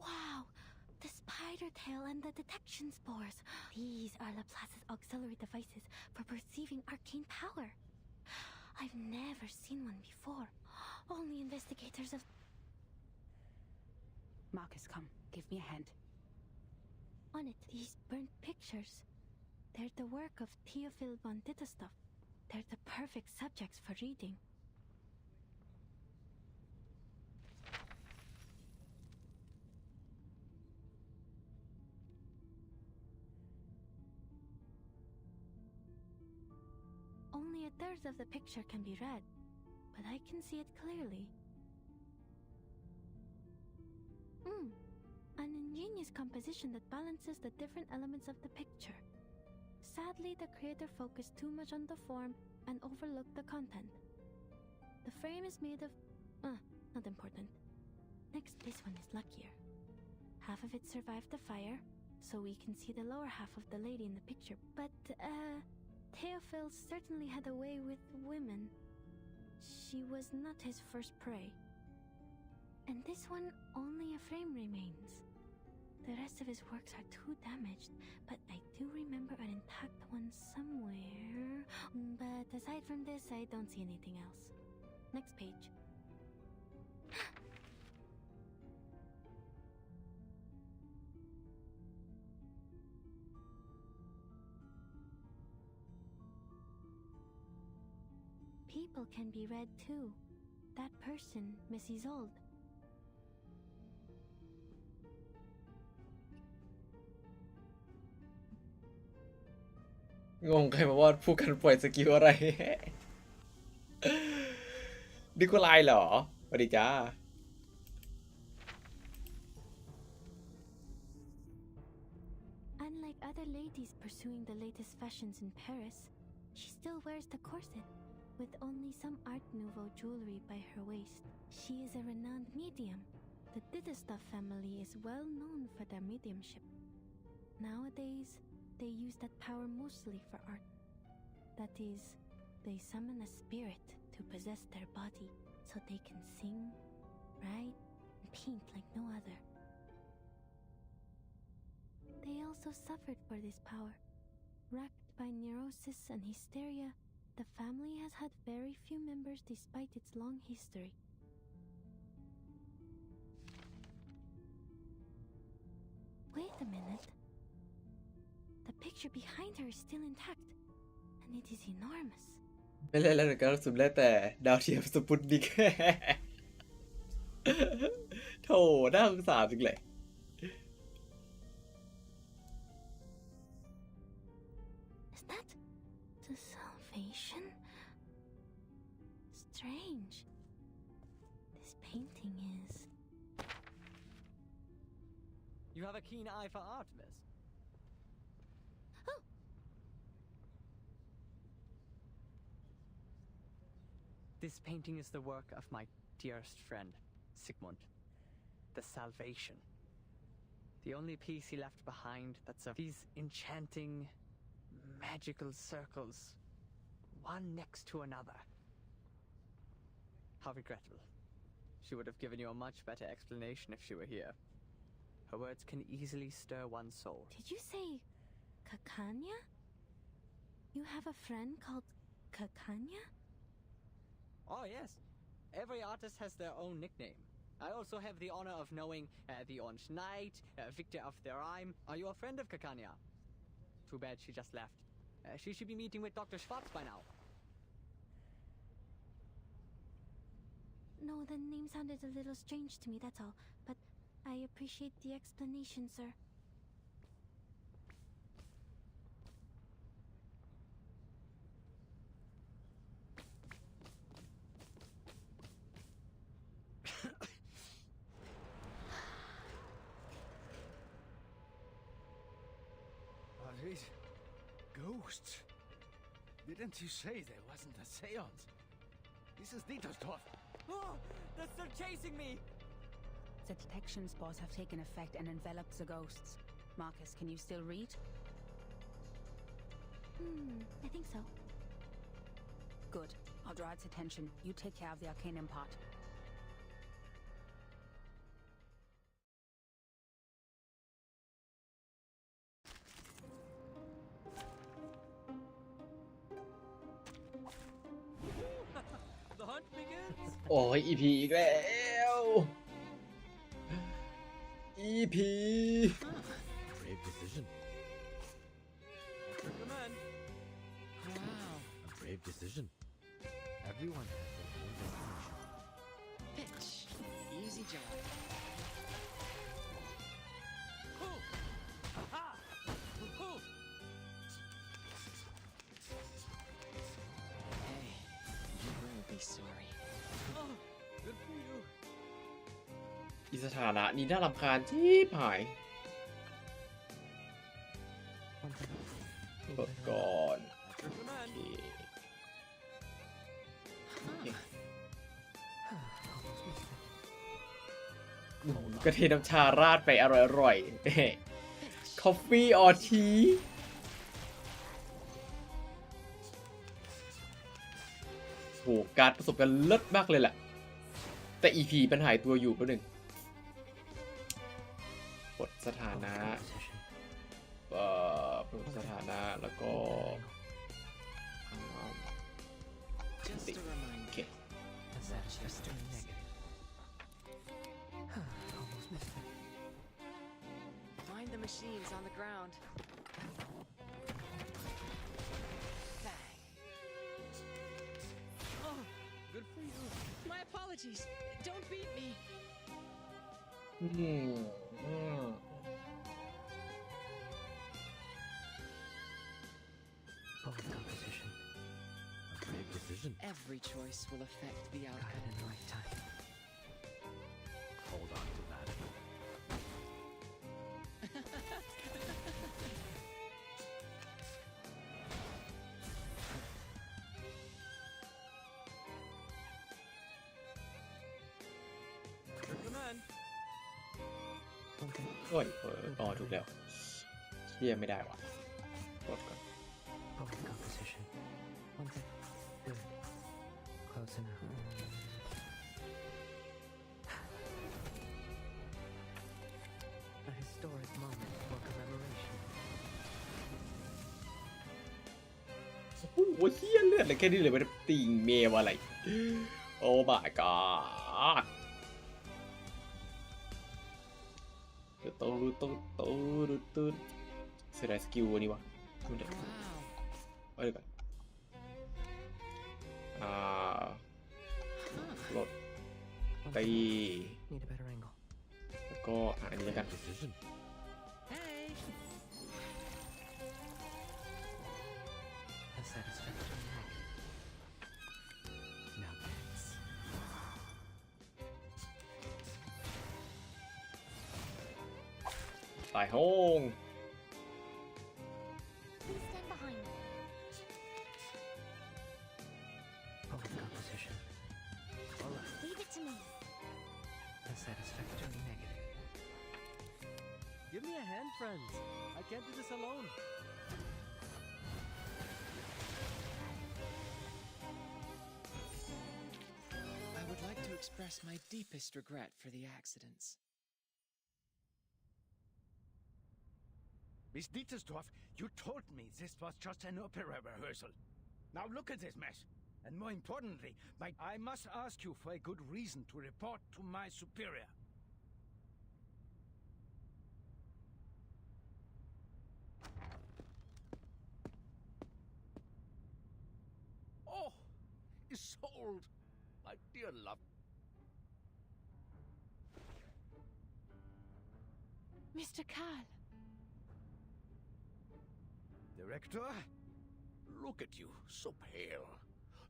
Wow! The spider tail and the detection spores. These are Laplace's auxiliary devices for perceiving arcane power. I've never seen one before. Only investigators of... Marcus, come. Give me a hand. On it, these burnt pictures. They're the work of Theophil von Ditterstoff. They're the perfect subjects for reading. Only a third of the picture can be read, but I can see it clearly. An ingenious composition that balances the different elements of the picture. Sadly, the creator focused too much on the form and overlooked the content. The frame is made of... not important. Next, this one is luckier. Half of it survived the fire, so we can see the lower half of the lady in the picture. But, Theophil certainly had a way with women. She was not his first prey. And this one, only a frame remains. The rest of his works are too damaged, but I do remember an intact one somewhere. But aside from this, I don't see anything else. Next page. People can be read too. That person, Miss Isolde. งงใครมาวาดผู้กันปล่อยสกิลอะไร ดิโกไลเหรอสวัสดีจ้า Unlike other ladies pursuing the latest fashions in Paris, she still wears the corset, with only some Art Nouveau jewelry by her waist. She is a renowned medium. The Ditterstoff family is well known for their mediumship. Nowadays, they use that power mostly for art. That is, they summon a spirit to possess their body so they can sing, write, and paint like no other. They also suffered for this power. Racked by neurosis and hysteria, the family has had very few members despite its long history. Wait a minute. The picture behind her is still intact, and it is enormous. ไม่เล่นแล้วนะครับสุดแล้วแต่ดาวเทียมสปุตนิก โถน่าสงสารจริงเลย Is that the salvation? Strange. This painting is... You have a keen eye for art, miss. This painting is the work of my dearest friend, Sigmund. The Salvation. The only piece he left behind that's of these enchanting, magical circles, one next to another. How regrettable. She would have given you a much better explanation if she were here. Her words can easily stir one's soul. Did you say Kakanya? You have a friend called Kakanya? Oh, yes. Every artist has their own nickname. I also have the honor of knowing the Orange Knight, Victor of the Rhyme. Are you a friend of Kakanya? Too bad she just left. She should be meeting with Dr. Schwartz by now. No, the name sounded a little strange to me, that's all. But I appreciate the explanation, sir. Are these ghosts? Didn't you say there wasn't a seance? This is Dietersdorf. Oh, they're still chasing me! The detection spores have taken effect and enveloped the ghosts. Marcus, can you still read? I think so. Good. I'll draw its attention. You take care of the arcanum part. The hunt begins! โอ้ย EP อีกแล้ว EP Brave decision. Command. Wow. A brave decision. Everyone has their own destination. Pitch. Easy job. Who? Aha! Who? Hey, you will be sorry. Oh, good for you. อีสถานะนี้น่ารำคาญที่หายกดก่อนโอเคกระเทียมน้ำชาราดไปอร่อยๆ Coffee or tea โหการประสบการณ์เลิศมากเลยแหละแต่ EP มันหายตัวอยู่แป๊บนึงกดสถานะเปิดสถานะแล้วก็ติดโอเค That's just a negative. Almost missed it. Find the machines on the ground. Bang. Oh, good for you. My apologies. Don't beat me. Bold composition. A brave decision. Every choice will affect the outcome. In the right time. Hold on to that. โอ้ยอ๋อถูกแล้วเรียกไม่ได้ว่ะกดก่อน Bold composition. One thing. Good. Close enough. A historic moment for commemoration. โอ้โหเฮี้ยเลือดเลยแค่นี้เลยมันติ่งเมวอะไรโอ้ my god ตู้เสียดายสกิลวันนี้วะมันเด็กเอ้ยก่อนลดตี Need a better angle. แล้วก็อันนี้แล้วกัน Decision. Hey. A satisfactory negative. Now dance. ตายห้อง Please stand behind me. Bold composition. All right. Leave it to me. A satisfactory negative. Give me a hand, friends. I can't do this alone. I would like to express my deepest regret for the accidents. Miss Dietersdorf, you told me this was just an opera rehearsal. Now look at this mess. And more importantly, I must ask you for a good reason to report to my superior. Oh, Isolde, my dear love. Mr. Carl. Director? Look at you, so pale.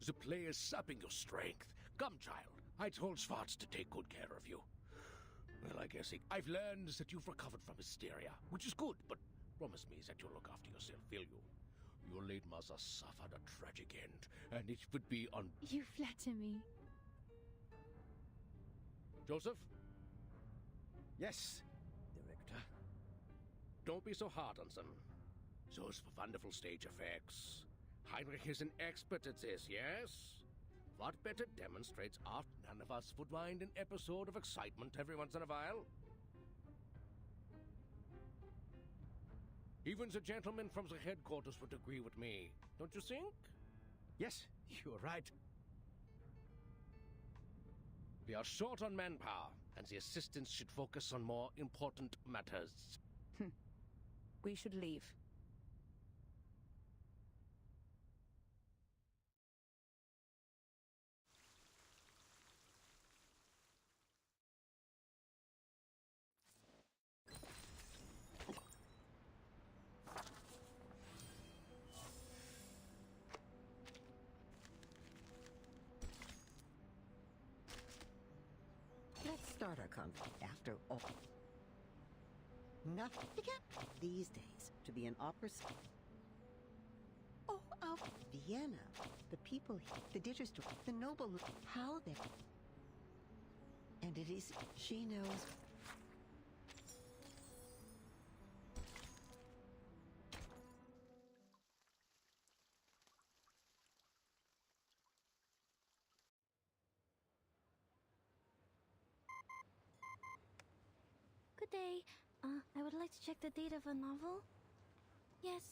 The play is sapping your strength. Come, child. I told Schwartz to take good care of you. Well, I guess I've learned that you've recovered from hysteria, which is good, but promise me that you'll look after yourself, will you? Your late mother suffered a tragic end, and it would be on. You flatter me. Joseph? Yes, Director. Don't be so hard on them. Those wonderful stage effects. Heinrich is an expert at this, yes? What better demonstrates art? None of us would mind an episode of excitement every once in a while. Even the gentlemen from the headquarters would agree with me, don't you think? Yes, you're right. We are short on manpower, and the assistants should focus on more important matters. We should leave. Let's start our conflict after all. Nothing these days to be an opera singer. Oh, out Vienna. The people here, the district, the noble, how they. And it is, she knows. Good day. I would like to check the date of a novel. Yes,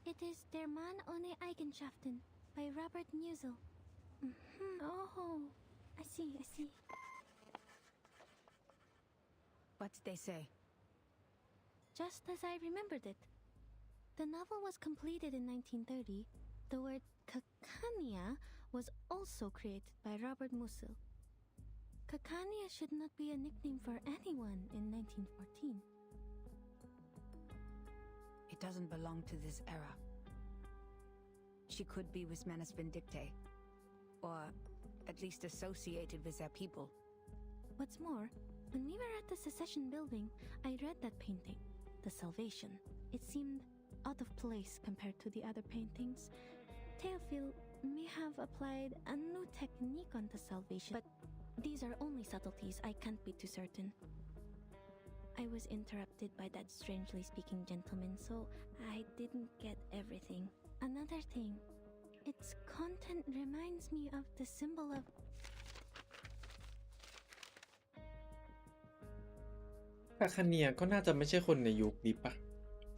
it is Der Mann ohne Eigenschaften by Robert Musil. Oh, I see. What did they say? Just as I remembered it. The novel was completed in 1930. The word Kakania was also created by Robert Musil. Kakania should not be a nickname for anyone in 1914. It doesn't belong to this era. She could be with Manus Vindictae, or at least associated with their people. What's more, when we were at the Secession building, I read that painting, The Salvation. It seemed out of place compared to the other paintings. Théophile may have applied a new technique on the Salvation, but these are only subtleties. I can't be too certain. I was interrupted by that strangely speaking gentleman, so I didn't get everything. Another thing, its content reminds me of the symbol of... Kakania ก็น่าจะไม่ใช่คนในยุคนี้ปะ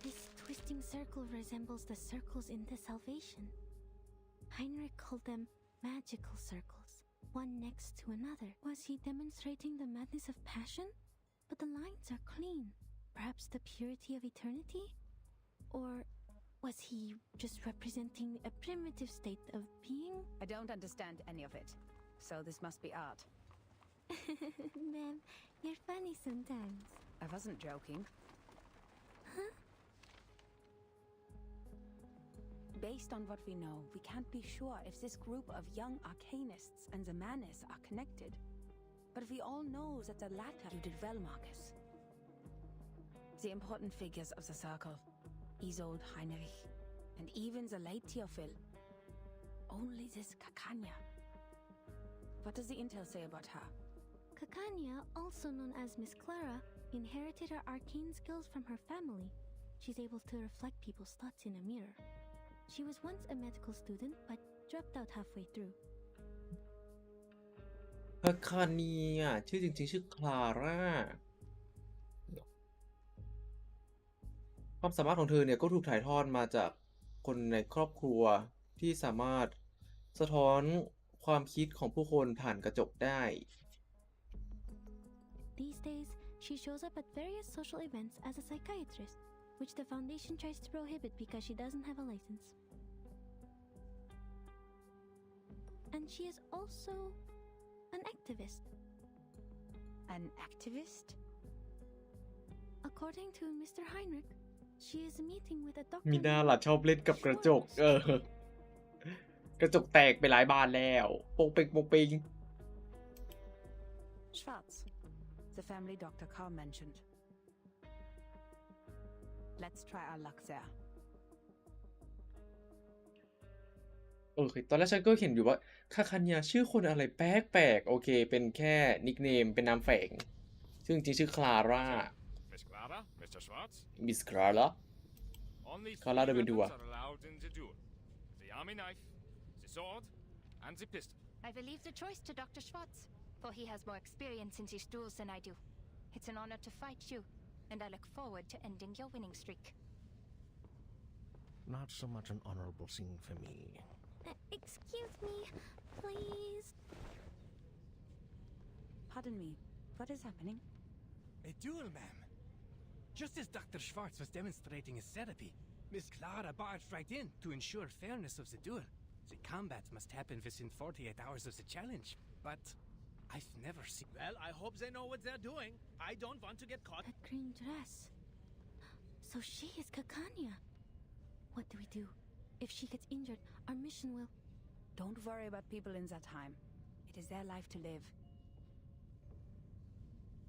This twisting circle resembles the circles in the Salvation. Heinrich called them magical circles, one next to another. Was he demonstrating the madness of passion? But the lines are clean. Perhaps the purity of eternity? Or was he just representing a primitive state of being? I don't understand any of it, so this must be art. Ma'am, you're funny sometimes. I wasn't joking. Huh? Based on what we know, we can't be sure if this group of young arcanists and the Manus are connected. But we all know that the latter you did well, Marcus. The important figures of the circle, Isolde, Heinrich, and even the late Théophile. Only this Kakania. What does the intel say about her? Kakania, also known as Miss Clara, inherited her arcane skills from her family. She's able to reflect people's thoughts in a mirror. She was once a medical student, but dropped out halfway through. Kakania ชื่อจริงๆชื่อคลาร่าความสามารถของเธอเนี่ยก็ถูกถ่ายทอดมาจากคนในครอบครัวที่สามารถสะท้อนความคิดของผู้คนผ่านกระจกได้ These days, she shows up at various social events as a psychiatrist, which the Foundation tries to prohibit because she doesn't have a license. And she is also an activist. An activist? According to Mr. Heinrich, she is meeting with a doctor. มีหน้าหล่ะชอบเล่นกับกระจกกระจกแตกไปหลายบานแล้วโปงเปงโปงเปง Schwarz, the family Dr. Carl mentioned. Let's try our luck there. โอเคตอนแรกฉันก็เห็นอยู่ว่าคาคันยาชื่อคนอะไรแปลกๆโอเคเป็นแค่นิคเนมเป็นนามแฝงซึ่งจริงชื่อคลาร่า Miss Clara, Mr. Schwartz. มิสคลาร่า Only Clara three de Ventura. weapons are allowed in the duel: the army knife, the sword, and the pistol. I will leave the choice to Dr. Schwartz, for he has more experience in these duels than I do. It's an honor to fight you, and I look forward to ending your winning streak. Not so much an honorable scene for me. Excuse me, please. Pardon me. What is happening? A duel, ma'am. Just as Dr. Schwartz was demonstrating his therapy, Miss Clara barged right in to ensure fairness of the duel. The combat must happen within 48 hours of the challenge, but I've never seen... Well, I hope they know what they're doing. I don't want to get caught. That green dress. So she is Kakanya. What do we do? If she gets injured, our mission will... Don't worry about people in that time. It is their life to live.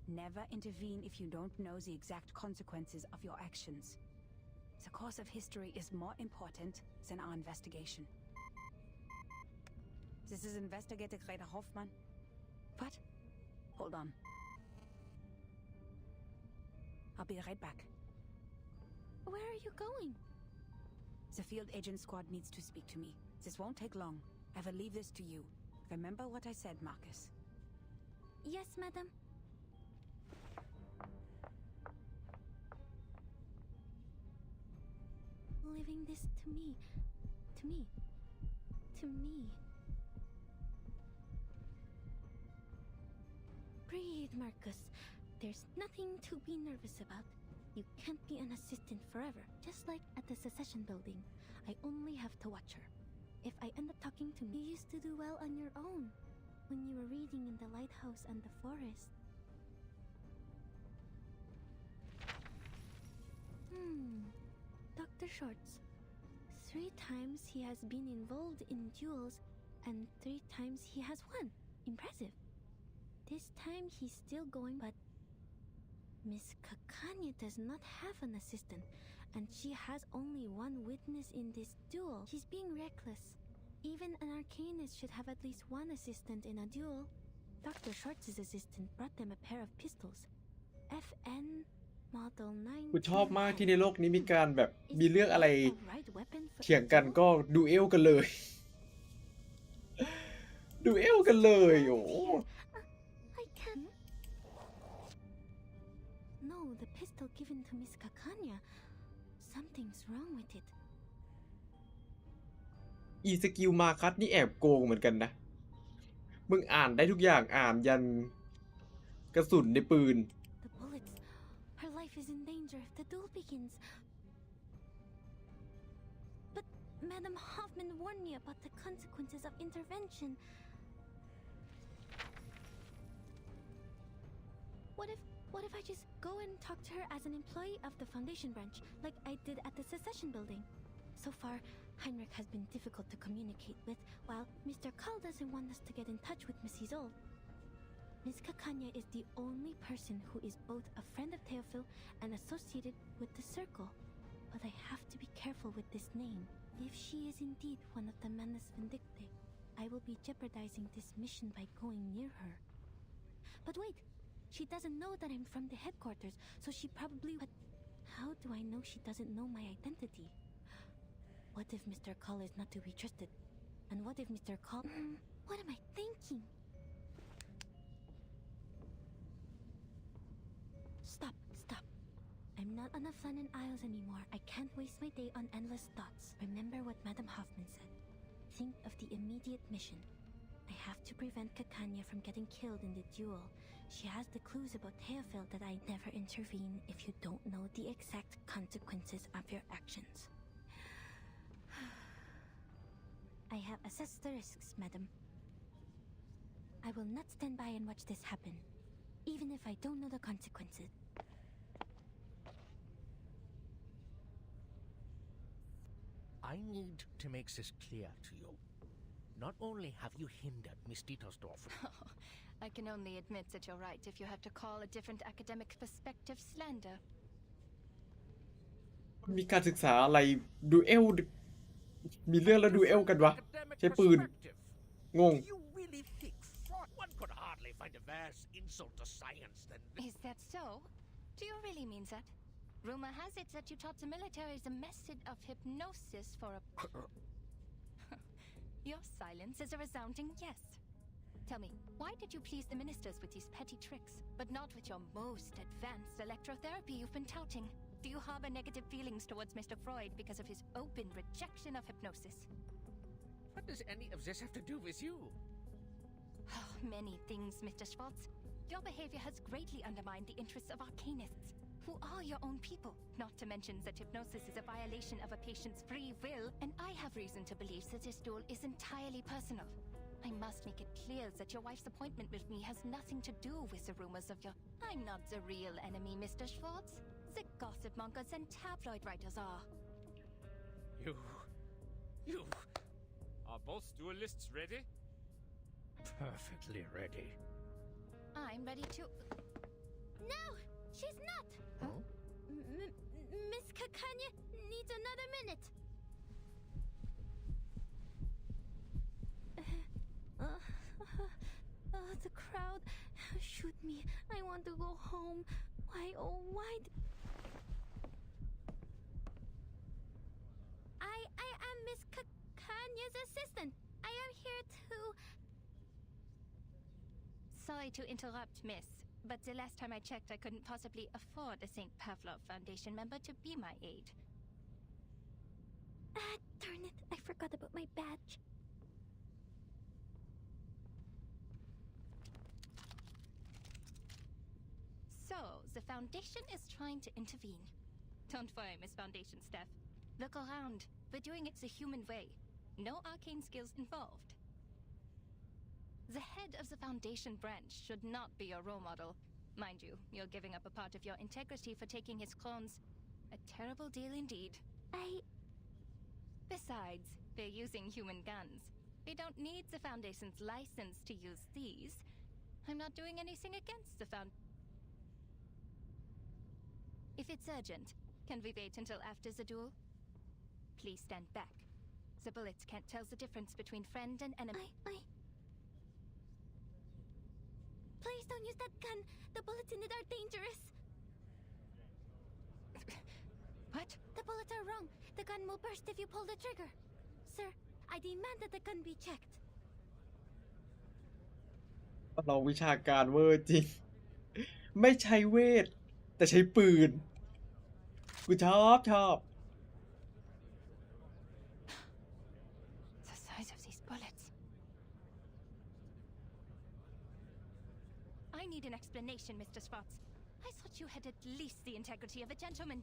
Never intervene if you don't know the exact consequences of your actions. The course of history is more important than our investigation. This is Investigator Greta Hoffman. What? Hold on. I'll be right back. Where are you going? The field agent squad needs to speak to me. This won't take long. I will leave this to you. Remember what I said, Marcus. Yes, madam. Leaving this to me. To me. To me. Breathe, Marcus. There's nothing to be nervous about. You can't be an assistant forever, just like at the secession building. I only have to watch her. If I end up talking to me, you used to do well on your own, when you were reading in the lighthouse and the forest. Dr. Schwartz. 3 times he has been involved in duels, and 3 times he has won. Impressive. This time he's still going, but Miss Kakanya does not have an assistant, and she has only one witness in this duel. She's being reckless. Even an arcanist should have at least one assistant in a duel. Dr. Schwartz's assistant brought them a pair of pistols. FN Model 9. กูชอบมากที่ในโลกนี้มีการแบบมีเรื่องอะไรเถียงกันก็ดูเอลกันเลยดูเอลกันเลยโอ้ I can't. No, the pistol given to Miss Kakanya. Something's wrong with it. อีสกิลมาคัสนี่แอบโกงเหมือนกันนะมึงอ่านได้ทุกอย่างอ่านยันกระสุนในปืน The bullets. Her life is in danger if the duel begins. But Madam Hoffman warned me about the consequences of intervention. What if I just go and talk to her as an employee of the Foundation branch, like I did at the secession building? So far, Heinrich has been difficult to communicate with, while Mr. Karl doesn't want us to get in touch with Miss Isolde. Miss Kakanya is the only person who is both a friend of Theophil and associated with the Circle. But I have to be careful with this name. If she is indeed one of the Manus Vindictae, I will be jeopardizing this mission by going near her. But wait! She doesn't know that I'm from the headquarters, so she probably... But how do I know she doesn't know my identity? What if Mr. Call is not to be trusted? And what if Mr. Call... what am I thinking? Stop. I'm not on the Flannan Isles anymore. I can't waste my day on endless thoughts. Remember what Madam Hoffman said. Think of the immediate mission. I have to prevent Kakanya from getting killed in the duel. She has the clues about Theophil that I never intervene if you don't know the exact consequences of your actions. I have assessed the risks, madam. I will not stand by and watch this happen, even if I don't know the consequences. I need to make this clear to you. Not only have you hindered Miss Dietersdorf... I can only admit that you're right if you have to call a different academic perspective slander. มีการศึกษาอะไรดูเอล มีเรื่องแล้วดูเอลกันวะ ใช้ปืน งง You really think one could hardly find a worse insult to science than this? Is that so? Do you really mean that? Rumor has it that you taught the military the method of hypnosis for a... Your silence is a resounding yes. Tell me, why did you please the ministers with these petty tricks, but not with your most advanced electrotherapy you've been touting? Do you harbor negative feelings towards Mr. Freud because of his open rejection of hypnosis? What does any of this have to do with you? Many things, Mr. Schwartz. Your behavior has greatly undermined the interests of arcanists, who are your own people, not to mention that hypnosis is a violation of a patient's free will, and I have reason to believe that this duel is entirely personal. I must make it clear that your wife's appointment with me has nothing to do with the rumors of your... I'm not the real enemy, Mr. Schwartz. The gossip mongers and tabloid writers are. You... Are both duelists ready? Perfectly ready. I'm ready to... No, she's not. Huh? Miss Kakanya needs another minute. The crowd. Shoot me. I want to go home. Why, oh, why? I am Miss Kakanya's assistant. I am here to... Sorry to interrupt, miss, but the last time I checked, I couldn't possibly afford a St. Pavlov Foundation member to be my aide. Darn it. I forgot about my badge. So, the Foundation is trying to intervene. Don't worry, Miss Foundation staff. Look around. We're doing it the human way. No arcane skills involved. The head of the Foundation branch should not be your role model. Mind you, you're giving up a part of your integrity for taking his clones. A terrible deal indeed. Besides, they're using human guns. We don't need the Foundation's license to use these. I'm not doing anything against the If it's urgent, can we wait until after the duel? Please stand back. The bullets can't tell the difference between friend and enemy. Please don't use that gun. The bullets in it are dangerous. What? The bullets are wrong. The gun will burst if you pull the trigger. Sir, I demand that the gun be checked. เราวิชาการเวอร์จริง ไม่ใช้เวท แต่ใช้ปืน กูชอบ The size of these bullets. I need an explanation, Mr. Schwartz. I thought you had at least the integrity of a gentleman.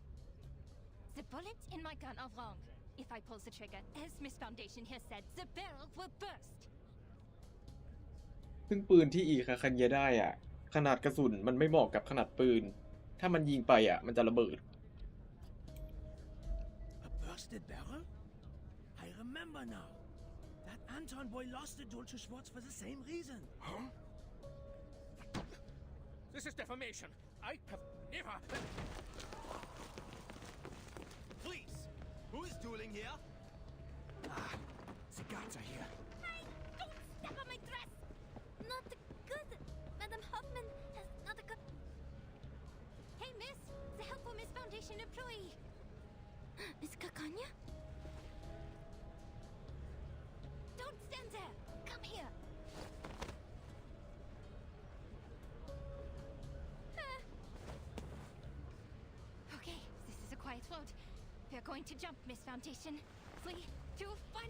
The bullets in my gun are wrong. If I pull the trigger, as Miss Foundation here said, the barrel will burst. ซึ่งปืนที่อีคาคันเยได้อ่ะ ขนาดกระสุนมันไม่เหมาะกับขนาดปืน ถ้ามันยิงไปอ่ะ มันจะระเบิด A bursted barrel? I remember now. That Anton boy lost the duel to Schwartz for the same reason. Huh? This is defamation. I have never... Please! Who is dueling here? The guards are here. Hey, don't step on my dress! Not good. Madam Hoffman has not a good... Hey, miss! The helpful Miss Foundation employee! Miss Kakanya? Don't stand there! Come here! Okay, this is a quiet road. We are going to jump, Miss Foundation. 3, 2, 1,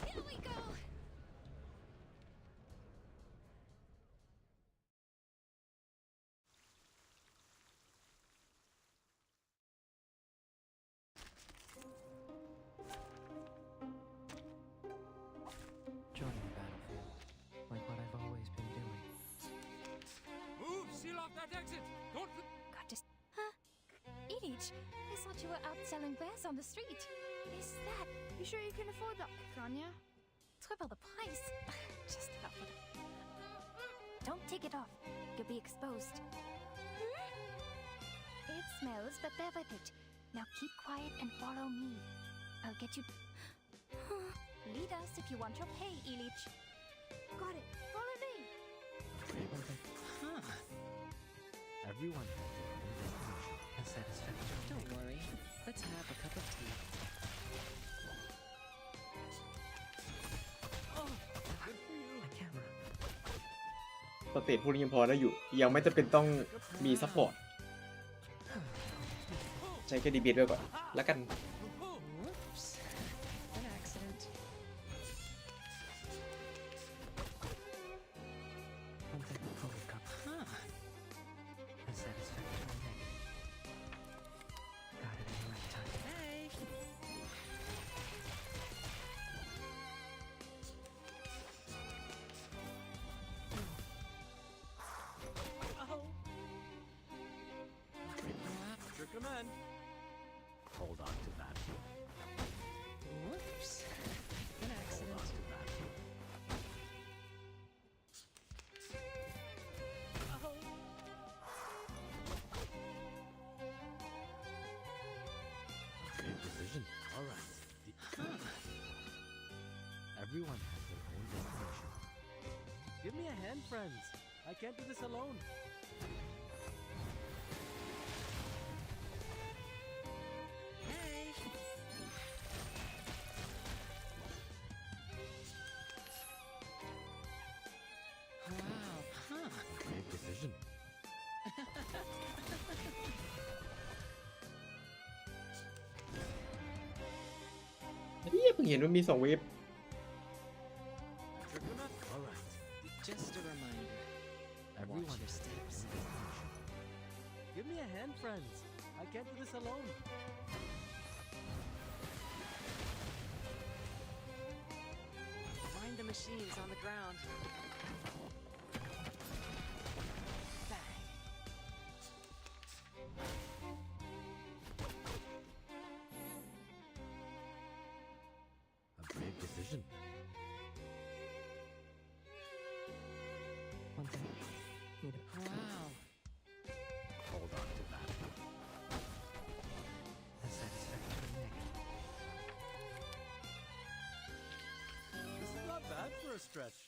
here we go! Join the battlefield, like what I've always been doing. Move! Seal off that exit! Don't... Got to... Huh? Ilich, I thought you were out selling wares on the street. Is that? You sure you can afford that, Kanya? Triple the price. Just help it. Don't take it off. You'll be exposed. It smells, but bear with it. Now keep quiet and follow me. I'll get you... Lead us if you want your pay, Illich. Got it. Follow me. Huh. Everyone has their own definition and satisfaction. Don't worry. Let's have a cup of tea. Oh, good for you. A camera. สเตจพวกนี้ยังพอได้อยู่ ยังไม่จำเป็นต้องมีซัพพอร์ต ใช้แค่ดีเบตไว้ก่อน แล้วกัน Whoops. An accident. One thing before we come. Huh. A satisfaction negative. Got it in the right time. Hey. Your command. Hold on to that. Whoops. An accident. Hold on to that. 'Great decision. All right. Everyone has their own destination. Give me a hand, friends. I can't do this alone. Hey. Wow. Huh. Great decision. เฮ้ยเพิ่งเห็นว่ามี2 เวฟ Your command. All right. Just a reminder. Everyone Watch your has their steps. own destination. Give me a hand, friends. I can't do this alone. Find the machines on the ground. Bang. A brave decision. One thing. Need a Wow. hold on to that. A satisfaction negative. This is not bad for a stretch.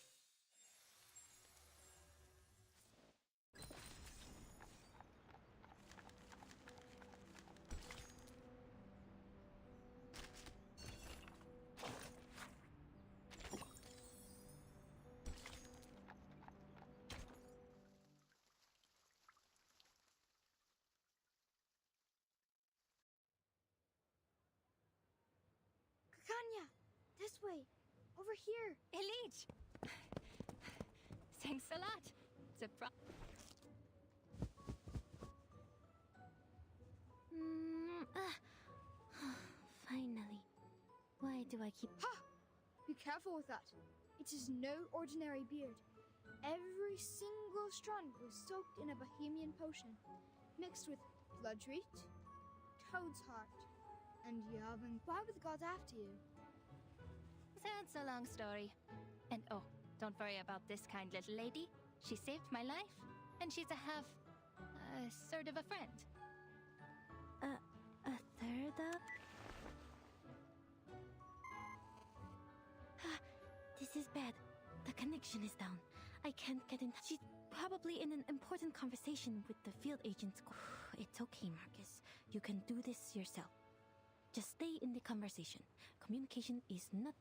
Kakanya, this way. Over here. Illich! Thanks a lot. Finally. Why do I keep... Ha! Be careful with that. It is no ordinary beard. Every single strand was soaked in a Bohemian potion, mixed with bloodroot, toad's heart, and Yavin. Why were the gods after you? That's a long story. And oh, don't worry about this kind little lady. She saved my life, and she's sort of a friend. A third of? This is bad. The connection is down. I can't get in touch. She's probably in an important conversation with the field agents. It's okay, Marcus. You can do this yourself. Just stay in the conversation. Communication is not...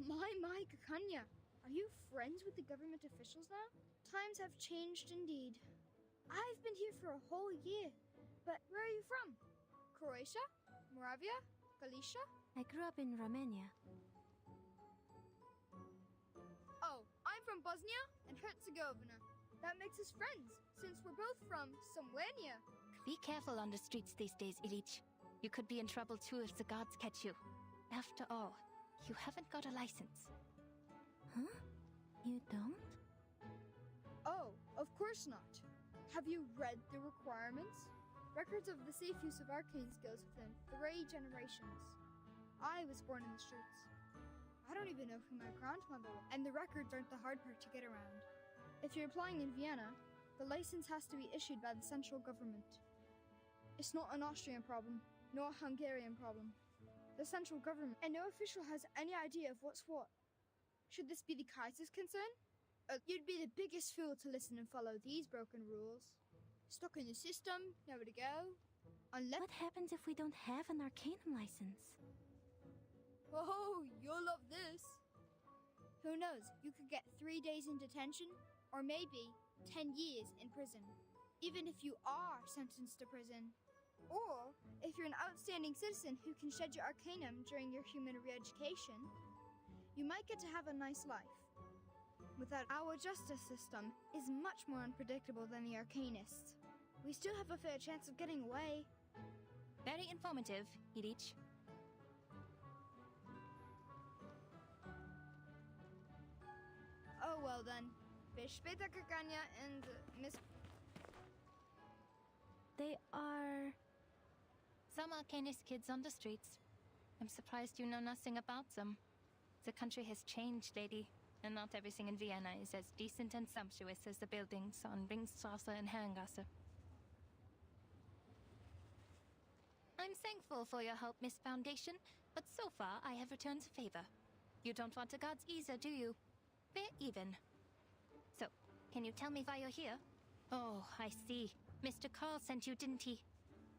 My, Kakanya. Are you friends with the government officials now? Times have changed indeed. I've been here for a whole year. But where are you from? Croatia? Moravia? Galicia? I grew up in Romania. Oh, I'm from Bosnia and Herzegovina. That makes us friends, since we're both from somewhere. Be careful on the streets these days, Illich. You could be in trouble too if the guards catch you. After all, you haven't got a license. Huh? You don't? Oh, of course not. Have you read the requirements? Records of the safe use of arcane skills within 3 generations. I was born in the streets. I don't even know who my grandmother was, and the records aren't the hard part to get around. If you're applying in Vienna, the license has to be issued by the central government. It's not an Austrian problem. not a Hungarian problem. The central government, and no official has any idea of what's what. Should this be the Kaiser's concern? You'd be the biggest fool to listen and follow these broken rules. Stuck in the system, nowhere to go. Unless. What happens if we don't have an Arcanum license? Oh, you'll love this. Who knows? You could get 3 days in detention, or maybe 10 years in prison, even if you are sentenced to prison. Or, if you're an outstanding citizen who can shed your Arcanum during your human re-education, you might get to have a nice life. Without our justice system is much more unpredictable than the Arcanists. We still have a fair chance of getting away. Very informative, Irich. Oh well then. Bis später, Kakanya and Miss... They are... Some Arcanist kids on the streets. I'm surprised you know nothing about them. The country has changed, lady, and not everything in Vienna is as decent and sumptuous as the buildings on Ringstrasse and Herrengasse. I'm thankful for your help, Miss Foundation, but so far I have returned the favor. You don't want the gods either, do you? We're even. So, can you tell me why you're here? Oh, I see. Mr. Carl sent you, didn't he?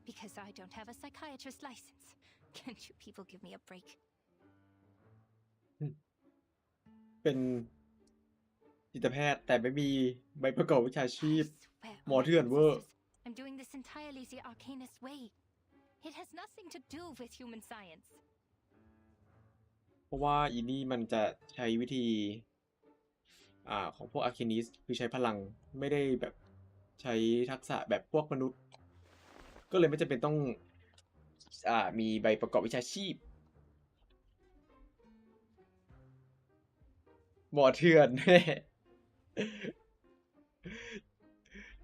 Because I don't have a psychiatrist license. Can't you people give me a break? เป็นจิตแพทย์แต่ไม่มีใบประกอบวิชาชีพหมอเถื่อนเวอร์ I'm doing this entirely the Arcanist way. It has nothing to do with human science. เพราะว่าอีนี่มันจะใช้วิธีของพวกอาร์เคนิสคือใช้พลังไม่ได้แบบใช้ทักษะแบบพวกมนุษย์ก็เลยไม่จำเป็นต้องมีใบประกอบวิชาชีพหมอเถื่อนแน่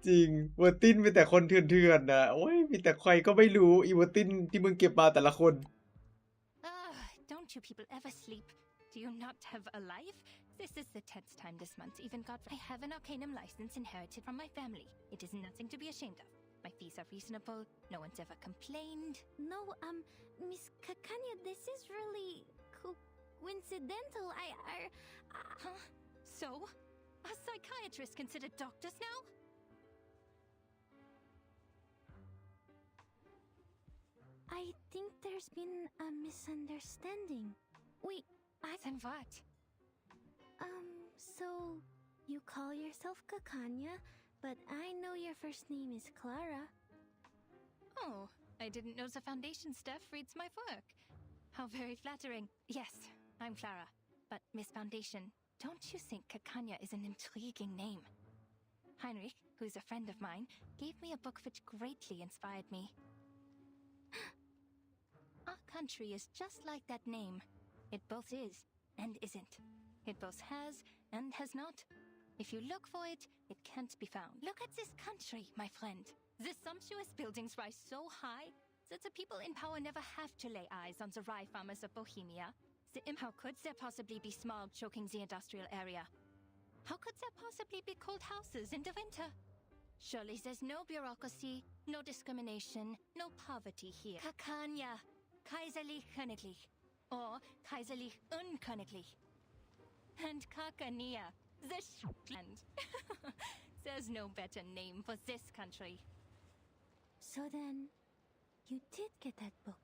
จริงเวอร์ตินมีแต่คนเถื่อนๆนะโอ้ยมีแต่ใครก็ไม่รู้อีเวอร์ตินที่มึงเก็บมาแต่ละคน Don't you people ever sleep? Do you not have a life? This is the 10th time this month. Even God, I have an Arcanum license inherited from my family. It is nothing to be ashamed of. My fees are reasonable. No one's ever complained. No, Miss Kakanya, this is really coincidental. Huh? So? Are psychiatrists considered doctors now? I think there's been a misunderstanding. Wait, Then what? So you call yourself Kakanya, but I know your first name is Clara. Oh, I didn't know the foundation staff reads my work. How very flattering. Yes, I'm Clara. But Miss Foundation, don't you think Kakanya is an intriguing name? Heinrich, who's a friend of mine, gave me a book which greatly inspired me. Our country is just like that name. It both is and isn't. It both has and has not. If you look for it, it can't be found. Look at this country, my friend. The sumptuous buildings rise so high that the people in power never have to lay eyes on the rye farmers of Bohemia. How could there possibly be smog choking the industrial area? How could there possibly be cold houses in the winter? Surely there's no bureaucracy, no discrimination, no poverty here. Kakanya, Kaiserlich Königlich, or Kaiserlich Unköniglich. And Kakania, the land. There's no better name for this country. So then, you did get that book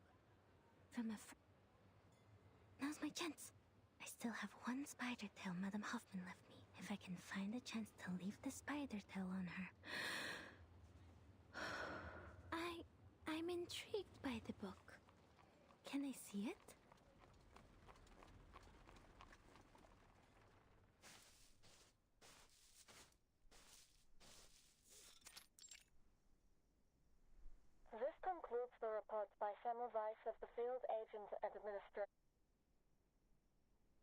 from a friend. Now's my chance. I still have one spider tail Madame Hoffman left me. If I can find a chance to leave the spider tail on her. I'm intrigued by the book. Can I see it? This concludes the report by Semmelweis of the Field Agent and Administrator.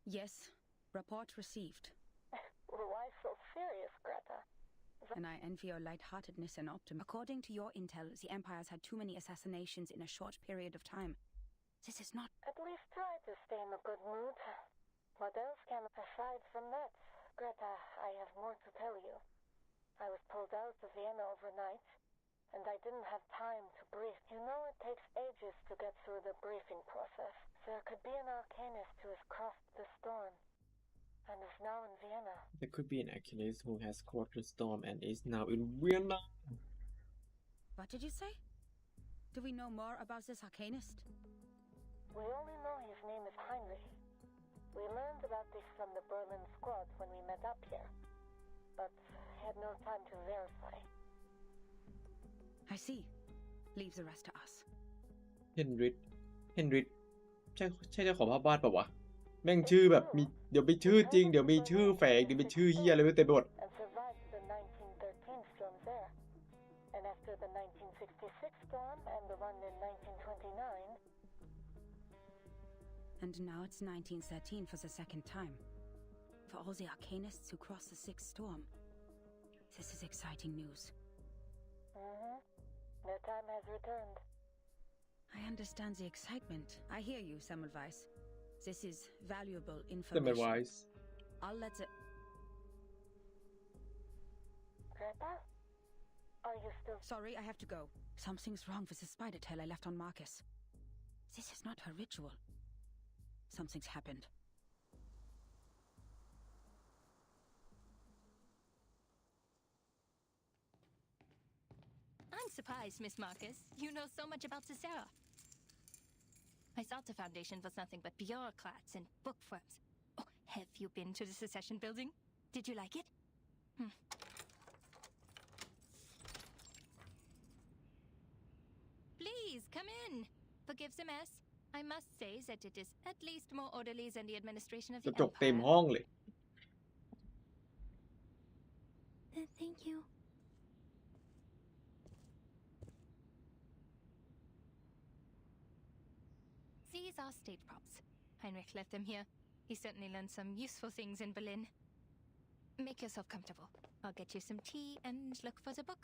Yes, report received. Why so serious, Greta? And I envy your lightheartedness and optimism. According to your intel, the Empire's had too many assassinations in a short period of time. This is not... At least try to stay in a good mood. What else can... Aside from that, Greta, I have more to tell you. I was pulled out of Vienna overnight. and I didn't have time to brief. You know it takes ages to get through the briefing process. There could be an arcanist who has crossed the storm and is now in Vienna. There could be an alchemist who has crossed the storm and is now in Vienna. What did you say? Do we know more about this arcanist? We only know his name is Heinrich. We learned about this from the Berlin squad when we met up here, but had no time to verify. I see. Leave the rest to us. Henry ใช่เจ้าของภาพวาดป่าวะแม่งชื่อแบบมีเดี๋ยวมีชื่อจริงเดี๋ยวมีชื่อแฝงเดี๋ยวมีชื่อเฮียอะไรไม่เต็มไปหมด And survived the 1913 storm there. And after the 1966 storm and the one in 1929. And now it's 1913 for the second time. For all the arcanists who crossed the sixth storm. This is exciting news. Their time has returned. I understand the excitement. I hear you, Semmelweis. This is valuable information. I'll let it... Grandpa? Are you still... Sorry, I have to go. Something's wrong with the spider tail I left on Marcus. This is not her ritual. Something's happened. I'm surprised, Miss Marcus. You know so much about Cicero. I thought the Foundation was nothing but bureaucrats and bookworms. Oh, have you been to the Secession building? Did you like it? Please, come in. Forgive the mess. I must say that it is at least more orderly than the administration of the กระจกเต็ม Empire. ห้องเลย Thank you. These are state props. Heinrich left them here. He certainly learned some useful things in Berlin. Make yourself comfortable. I'll get you some tea and look for the book.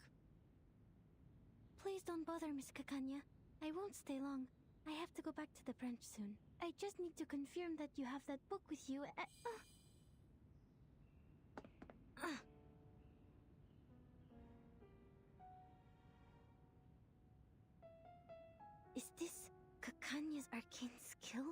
Please don't bother, Miss Kakanya. I won't stay long. I have to go back to the branch soon. I just need to confirm that you have that book with you. Is this Kakanya's arcane skill?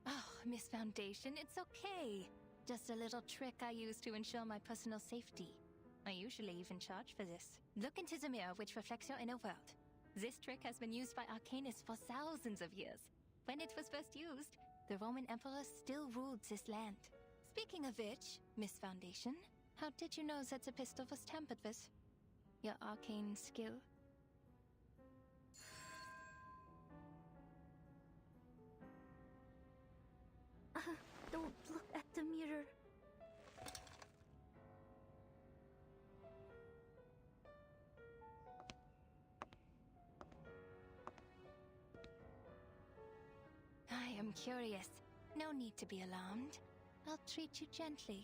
Oh, Miss Foundation, it's okay. Just a little trick I use to ensure my personal safety. I usually even charge for this. Look into the mirror which reflects your inner world. This trick has been used by arcanists for thousands of years. When it was first used, the Roman emperor still ruled this land. Speaking of which, Miss Foundation, how did you know that the pistol was tampered with? Your arcane skill? Don't look at the mirror. I am curious. No need to be alarmed. I'll treat you gently.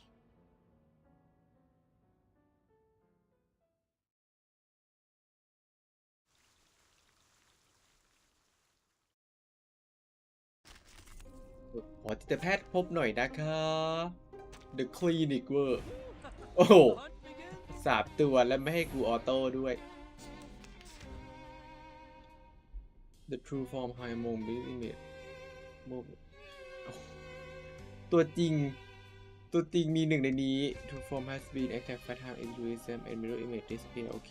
ขอจิตแพทย์พบหน่อยนะคะ The Clinic เวอร์โอ้โห3 ตัวแล้วไม่ให้กูออโต้ด้วย The True Form High Mom Image ตัวจริงมีหนึ่งในนี้ True Form has been attacked 5 times in Judaism and Mirror Image disappear โอเค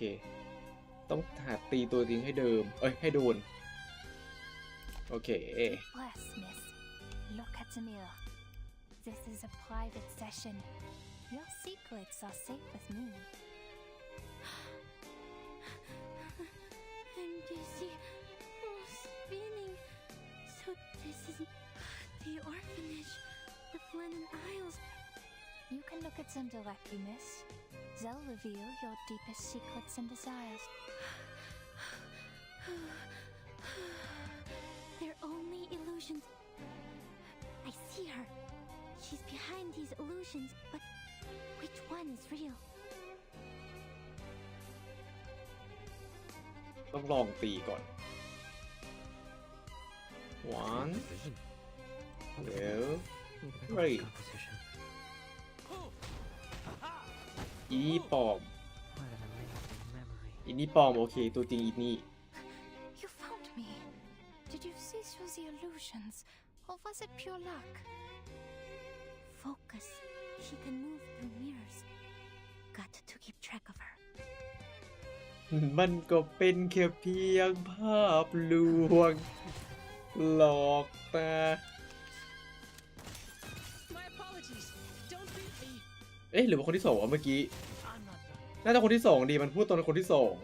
ต้องหาตีตัวจริงให้เดิมให้โดนโอเค Bless, miss. Look at the mirror. This is a private session. Your secrets are safe with me. I'm dizzy. Spinning. So this is the orphanage. The Flennon Isles. You can look at them directly, miss. They'll reveal your deepest secrets and desires. They're only illusions. I see her. She's behind these illusions, but which one is real? ต้องลองตีก่อน โห one two three อีนี่ปลอมอีนี่ปลอมโอเคตัวจริงอีนี่ You found me. Did you see through the illusions, or was it pure luck? Focus. She can move through mirrors. Got to keep track of her. มันก็เป็นแค่เพียงภาพลวงหลอกตา My apologies. Don't beat me. เอ๊ะหรือว่าคนที่สองวะเมื่อกี้น่าจะคนที่สองดีมันพูดตอนคนที่สอง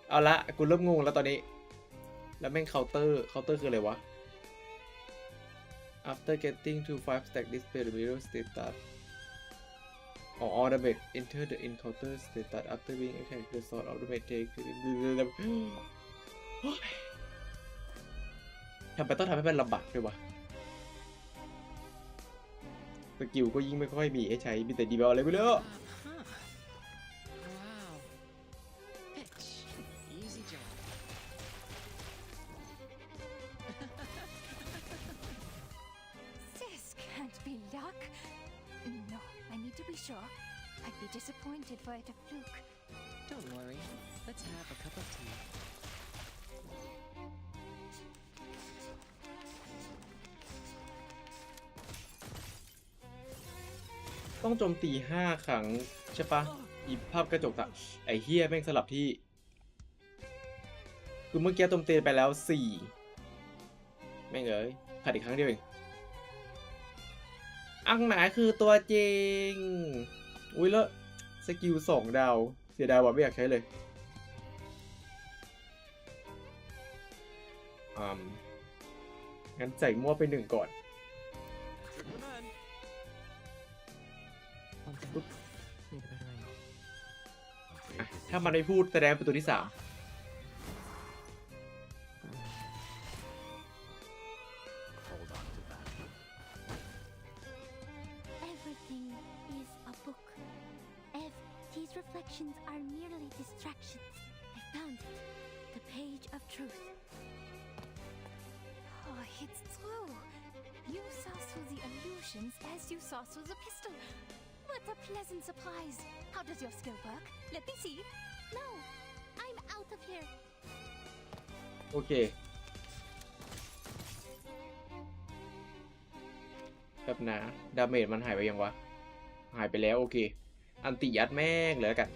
เอาละกูเริ่มงงแล้วตอนนี้แล้วแม่งเคาน์เตอร์คืออะไรวะ after getting to 5 stack display the mirror status automate enter the encounter status after being attacked the sword automate take ทำไปต้องทำให้มันลำบากด้วยวะสกิลก็ยิ่งไม่ค่อยมีให้ใช้มีแต่ดีเบลอะไรไม่รู้ Wow. Pitch. Easy job. This can't be luck. No, I need to be sure. I'd be disappointed for it a fluke. Don't worry. Let's have a cup of tea. ต้องโจมตี5 ครั้งใช่ปะอีภาพกระจกตาไอ้เฮียแม่งสลับที่คือเมื่อกี้โจมตีไปแล้ว4แม่งเอ้ยขาดอีกครั้งเดียวเองอังหนาคือตัวจริงอุ้ยแล้วสกิล2 ดาวเสียดายว่ะไม่อยากใช้เลยงั้นใส่มั่วไป1ก่อนถ้ามันไม่พูดแสดงเป็นตัวที่3 Everything is a book. These reflections are merely distractions. I found it. The page of truth. Oh, it's true. You saw through the illusions as you saw through the pistol. What a pleasant surprise. How does your skill work? Let me see. No, I'm out of here. โอเคแบบนะดาเมจมันหายไปยังวะหายไปแล้วโอเคอันติยัดแม่งเลยแล้วกัน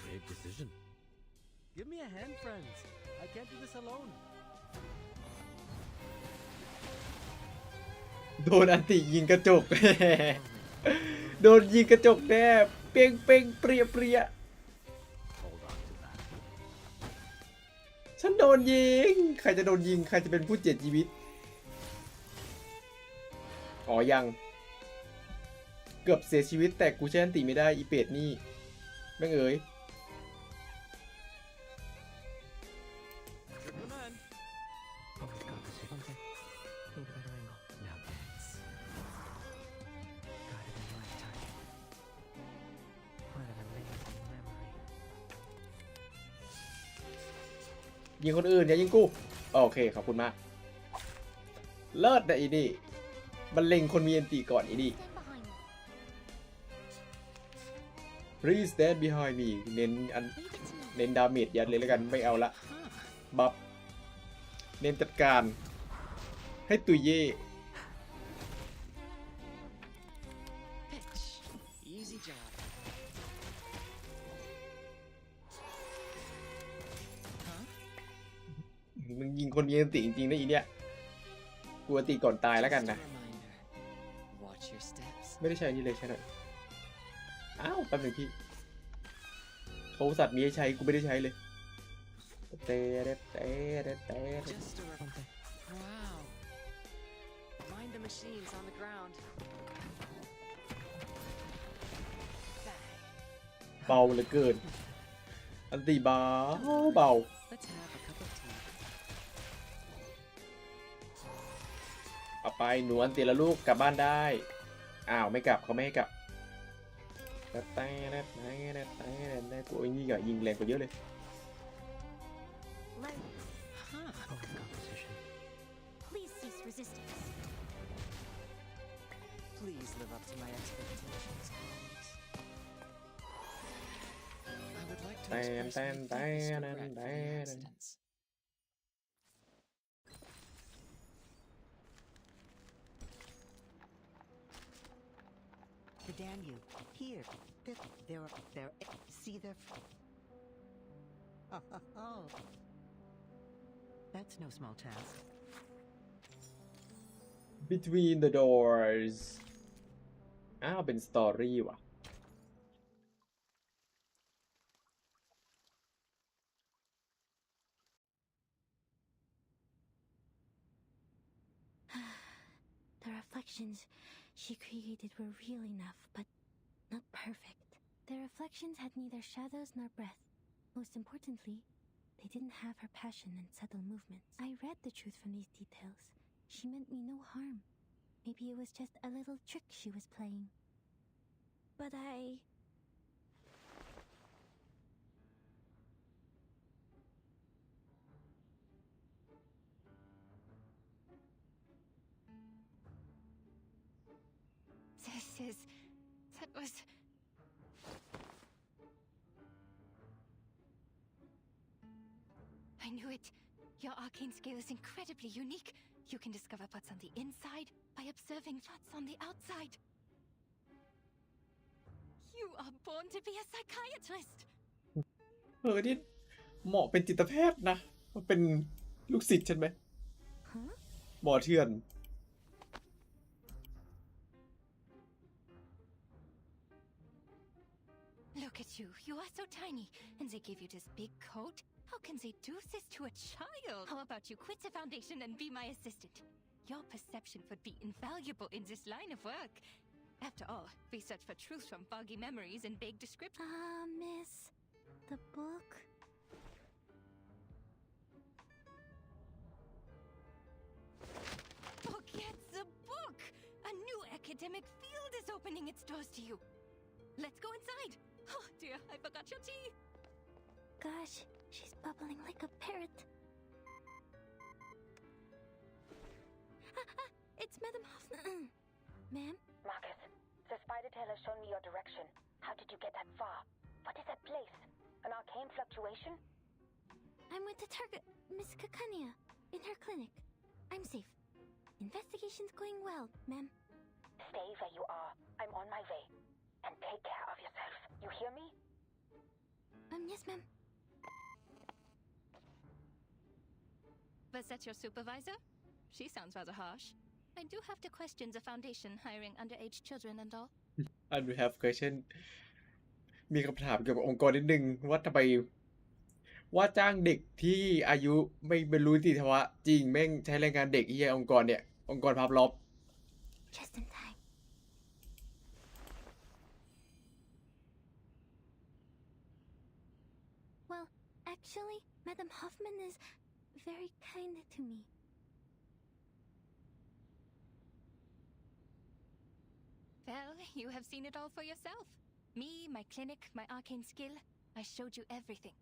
Big decision. Give me a hand, friends. I can't do this alone. โดนอันติยิงกระจกแน่ โดนยิงกระจกแน่เปียงเปรียฉันโดนยิงใครจะโดนยิงใครจะเป็นผู้เจ็บชีวิตอ๋อยังเกือบเสียชีวิตแต่กูใช้อันติไม่ได้อีเป็ดนี่แม่งเอ๋ย ยิงคนอื่นอย่ายิงกูโอเคขอบคุณมากเลิศนะอีนี่บรรเลงคนมีอันติก่อนอีนี่ Please stand behind me เน้นดาเมจยัดเลยแล้วกันไม่เอาละบัฟเน้นจัดการให้ตุยเย่ Pitch. Easy job. มึงยิงคนมีอันติจริงๆนะอีเนี่ยกูอันติก่อนตายแล้วกันนะ Watch your steps. ไม่ได้ใช้นี่เลยใช่ไหมอ้าวแป๊บหนึงพี่เขาสัตว์มีให้ใช้กูไม่ได้ใช้เลยเตะ Just a wow. Mind the machines on the ground. เบาเหลือเกินอันติเบา Let's have a cup of tea. เอาไปหนูอันติละลูกกลับบ้านได้อ้าวไม่กลับเขาไม่ให้กลับแต่กูไอ้นี่ก็ยิงแรงกว่าเยอะเลย resistance. Please live up to my expectations, colleagues. I would like to express my deepest regret for the accidents. The Danube. Here. There. See the... Oh. That's no small task. Between the doors อ้าวเป็นสตอรี่ว่ะ The reflections she created were real enough, but not perfect. The reflections had neither shadows nor breath. Most importantly, they didn't have her passion and subtle movements. I read the truth from these details. She meant me no harm. Maybe it was just a little trick she was playing. But That was... I knew it. Your arcane scale is incredibly unique. You can discover what's on the inside by observing what's on the outside. You are born to be a psychiatrist. นี่เหมาะเป็นจิตแพทย์นะมันเป็นลูกศิษย์ฉันไหมหมอเถื่อน Look at you. You are so tiny, and they give you this big coat? How can they do this to a child? How about you quit the foundation and be my assistant? Your perception would be invaluable in this line of work. After all, we search for truth from foggy memories and vague descriptions. Miss, the book? Forget the book! A new academic field is opening its doors to you. Let's go inside. Oh dear, I forgot your tea. Gosh, she's bubbling like a parrot. It's Madame Hoffman. Ma'am? Marcus, the spider tail has shown me your direction. How did you get that far? What is that place? An arcane fluctuation? I'm with the target, Miss Kakania, in her clinic. I'm safe. Investigation's going well, ma'am. Stay where you are. I'm on my way. And take care of yourself. You hear me? Yes, ma'am. Was that your supervisor? She sounds rather harsh. I do have to question the foundation hiring underage children and all. I do have question มีคำถามเกี่ยวกับองค์กรนิดนึงว่าทำไมว่าจ้างเด็กที่อายุไม่บรรลุนิติภาวะจริงแม่งใช้แรงงานเด็กที่องค์กรเนี่ยองค์กรพับล็อบ Just in time. Well, actually, Madame Hoffman is very kind to me. Well, you have seen it all for yourself. Me, my clinic, my arcane skill. I showed you everything.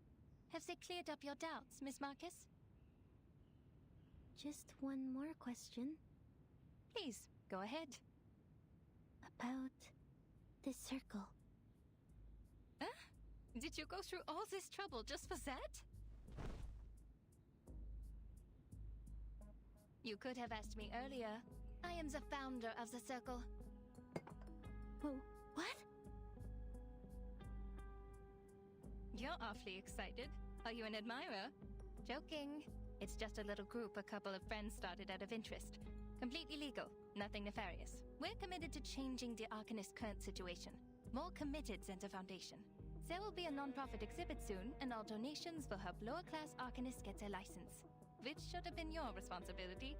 Have they cleared up your doubts, Miss Marcus? Just one more question. Please, go ahead. About the circle. Huh? Did you go through all this trouble just for that? You could have asked me earlier. I am the founder of the circle. What? You're awfully excited. Are you an admirer? Joking. It's just a little group a couple of friends started out of interest. Completely legal, nothing nefarious. We're committed to changing the Arcanist's current situation. More committed than the Foundation. There will be a non-profit exhibit soon, and all donations will help lower-class Arcanists get their license. Which should have been your responsibility.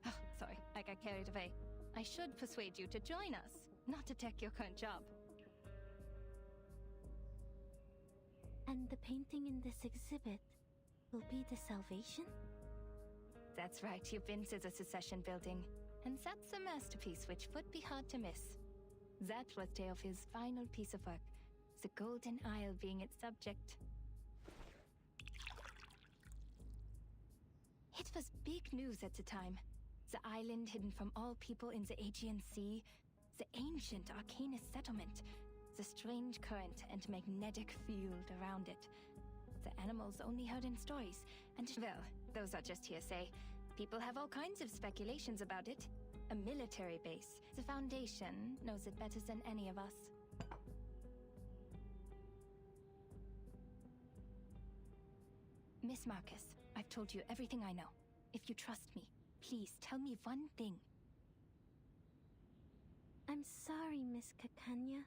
Oh, sorry, I got carried away. I should persuade you to join us, not to take your current job. And the painting in this exhibit will be the salvation? That's right, you've been to the Secession building. And that's a masterpiece which would be hard to miss. That was Theophil's final piece of work, the Golden Isle being its subject. It was big news at the time. The island hidden from all people in the Aegean Sea, the ancient Arcanist settlement, the strange current and magnetic field around it. The animals only heard in stories, and well, those are just hearsay. People have all kinds of speculations about it. A military base. The Foundation knows it better than any of us. Miss Marcus, I've told you everything I know. If you trust me, please tell me one thing. I'm sorry, Miss Kakanya.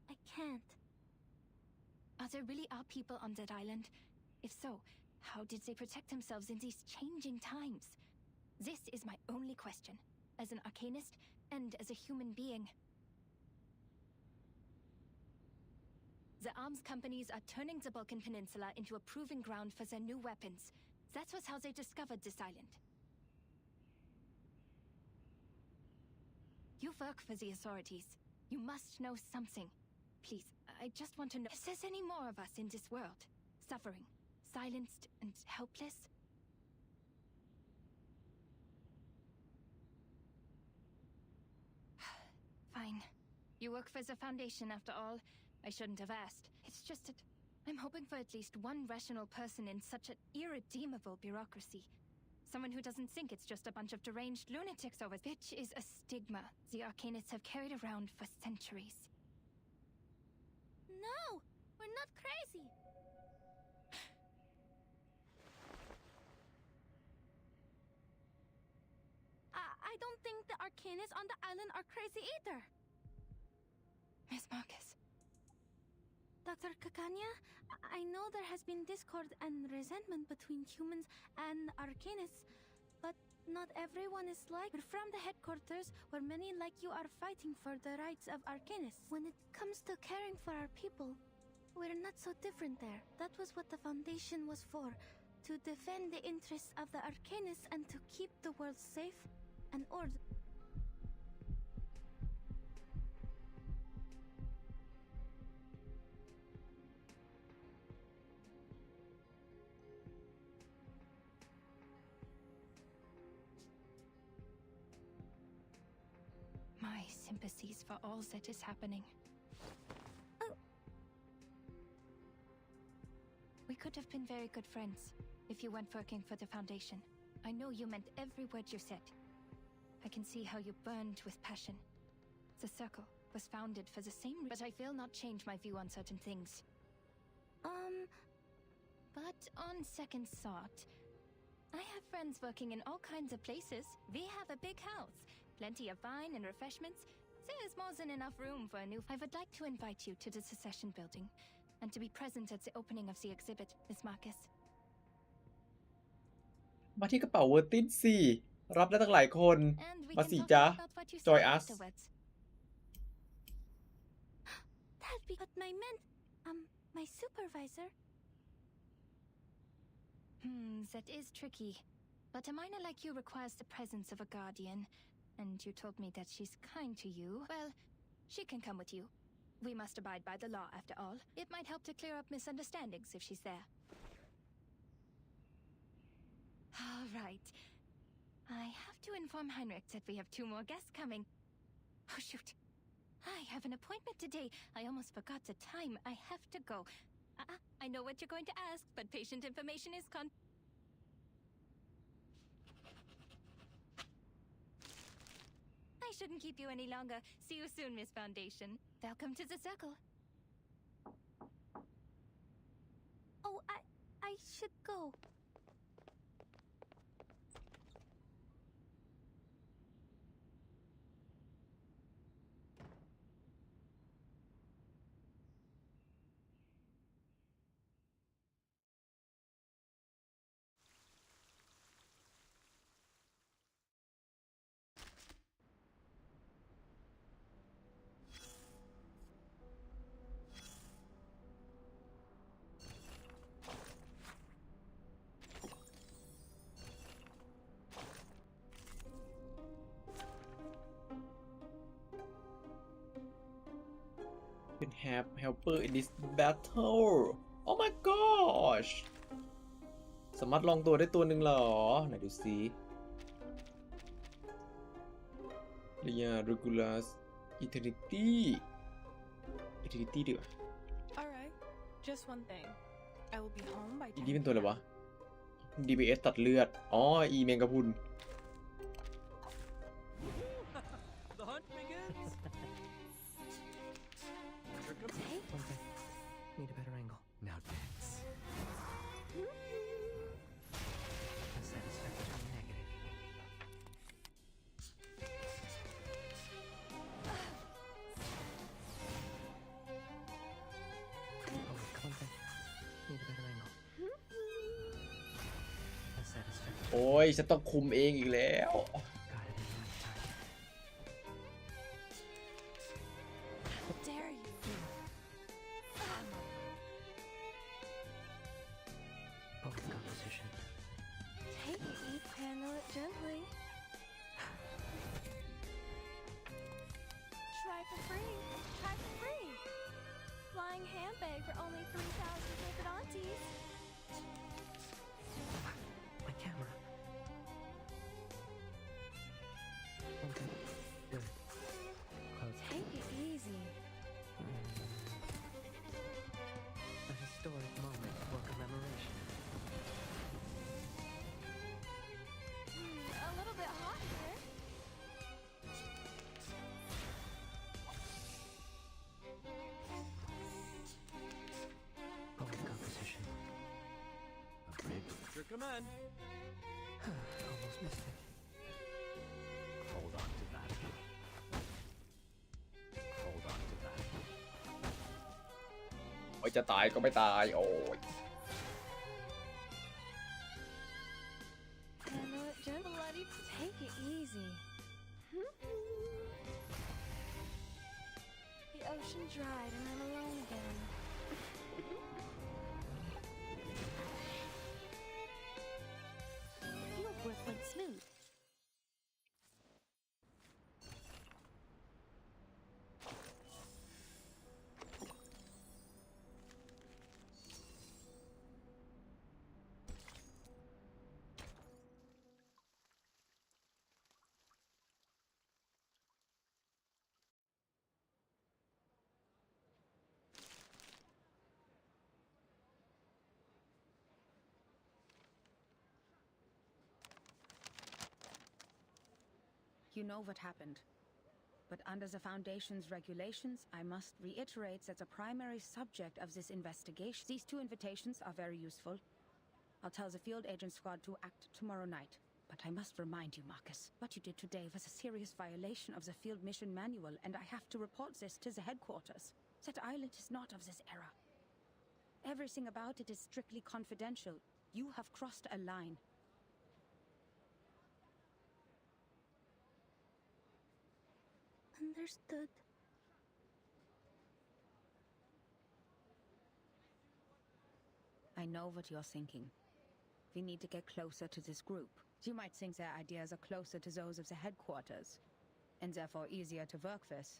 I can't. There really are people on that island? If so, how did they protect themselves in these changing times? This is my only question, as an Arcanist and as a human being. The arms companies are turning the Balkan Peninsula into a proving ground for their new weapons. That was how they discovered this island. You work for the authorities. You must know something. Please, I just want to know if there's any more of us in this world, suffering, silenced and helpless. Fine. You work for the Foundation after all. I shouldn't have asked. It's just that I'm hoping for at least one rational person in such an irredeemable bureaucracy. Someone who doesn't think it's just a bunch of deranged lunatics over which is a stigma the Arcanists have carried around for centuries. No! We're not crazy! I don't think the Arcanists on the island are crazy either. Miss Marcus. Dr. Kakanya, I know there has been discord and resentment between humans and Arcanists, but not everyone is like. We're from the headquarters where many like you are fighting for the rights of Arcanists. When it comes to caring for our people, we're not so different there. That was what the Foundation was for, to defend the interests of the Arcanists and to keep the world safe and order. My sympathies for all that is happening. We could have been very good friends if you weren't working for the Foundation. I know you meant every word you said. I can see how you burned with passion. The Circle was founded for the same reason, but I will not change my view on certain things. But on second thought, I have friends working in all kinds of places. We have a big house, plenty of wine and refreshments. There's more than enough room for a new... I would like to invite you to the Secession building and to be present at the opening of the exhibit, Miss Marcus. มาที่กระเป๋าเวอร์ตินสิรับได้ตั้งหลายคนมาสิจ๊ะ Join us That'd be what I meant. My supervisor. That is tricky. But a minor like you requires the presence of a guardian. And you told me that she's kind to you. Well, she can come with you. We must abide by the law, after all. It might help to clear up misunderstandings if she's there. All right. I have to inform Heinrich that we have 2 more guests coming. Oh, shoot. I have an appointment today. I almost forgot the time. I have to go. I know what you're going to ask, but patient information is I shouldn't keep you any longer. See you soon, Miss Foundation. Welcome to the Circle. Oh, I should go. Can have helper in this battle. Oh my gosh สามารถลองตัวได้ตัวหนึ่งเหรอไหนดูซิเรียregulus eternity ดีกว่า Alright, just one thing. I will be home by อีนี่เป็นตัวอะไรวะ DBS ตัดเลือดอ๋ออีแมงกะพรุน The hunt begins. Need a better angle. Now dance. A satisfactory negative. Come on, need a better angle. A satisfactory. โอ้ยฉันต้องคุมเองอีกแล้ว Got it in my time. How dare you? Both composition. Take it easy, handle it gently. Try for free. Try for free. Flying handbag for only 3,000 Nicodantes. My camera. Okay. Good. Close. Take it easy. A historic moment for commemoration. A little bit hot here. Both composition. Your command. Almost missed it. Hold on to that. Hold on to that. โอ้ยจะตายก็ไม่ตายโอ้ย Handle it gently. Bloody. Take it easy. The ocean dried and I'm alone again. Fieldwork went smooth. You know what happened. But under the Foundation's regulations, I must reiterate that the primary subject of this investigation... These two invitations are very useful. I'll tell the field agent squad to act tomorrow night. But I must remind you, Marcus, what you did today was a serious violation of the field mission manual, and I have to report this to the headquarters. That island is not of this era. Everything about it is strictly confidential. You have crossed a line. Understood. I know what you're thinking. We need to get closer to this group. You might think their ideas are closer to those of the headquarters, and therefore easier to work with.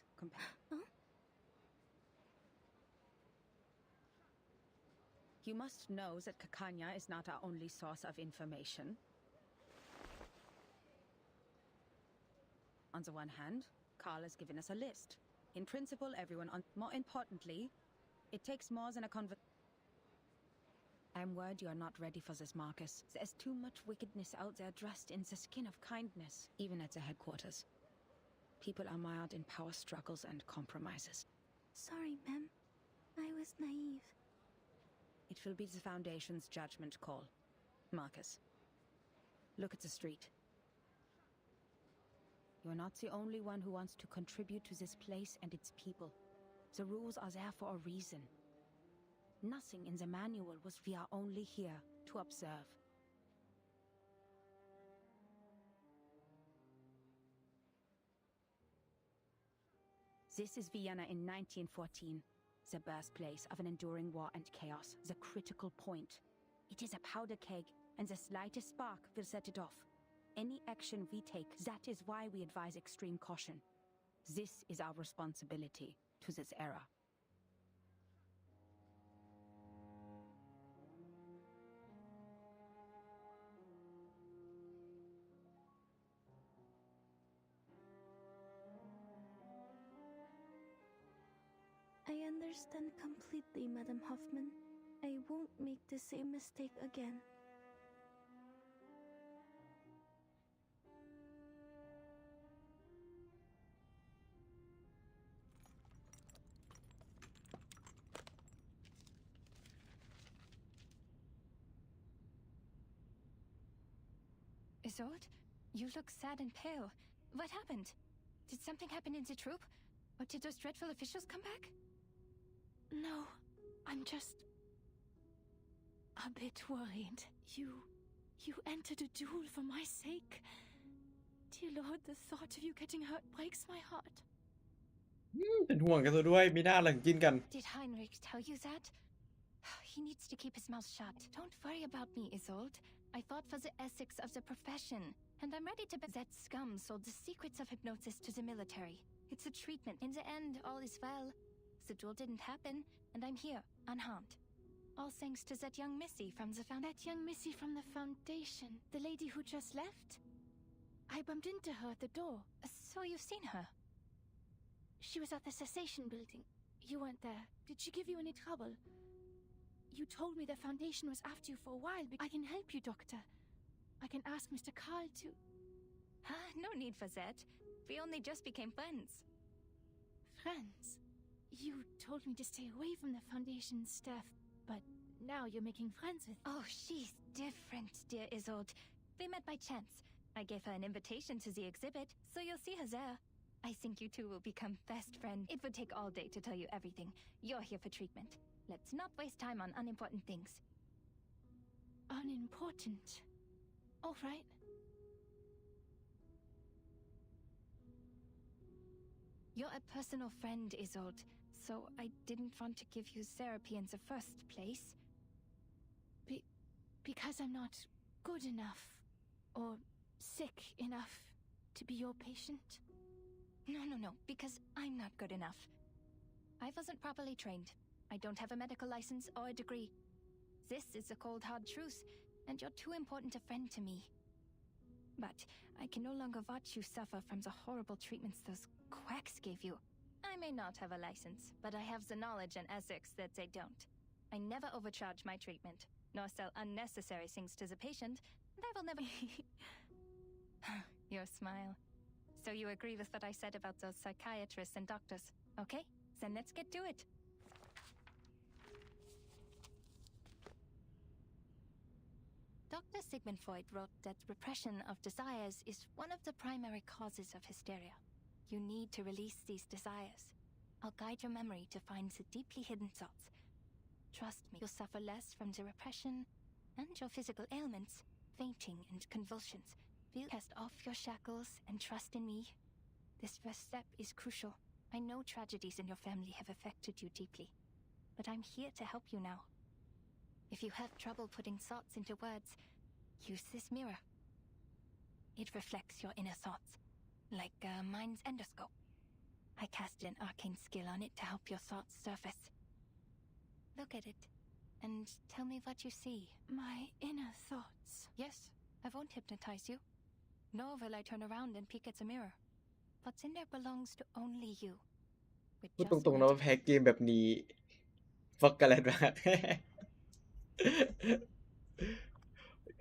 You must know that Kakanya is not our only source of information. On the one hand, Carl has given us a list. In principle, everyone on... More importantly, it takes more than a I'm worried you are not ready for this, Marcus. There's too much wickedness out there dressed in the skin of kindness, even at the headquarters. People are mired in power struggles and compromises. Sorry, ma'am. I was naive. It will be the Foundation's judgment call. Marcus, look at the street. You're not the only one who wants to contribute to this place and its people. The rules are there for a reason. Nothing in the manual was we are only here to observe. This is Vienna in 1914, the birthplace of an enduring war and chaos, the critical point. It is a powder keg, and the slightest spark will set it off. Any action we take, that is why we advise extreme caution. This is our responsibility to this era. understand completely, Madam Hoffman. I won't make the same mistake again. Isolde, you look sad and pale. What happened? Did something happen in the troop? Or did those dreadful officials come back? No, I'm just a bit worried. You entered a duel for my sake. Dear Lord, the thought of you getting hurt breaks my heart. เป็นห่วงกันซะด้วยมีหน้าหลังกินกัน Did Heinrich tell you that? He needs to keep his mouth shut. Don't worry about me, Isolde. I fought for the ethics of the profession, and I'm ready to bet that scum sold the secrets of hypnosis to the military. It's a treatment. In the end, all is well. The duel didn't happen, and I'm here, unharmed. All thanks to that young missy from the foundation. That young missy from the foundation, the lady who just left? I bumped into her at the door. So you've seen her? She was at the cessation building. You weren't there. Did she give you any trouble? You told me the Foundation was after you for a while. I can help you, Doctor. I can ask Mr. Carl to... No need for that. We only just became friends. Friends? You told me to stay away from the Foundation's staff, but now you're making friends with... Oh, she's different, dear Isolde. We met by chance. I gave her an invitation to the exhibit, so you'll see her there. I think you two will become best friends. It would take all day to tell you everything. You're here for treatment. Let's not waste time on unimportant things. Unimportant? All right. You're a personal friend, Isolde, so I didn't want to give you therapy in the first place. Because I'm not good enough or sick enough to be your patient? No, because I'm not good enough. I wasn't properly trained. I don't have a medical license or a degree. This is the cold, hard truth, and you're too important a friend to me. But I can no longer watch you suffer from the horrible treatments those quacks gave you. I may not have a license, but I have the knowledge and ethics that they don't. I never overcharge my treatment, nor sell unnecessary things to the patient, and I will never... Your smile. So you agree with what I said about those psychiatrists and doctors, okay? Then let's get to it. Dr. Sigmund Freud wrote that repression of desires is one of the primary causes of hysteria. You need to release these desires. I'll guide your memory to find the deeply hidden thoughts. Trust me, you'll suffer less from the repression and your physical ailments, fainting and convulsions. Feel cast off your shackles and trust in me. This first step is crucial. I know tragedies in your family have affected you deeply, but I'm here to help you now. If you have trouble putting thoughts into words, use this mirror. It reflects your inner thoughts, like a mind's endoscope. I cast an arcane skill on it to help your thoughts surface. Look at it, and tell me what you see. My inner thoughts. Yes, I won't hypnotize you. Nor will I turn around and peek at the mirror. What's in there belongs to only you. พูดตรงๆนะว่าแพ้เกมแบบนี้ฟอกกันแล้วมาก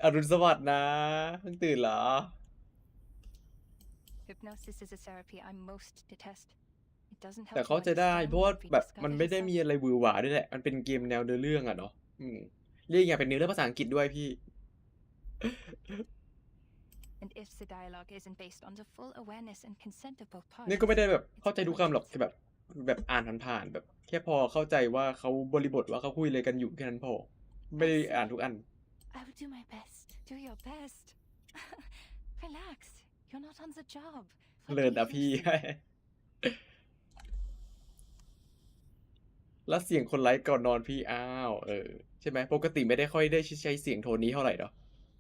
อรุณสวัสดิ์นะเพิ่งตื่นเหรอ Hypnosis is a therapy I most detest. It doesn't help แต่เข้าใจได้เพราะว่าแบบมันไม่ได้มีอะไรหวือหวาด้วยแหละมันเป็นเกมแนวเนื้อเรื่องอะเนาะเรียกอย่างเป็นเนื้อเรื่องภาษาอังกฤษด้วยพี่ And if the dialogue isn't based on the full awareness and consent of both parties นี่ก็ไม่ได้แบบเข้าใจทุกคำหรอกแค่แบบอ่านผ่านๆแบบแค่พอเข้าใจว่าเขาบริบทว่าเขาคุยอะไรกันอยู่แค่นั้นพอไม่ได้อ่านทุกอัน I will do my best. Do your best. Relax. You're not on the job. เลิศอ่ะพี่ แล้วเสียงคนไลฟ์ก่อนนอนพี่อ้าวใช่ไหมปกติไม่ได้ค่อยได้ใช้เสียงโทนนี้เท่าไหร่เนาะ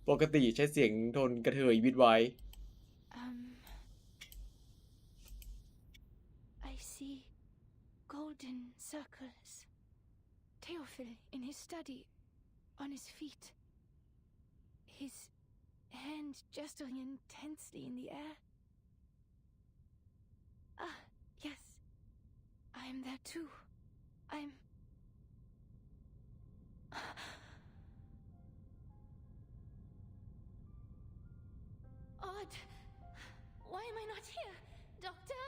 ปกติใช้เสียงโทนกระเทยวิดไว้ I see golden circles. Theophil in his study, on his feet. His hand gesturing intensely in the air. Ah, yes. I am there too. I'm... Odd. Why am I not here? Doctor?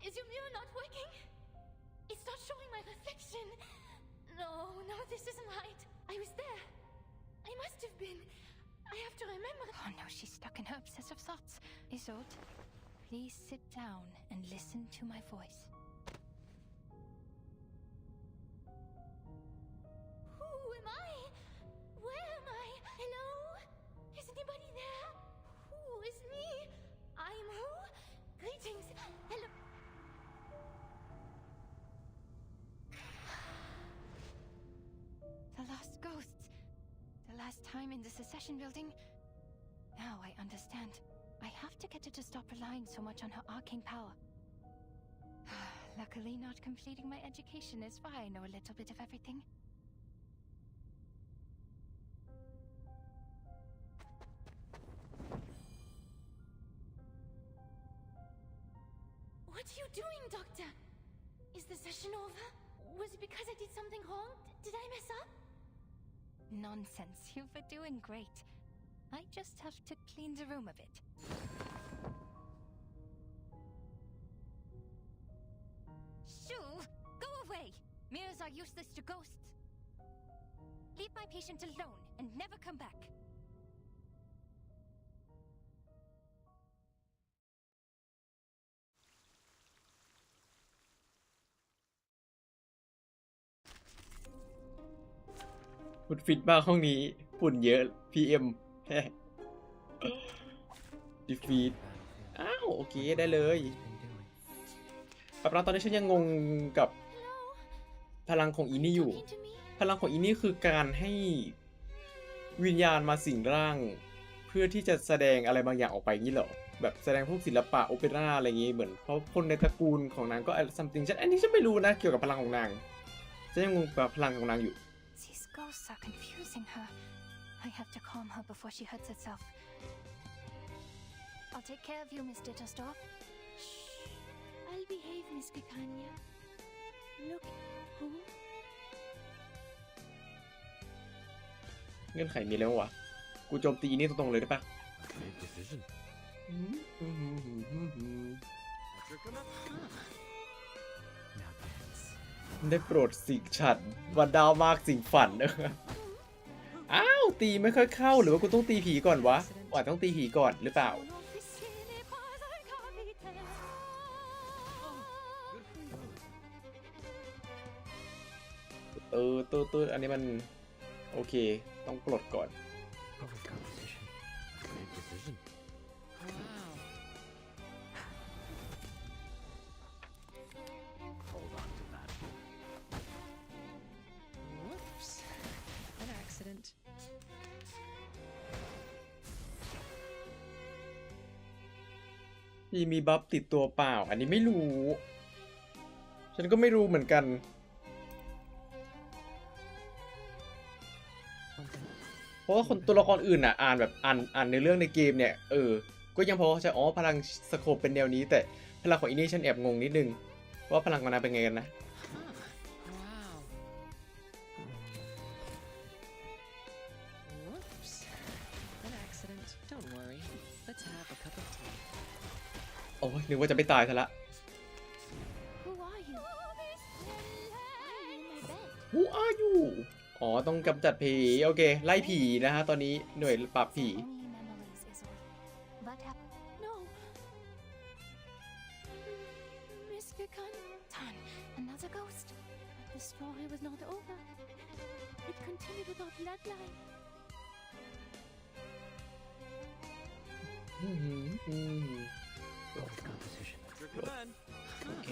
Is your mirror not working? It's not showing my reflection. No, this isn't right. I was there. I must have been. I have to remember. Oh no, she's stuck in her obsessive thoughts. Isolde, please sit down and listen to my voice. Who am I? Where am I? Hello? Is anybody there? Who is me? I'm who? Greetings. Hello. The lost ghosts. The last time in the Secession building. Now I understand. I have to get her to stop relying so much on her arcane power. Luckily, not completing my education is why I know a little bit of everything. What are you doing, Doctor? Is the session over? Was it because I did something wrong? Did I mess up? Nonsense. You were doing great. I just have to clean the room a bit. Shoo! Go away! Mirrors are useless to ghosts. Leave my patient alone and never come back.ฝุ่นฟิตมากห้องนี้ฝุ่นเยอะ PM แฮะดีฟีดอ้าวโอเคได้เลยแบบนั้นตอนนี้ฉันยังงงกับพลังของอีนี่อยู่พลังของอีนี่คือการให้วิญญาณมาสิงร่างเพื่อที่จะแสดงอะไรบางอย่างออกไปงี้เหรอแบบแสดงพวกศิลปะโอเปร่าอะไรอย่างงี้เหมือนเพราะคนในตระกูลของนางก็ something อันนี้ฉันไม่รู้นะเกี่ยวกับพลังของนางฉันยังงงกับพลังของนางอยู่These ghosts are confusing her. I have to calm her before she hurts herself. I'll take care of you, Miss Dittersdorf. Shh. I'll behave, Miss Kikanya. Look, who? เงื่อนไขมีแล้ววะกูโจมตีนี่ตรงๆเลยได้ปะได้โปรดสิงฉันวันดาวมากสิ่งฝันอ้าวตีไม่ค่อยเข้าหรือว่ากูต้องตีผีก่อนวะว่าต้องตีผีก่อนหรือเปล่าตัวอันนี้มันโอเคต้องปลดก่อนมีบัฟติดตัวเปล่าอันนี้ไม่รู้ฉันก็ไม่รู้เหมือนกันเพราะว่าคนตัวละครอื่นอ่ะอ่านแบบอ่านในเรื่องในเกมเนี่ยก็ยังพอใช่พลังสโคปเป็นแนวนี้แต่พลังของอินี่ฉันแอบงงนิดนึงว่าพลังมันเป็นไงกันนะโอ้ยนึกว่าจะไม่ตายซะละ Who are you อ๋อต้องกำจัดผีโอเคไล่ผีนะฮะตอนนี้หน่วยปราบผีโอเค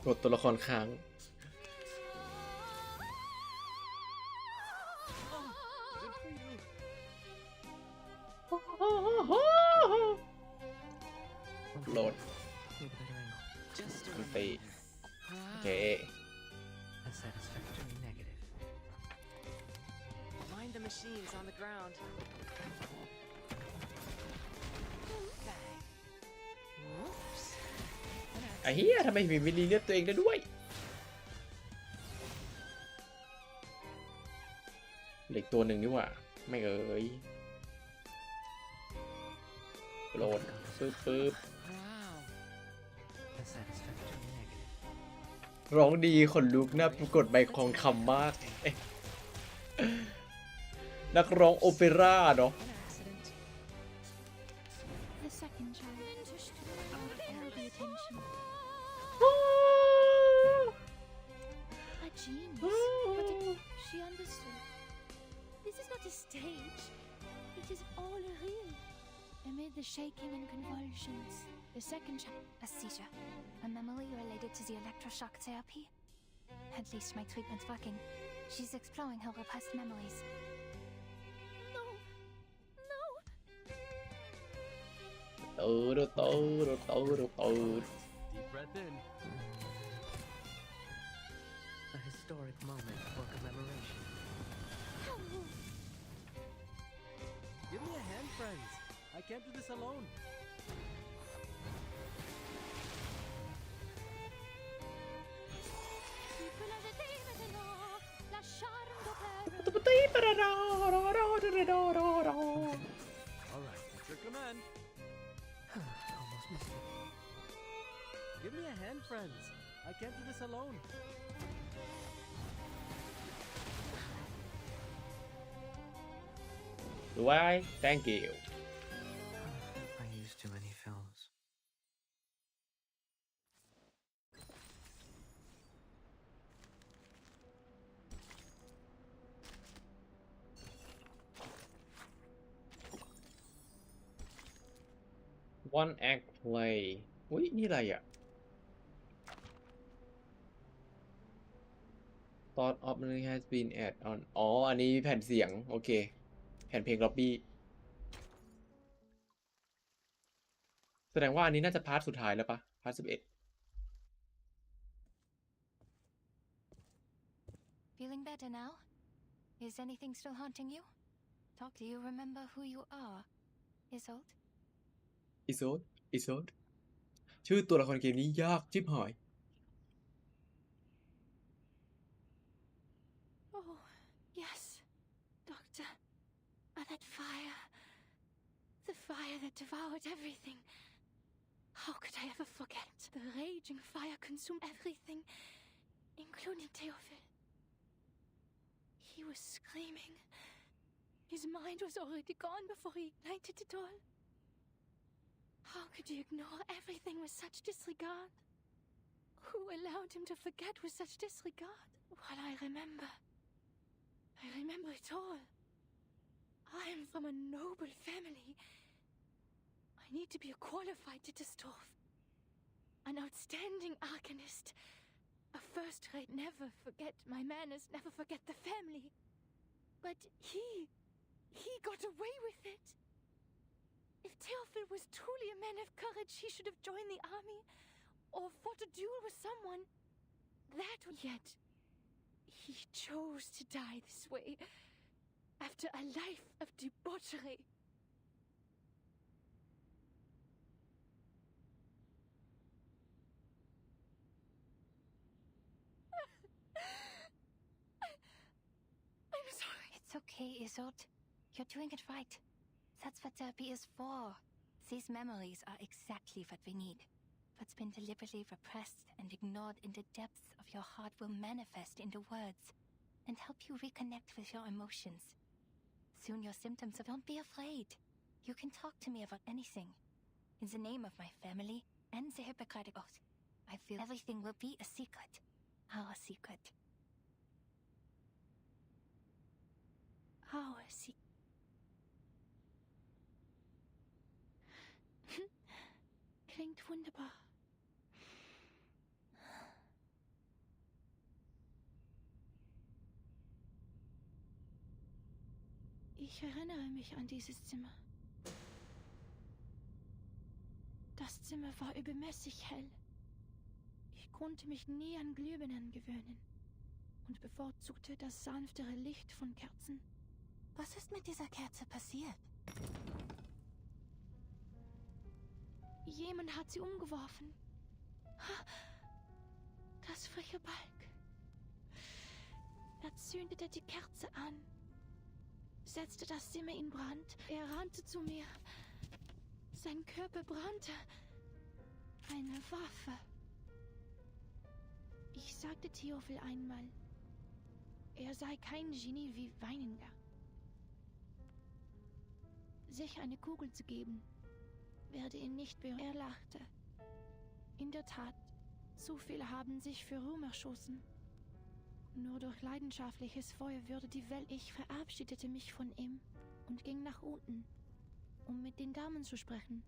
กดตัวละครค้างโหลดอันตีโอเค machines on the ground. Bang. Whoops. ไอ้เหี้ยทำไมมีเลือดตัวเองได้ด้วยเหล็กตัวหนึ่งนี่หว่าไม่เอ่ยโปรดปึ๊บ A satisfactory negative. ร้องดีขนลุกน่าปรากฏใบคองคำมากนักร้องโอเปร่าเนาะ The second child got all the attention. A genius, but she understood. This is not a stage. It is all real. Amid the shaking and convulsions, the second child... A seizure. A memory related to the electroshock therapy? At least my treatment's working. She's exploring her repressed memories. No. ตูด Deep breath in. A historic moment for commemoration. Give me a hand, friends. I can't do this alone. Alright, that's your command. Almost missed it. Give me a hand, friends. I can't do this alone. Why? Thank you. I used too many films. One act play อุ้ยนี่อะไรอ่ะ Thought of it has been added on อ๋ออันนี้แผ่นเสียงโอเคแผ่นเพลงล็อบบี้แสดงว่าอันนี้น่าจะพาร์ทสุดท้ายแล้วปะพาร์ท11 Feeling better now? Is anything still haunting you? Do you remember who you are, Isolde? อิโซดชื่อตัวละครเกมนี้ยากชิบหาย Oh, yes, Doctor. That fire. The fire that devoured everything. How could I ever forget? The raging fire consumed everything, including Theophil. He was screaming. His mind was already gone before he ignited it all. How could you ignore everything with such disregard? Who allowed him to forget with such disregard? Well, I remember it all. I am from a noble family. I need to be qualified to Distorf. An outstanding arcanist. A first-rate never forget my manners, never forget the family. But he got away with it. If Theophil was truly a man of courage, he should have joined the army or fought a duel with someone. Yet, he chose to die this way after a life of debauchery. I'm sorry. It's okay, Isolde. You're doing it right. That's what therapy is for. These memories are exactly what we need. What's been deliberately repressed and ignored in the depths of your heart will manifest into words and help you reconnect with your emotions. Soon your symptoms will... Don't be afraid. You can talk to me about anything. In the name of my family and the Hippocratic Oath, I feel everything will be a secret. Our secret. Our secret. Klingt wunderbar. Ich erinnere mich an dieses Zimmer. Das Zimmer war übermäßig hell. Ich konnte mich nie an Glühbirnen gewöhnen und bevorzugte das sanftere Licht von Kerzen. Was ist mit dieser Kerze passiert? Jemand hat sie umgeworfen. Das freche Balk. Er zündete die Kerze an, setzte das Zimmer in Brand. Er rannte zu mir. Sein Körper brannte. Eine Waffe. Ich sagte Theophil einmal, er sei kein Genie wie Weininger. Sich eine Kugel zu geben, werde ihn nicht berühren. Er lachte. In der Tat, zu viele haben sich für Ruhm erschossen. Nur durch leidenschaftliches Feuer würde die Welt. Ich verabschiedete mich von ihm und ging nach unten, um mit den Damen zu sprechen.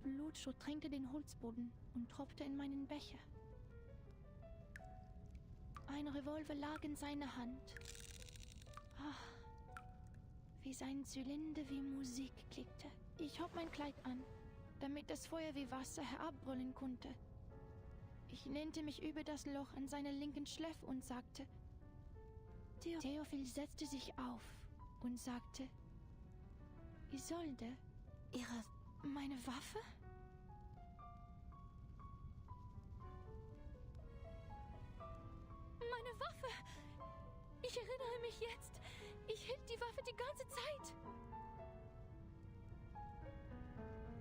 Blut durchtränkte den Holzboden und tropfte in meinen Becher. Ein Revolver lag in seiner Hand. Ach, wie sein Zylinder wie Musik klickte. Ich hob mein Kleid an, damit das Feuer wie Wasser herabbrüllen konnte. Ich lehnte mich über das Loch an seiner linken Schläfe und sagte: Theophil setzte sich auf und sagte: Isolde, meine Waffe? Meine Waffe! Ich erinnere mich jetzt. Ich hielt die Waffe die ganze Zeit.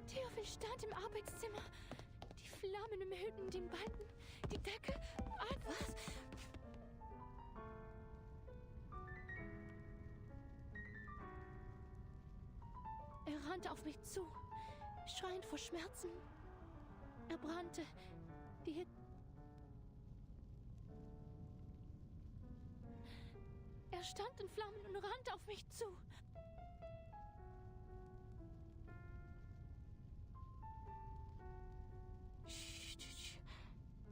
Theophil stand im Arbeitszimmer. Die Flammen umhüllten den Balken, die Decke, alles. Er rannte auf mich zu, schreiend vor Schmerzen. Er brannte. Die Hitze. Er stand in Flammen und rannte auf mich zu.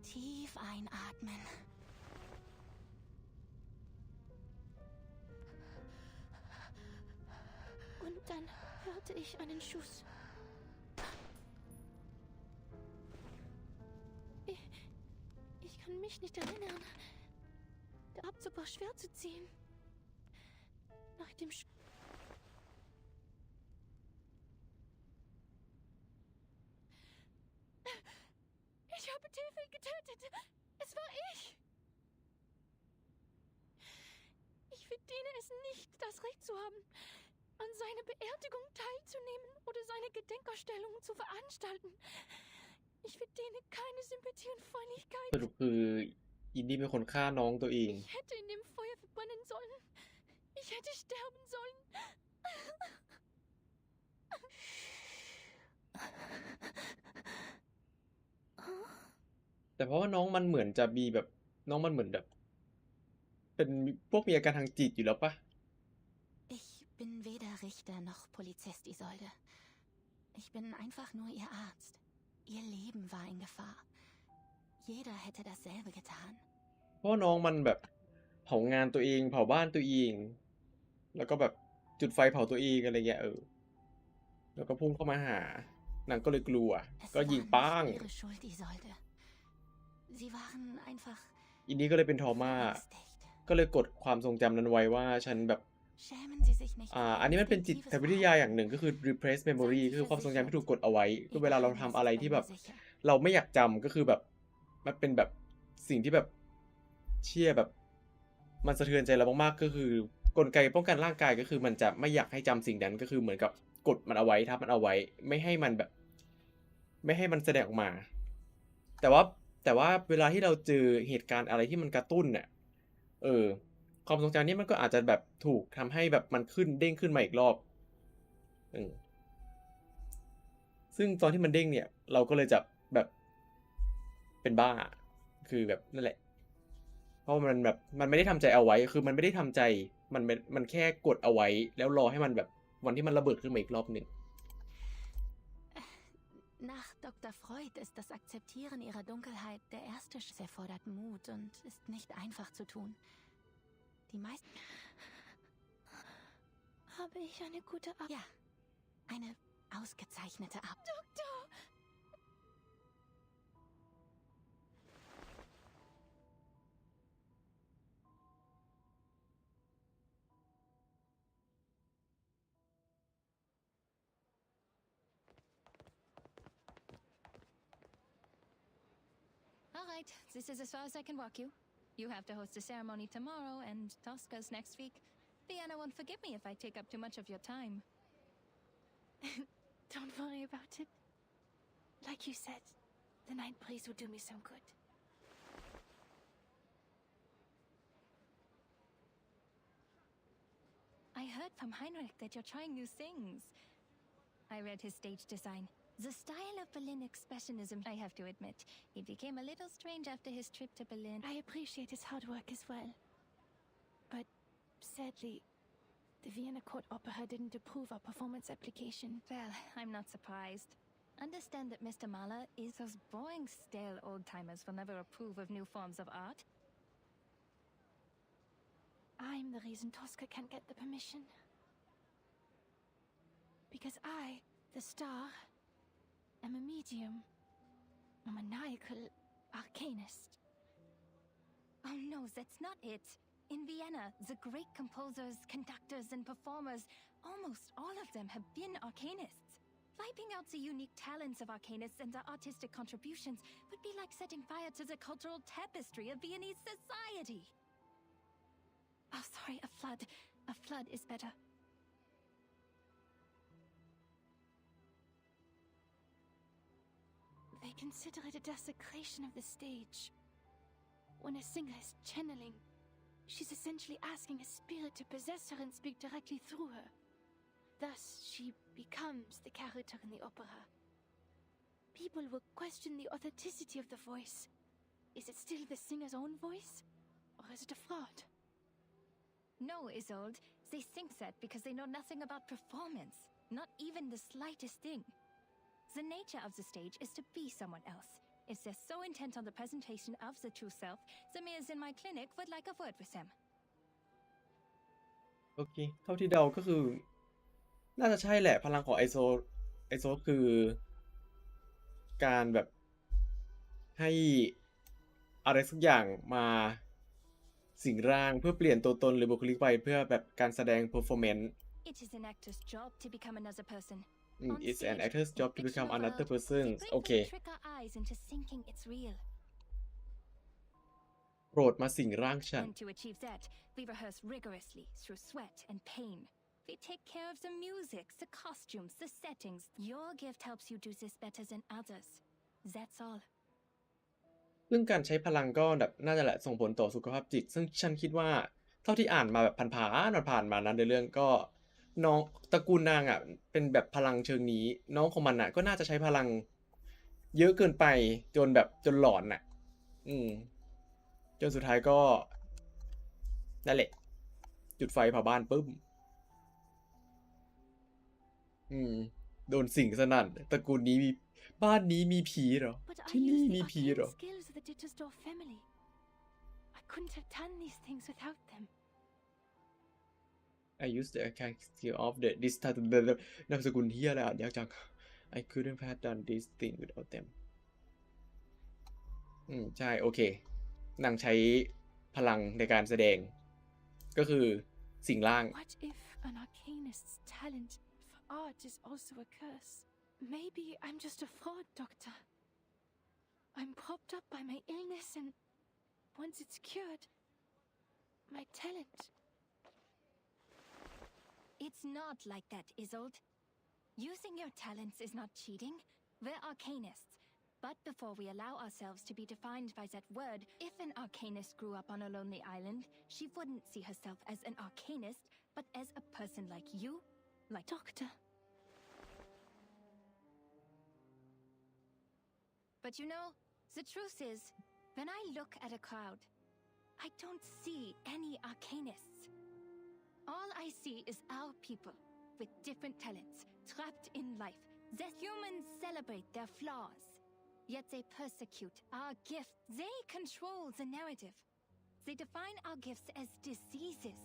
Tief einatmen. Und dann hörte ich einen Schuss. Ich kann mich nicht erinnern. Der Abzug war schwer zu ziehen. Nach dem Ich habe Theophil getötet. Es war ich. Ich verdiene es nicht, das Recht zu haben, an seiner Beerdigung teilzunehmen oder seine Gedenkausstellungen zu veranstalten. Ich verdiene keine Sympathie und Freundlichkeit. สรุปคืออินดี้เป็นคนฆ่าน้องตัวเอง Ich hätte in dem Feuer verbrennen sollen. Ich hätte sterben sollen. แต่เพราะว่าน้องมันเหมือนจะมีแบบน้องมันเหมือนแบบเป็นพวกมีอาการทางจิตอยู่แล้วปะ Ich bin weder Richter noch Polizist, Isolde. Ich bin einfach nur Ihr Arzt. Ihr Leben war in Gefahr. Jeder hätte dasselbe getan. เพราะน้องมันแบบเผางานตัวเองเผาบ้านตัวเองแล้วก็แบบจุดไฟเผาตัวเองอะไรเงี้ยแล้วก็พุ่งเข้ามาหานางก็เลยกลัวก็ยิงป้าง Ihre Schuld, Isolde. Sie waren einfach อินดี้ก็เลยเป็นทรมาก็เลยกดความทรงจำนั้นไว้ว่าฉันแบบ Schämen Sie sich nicht อันนี้มันเป็นจิตวิทยาอย่างหนึ่งก็คือ repress memory ก็คือความทรงจำที่ถูกกดเอาไว้ก็เวลาเราทำอะไรที่แบบเราไม่อยากจำก็คือแบบมันเป็นแบบสิ่งที่แบบเชี่ยแบบมันสะเทือนใจเรามากๆก็คือกลไกป้องกันร่างกายก็คือมันจะไม่อยากให้จำสิ่งนั้นก็คือเหมือนกับกดมันเอาไว้ทับมันเอาไว้ไม่ให้มันแบบไม่ให้มันแสดงออกมาแต่ว่าเวลาที่เราเจอเหตุการณ์อะไรที่มันกระตุ้นเนี่ยความทรงจำนี้มันก็อาจจะแบบถูกทำให้แบบมันขึ้นเด้งขึ้นมาอีกรอบซึ่งตอนที่มันเด้งเนี่ยเราก็เลยจะแบบเป็นบ้าคือแบบนั่นแหละเพราะมันแบบมันไม่ได้ทำใจเอาไว้คือมันไม่ได้ทำใจมันแค่กดเอาไว้แล้วรอให้มันแบบวันที่มันระเบิดขึ้นมาอีกรอบหนึ่ง Nach Dr. Freud ist das Akzeptieren ihrer Dunkelheit der erste Schritt. Es erfordert Mut und ist nicht einfach zu tun. Die meisten... Habe ich eine gute Arbeit? Ja, eine ausgezeichnete Arbeit. Doktor! All right, this is as far as I can walk you. You have to host a ceremony tomorrow, and Tosca's next week. Vienna won't forgive me if I take up too much of your time. Don't worry about it. Like you said, the night breeze will do me some good. I heard from Heinrich that you're trying new things. I read his stage design. The style of Berlin expressionism, I have to admit. He became a little strange after his trip to Berlin. I appreciate his hard work as well. But sadly, the Vienna Court Opera didn't approve our performance application. Well, I'm not surprised. Understand that Mr. Mahler is those boring, stale old-timers will never approve of new forms of art. I'm the reason Tosca can't get the permission. Because I, the star, am a medium. A maniacal arcanist. Oh no, that's not it. In Vienna, the great composers, conductors, and performers, almost all of them have been arcanists. Wiping out the unique talents of arcanists and their artistic contributions would be like setting fire to the cultural tapestry of Viennese society. Oh, sorry, a flood. A flood is better. They consider it a desecration of the stage. When a singer is channeling, she's essentially asking a spirit to possess her and speak directly through her. Thus, she becomes the character in the opera. People will question the authenticity of the voice. Is it still the singer's own voice? Or is it a fraud? No, Isolde. They think that because they know nothing about performance. Not even the slightest thing. The nature of the stage is to be someone else. If they're so intent on the presentation of the true self, the mayors in my clinic would like a word with them. โอเคเท่าที่เดาก็คือน่าจะใช่แหละพลังของไอโซคือการแบบให้อะไรสักอย่างมาสิงร่างเพื่อเปลี่ยนตัวตนหรือบุคลิกไปเพื่อแบบการแสดง performance. It is an actor's job to become another person. It's an actor's job to become another person. โอเค Trick our eyes into thinking it's real. โปรดมาสิงร่างฉัน And to achieve that, we rehearse rigorously through sweat and pain. We take care of the music, the costumes, the settings. Your gift helps you do this better than others. That's all. ซึ่งการใช้พลังก็แบบน่าจะแหละส่งผลต่อสุขภาพจิตซึ่งฉันคิดว่าเท่าที่อ่านมาแบบผ่านมานั้นในเรื่องก็น้องตระกูลนางอ่ะเป็นแบบพลังเชิงนี้น้องของมันอ่ะก็น่าจะใช้พลังเยอะเกินไปจนแบบจนหลอนอ่ะจนสุดท้ายก็นั่นแหละจุดไฟเผาบ้านปึ้มโดนสิงสนั่นตระกูลนี้มีบ้านนี้มีผีเหรอที่นี่มีผีเหรอ skills of the Dittersdorf family. I couldn't have done these things without them. I used the arcane skill of the this type of นามสกุลเฮียอะไรอ่ะยากจัง I couldn't have done this thing without them ใช่โอเคนางใช้พลังในการแสดงก็คือสิ่งร่าง What if an arcanist's talent for art is also a curse? Maybe I'm just a fraud, Doctor. I'm propped up by my illness, and once it's cured, my talent. It's not like that, Isolde. Using your talents is not cheating. We're arcanists. But before we allow ourselves to be defined by that word, if an arcanist grew up on a lonely island, she wouldn't see herself as an arcanist, but as a person like you, like Doctor. But you know, the truth is, when I look at a crowd, I don't see any arcanists. All I see is our people, with different talents, trapped in life. The humans celebrate their flaws, yet they persecute our gifts. They control the narrative. They define our gifts as diseases,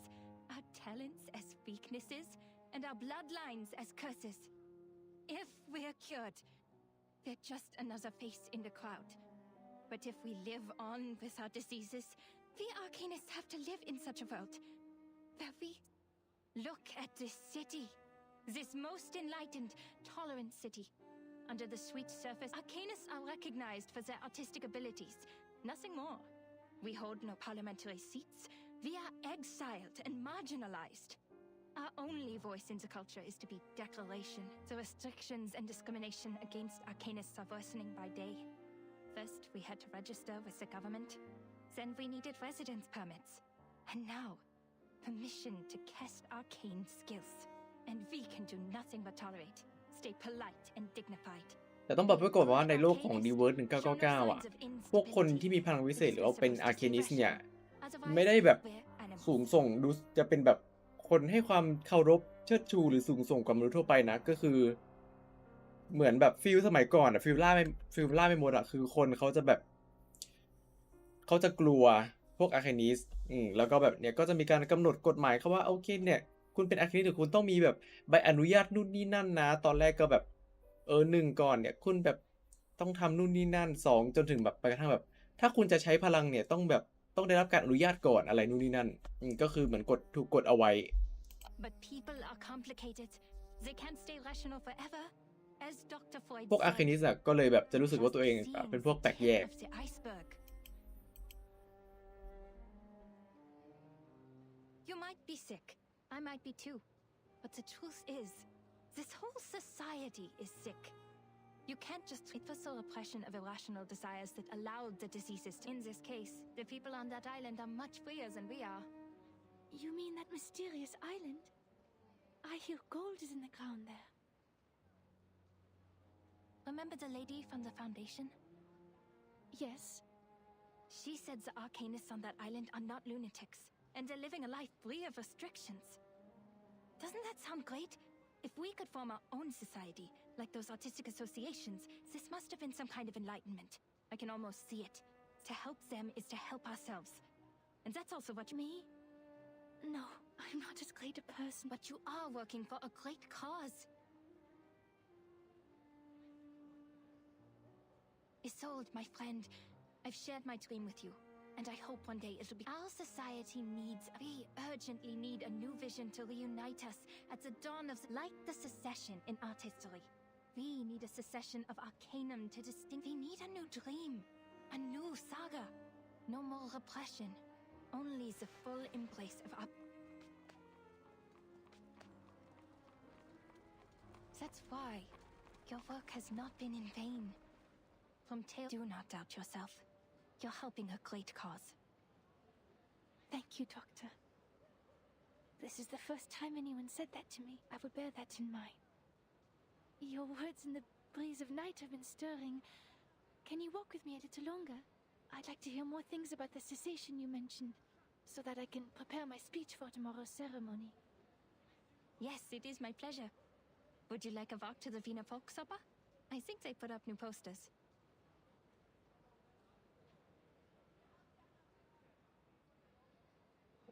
our talents as weaknesses, and our bloodlines as curses. If we're cured, we're just another face in the crowd. But if we live on with our diseases, we arcanists have to live in such a world where we look at this city, this most enlightened, tolerant city. Under the sweet surface, arcanists are recognized for their artistic abilities, Nothing more. We hold no parliamentary seats. We are exiled and marginalized. Our only voice in the culture is to be declaration. The restrictions and discrimination against arcanists are worsening by day. First, we had to register with the government. Then we needed residence permits. And now, permission to cast arcane skills. And we can do nothing but tolerate. Stay polite and dignified. แต่ต้องบอกไว้ก่อนว่าในโลกของ Reverse 1999 อ่ะ พวกคนที่มีพลังวิเศษหรือว่าเป็น Arcanist เนี่ย ไม่ได้แบบสูงส่งดูจะเป็นแบบคนให้ความเคารพเชิดชูหรือสูงส่งกว่ามนุษย์ทั่วไปนะก็คือเหมือนแบบฟิลสมัยก่อนอะฟิลล่าไม่หมดอะคือคนเขาจะแบบเขาจะกลัวพวก Arcanist แล้วก็แบบเนี่ยก็จะมีการกำหนดกฎหมายเขาว่าโอเคเนี่ยคุณเป็น Arcanist หรือคุณต้องมีแบบใบอนุญาตนู่นนี่นั่นนะตอนแรกก็แบบ1ก่อนเนี่ยคุณแบบต้องทำนู่นนี่นั่น2จนถึงแบบไปกระทั่งแบบถ้าคุณจะใช้พลังเนี่ยต้องได้รับการอนุญาตก่อนอะไรนู่นนี่นั่นก็คือเหมือนถูกกดเอาไว้ But people are complicated. They can't stay rational forever. As Dr. Freud พวก Arcanist ก็เลยแบบจะรู้สึกว่าตัวเองเป็นพวกแปลกแยก You might be sick. I might be too. But the truth is, this whole society is sick. You can't just treat for the repression of irrational desires that allowed the diseases. In this case, the people on that island are much freer than we are. You mean that mysterious island? I hear gold is in the ground there. Remember the lady from the Foundation? Yes. She said the Arcanists on that island are not lunatics, and they're living a life free of restrictions. Doesn't that sound great? If we could form our own society, like those artistic associations, this must have been some kind of enlightenment. I can almost see it. To help them is to help ourselves. And that's also what Me? No, I'm not as great a person. But you are working for a great cause. Isolde, my friend, I've shared my dream with you. And I hope one day it'll be... Our society we urgently need a new vision to reunite us at the dawn of... Like the secession in art history. We need a secession of Arcanum to distinct... We need a new dream. A new saga. No more repression. Only the full embrace of our... That's why your work has not been in vain. From tale... Do not doubt yourself. You're helping a great cause. Thank you, Doctor. This is the first time anyone said that to me. I will bear that in mind. Your words in the breeze of night have been stirring. Can you walk with me a little longer? I'd like to hear more things about the cessation you mentioned, so that I can prepare my speech for tomorrow's ceremony. Yes, it is my pleasure. Would you like a walk to the Wiener Volksoper? I think they put up new posters.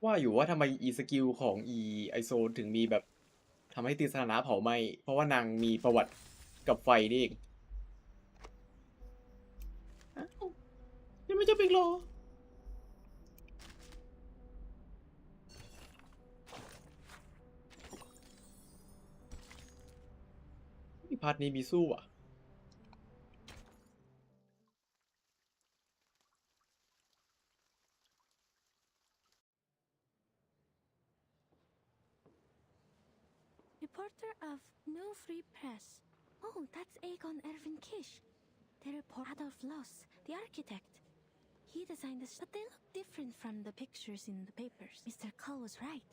ว่าอยู่ว่าทำไมสกิลของไอโซถึงมีแบบทำให้ตีสถานะเผาไหม้เพราะว่านางมีประวัติกับไฟนี่เองยังไม่จะเป็นหรอพาร์ทนี้มีสู้อ่ะ Reporter of New Free Press. Oh, that's Aegon Erwin Kish. They report Adolf Loss, the architect. He designed this, but they look different from the pictures in the papers. Mr. Cull was right.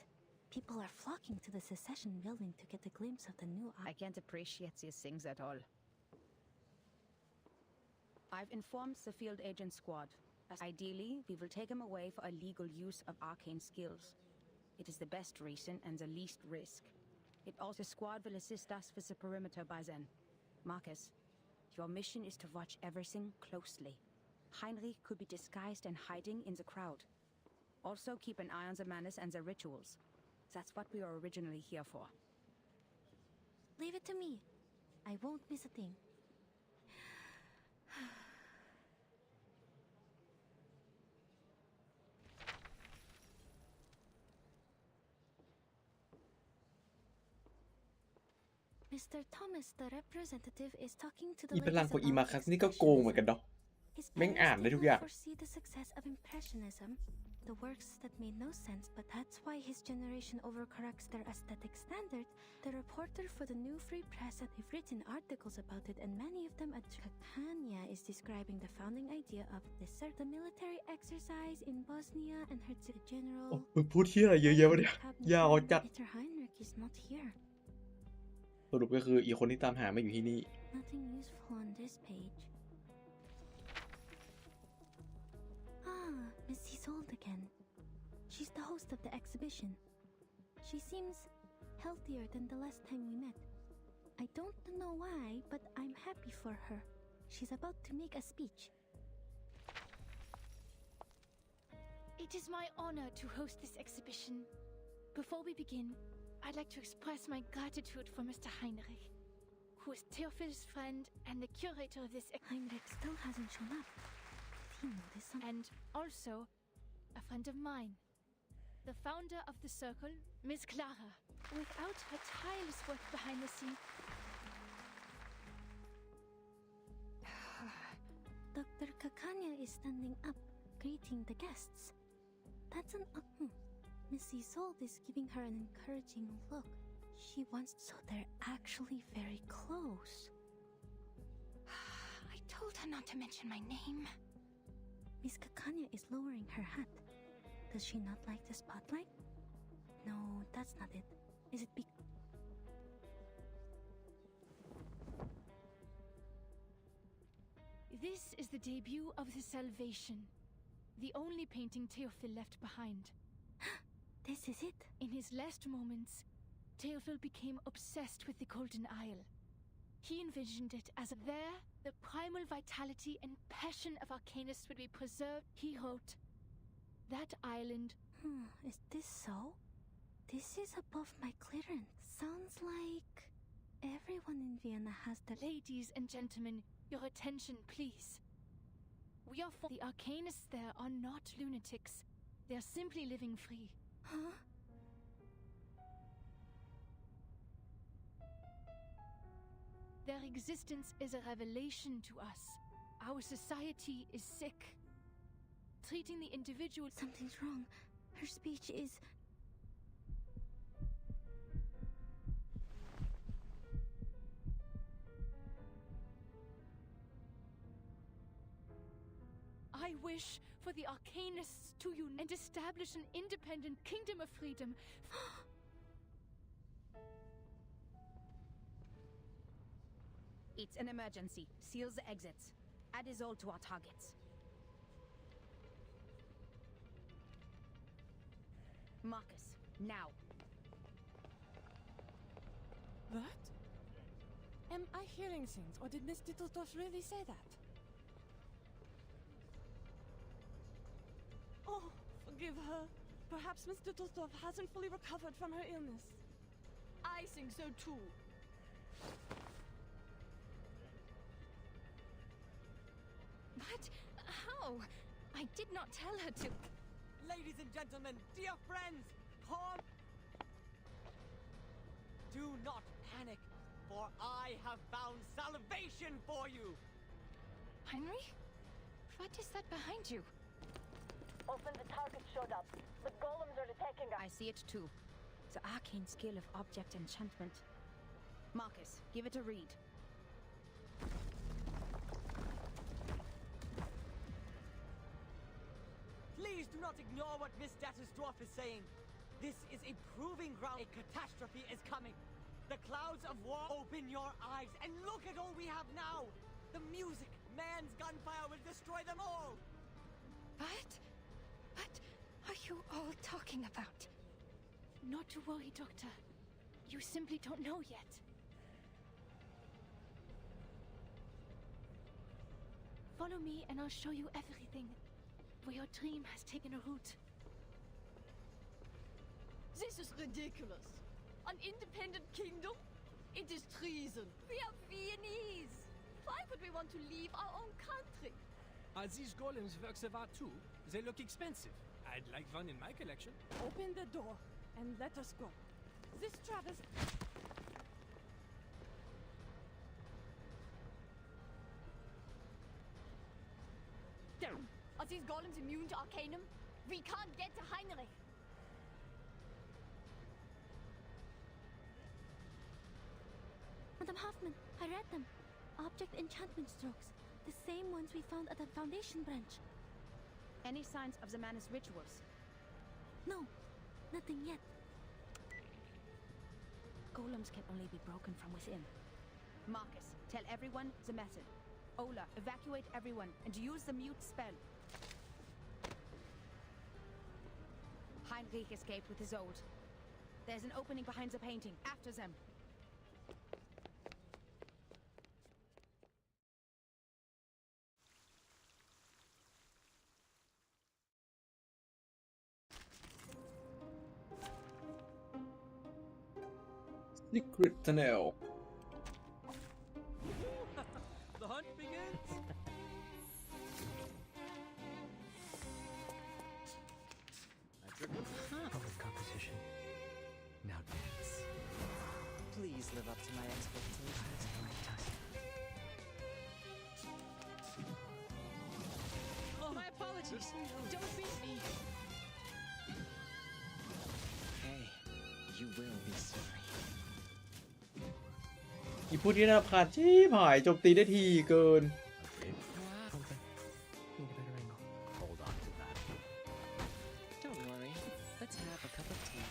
People are flocking to the secession building to get a glimpse of the new... I can't appreciate these things at all. I've informed the field agent squad. Ideally, we will take him away for illegal use of arcane skills. It is the best reason and the least risk. The squad will assist us with the perimeter by then. Marcus, your mission is to watch everything closely. Heinrich could be disguised and hiding in the crowd. Also keep an eye on the manners and the rituals. That's what we were originally here for. Leave it to me. I won't miss a thing. Mr. Thomas, the representative, is talking to the พลังของมาคัสนี่ก็โกงเหมือนกันเนาะ His แม่งอ่านได้ทุกอย่าง parents didn't foresee the success of Impressionism, the works that made no sense, but that's why his generation overcorrects their aesthetic standards. The reporter for the New Free Press and have written articles about it, and many of them Catania is describing the founding idea of the military exercise in Bosnia and Herzegovina. General พูดที่อะไรเยอะแยะวะเนี่ยยาวจัด Peter Heinrich is not here. สรุปก็คืออีกคนที่ตามหาไม่อยู่ที่นี่ Nothing useful on this page. Miss Isolde again. She's the host of the exhibition. She seems healthier than the last time we met. I don't know why, but I'm happy for her. She's about to make a speech. It is my honor to host this exhibition. Before we begin, I'd like to express my gratitude for Mr. Heinrich, who is Theophil's friend and the curator of this Heinrich still hasn't shown up. Did he notice something? And also a friend of mine, the founder of the circle, Miss Clara. Without her tireless work behind the scenes, Dr. Kakanya is standing up, greeting the guests. That's an Miss Isolde is giving her an encouraging look. She wants, so they're actually very close. I told her not to mention my name. Miss Kakanya is lowering her hat. Does she not like the spotlight? No, that's not it. Is it This is the debut of the Salvation, the only painting Theophil left behind. This is it? In his last moments, Theophil became obsessed with the Golden Isle. He envisioned it as there, the primal vitality and passion of Arcanus would be preserved. He wrote, that island... Is this so? This is above my clearance. Sounds like everyone in Vienna has the... Ladies and gentlemen, your attention, please. We are for the Arcanists there are not lunatics. They are simply living free. Huh? Their existence is a revelation to us. Our society is sick. Treating the individual... Something's wrong. Her speech is... I wish for the Arcanists to unite and establish an independent kingdom of freedom. It's an emergency. Seals the exits. Add Isolde to our targets. Marcus, now. What? Am I hearing things, or did Miss Dittledorf really say that? Oh, forgive her. Perhaps Miss Dittledorf hasn't fully recovered from her illness. I think so too. But how? I did not tell her to... Ladies and gentlemen, dear friends, calm. Do not panic, for I have found salvation for you. Henry? What is that behind you? Often the target showed up. The golems are attacking us. I see it too. The arcane skill of object enchantment. Marcus, give it a read. Please do not ignore what Miss Dattersdorf is saying. This is a proving ground. A catastrophe is coming. The clouds of war. Open your eyes and look at all we have now. The music, man's gunfire will destroy them all. What are you all talking about? Not to worry, Doctor. You simply don't know yet. Follow me and I'll show you everything. Where your dream has taken a root. This is ridiculous. An independent kingdom? It is treason. We are Viennese. Why would we want to leave our own country? Are these golems works of art too? They look expensive. I'd like one in my collection. Open the door and let us go. This Travis... Are these golems immune to Arcanum? We can't get to Heinrich. Madam Hoffman, I read them. Object enchantment strokes. The same ones we found at the Foundation branch. Any signs of the Manus rituals? No, nothing yet. Golems can only be broken from within. Marcus, tell everyone the method. Ola, evacuate everyone and use the mute spell. Heinrich escaped with his old. There's an opening behind the painting. After them. Secret Tunnel The hunt begins. Public composition. Now dance. Please live up to my expectations. Oh, my apologies. Don't beat me. Hey, you will be sorry. อีพูดที่น่ารำคาญชิบหายโจมตีได้ทีเกิน Need a better angle. Hold on to that. Don't worry. Let's have a cup of tea.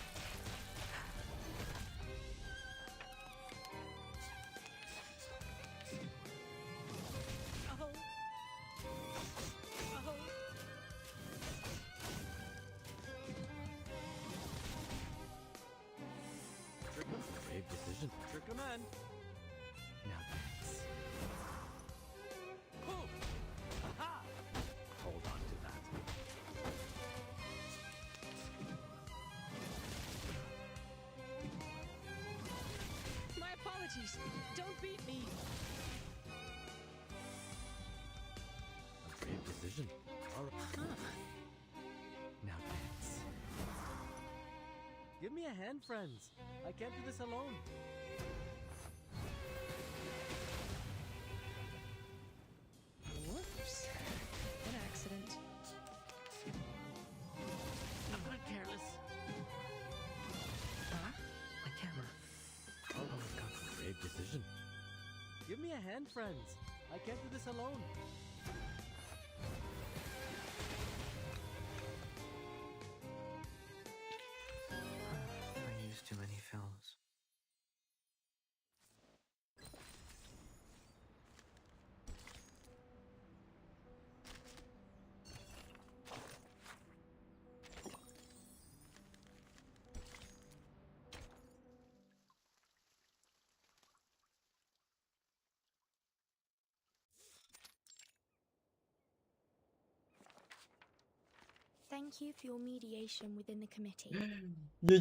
Brave decision. Your command. Now dance. Boom! Aha! Hold on to that. My apologies. Don't beat me. A brave decision. All right. Now dance. Give me a hand, friends. I can't do this alone. Whoops. An accident. I'm not careless. Huh? My camera. Oh my god. Brave decision. Give me a hand, friends. I can't do this alone. I used too many films. Thank you for your mediation within the committee.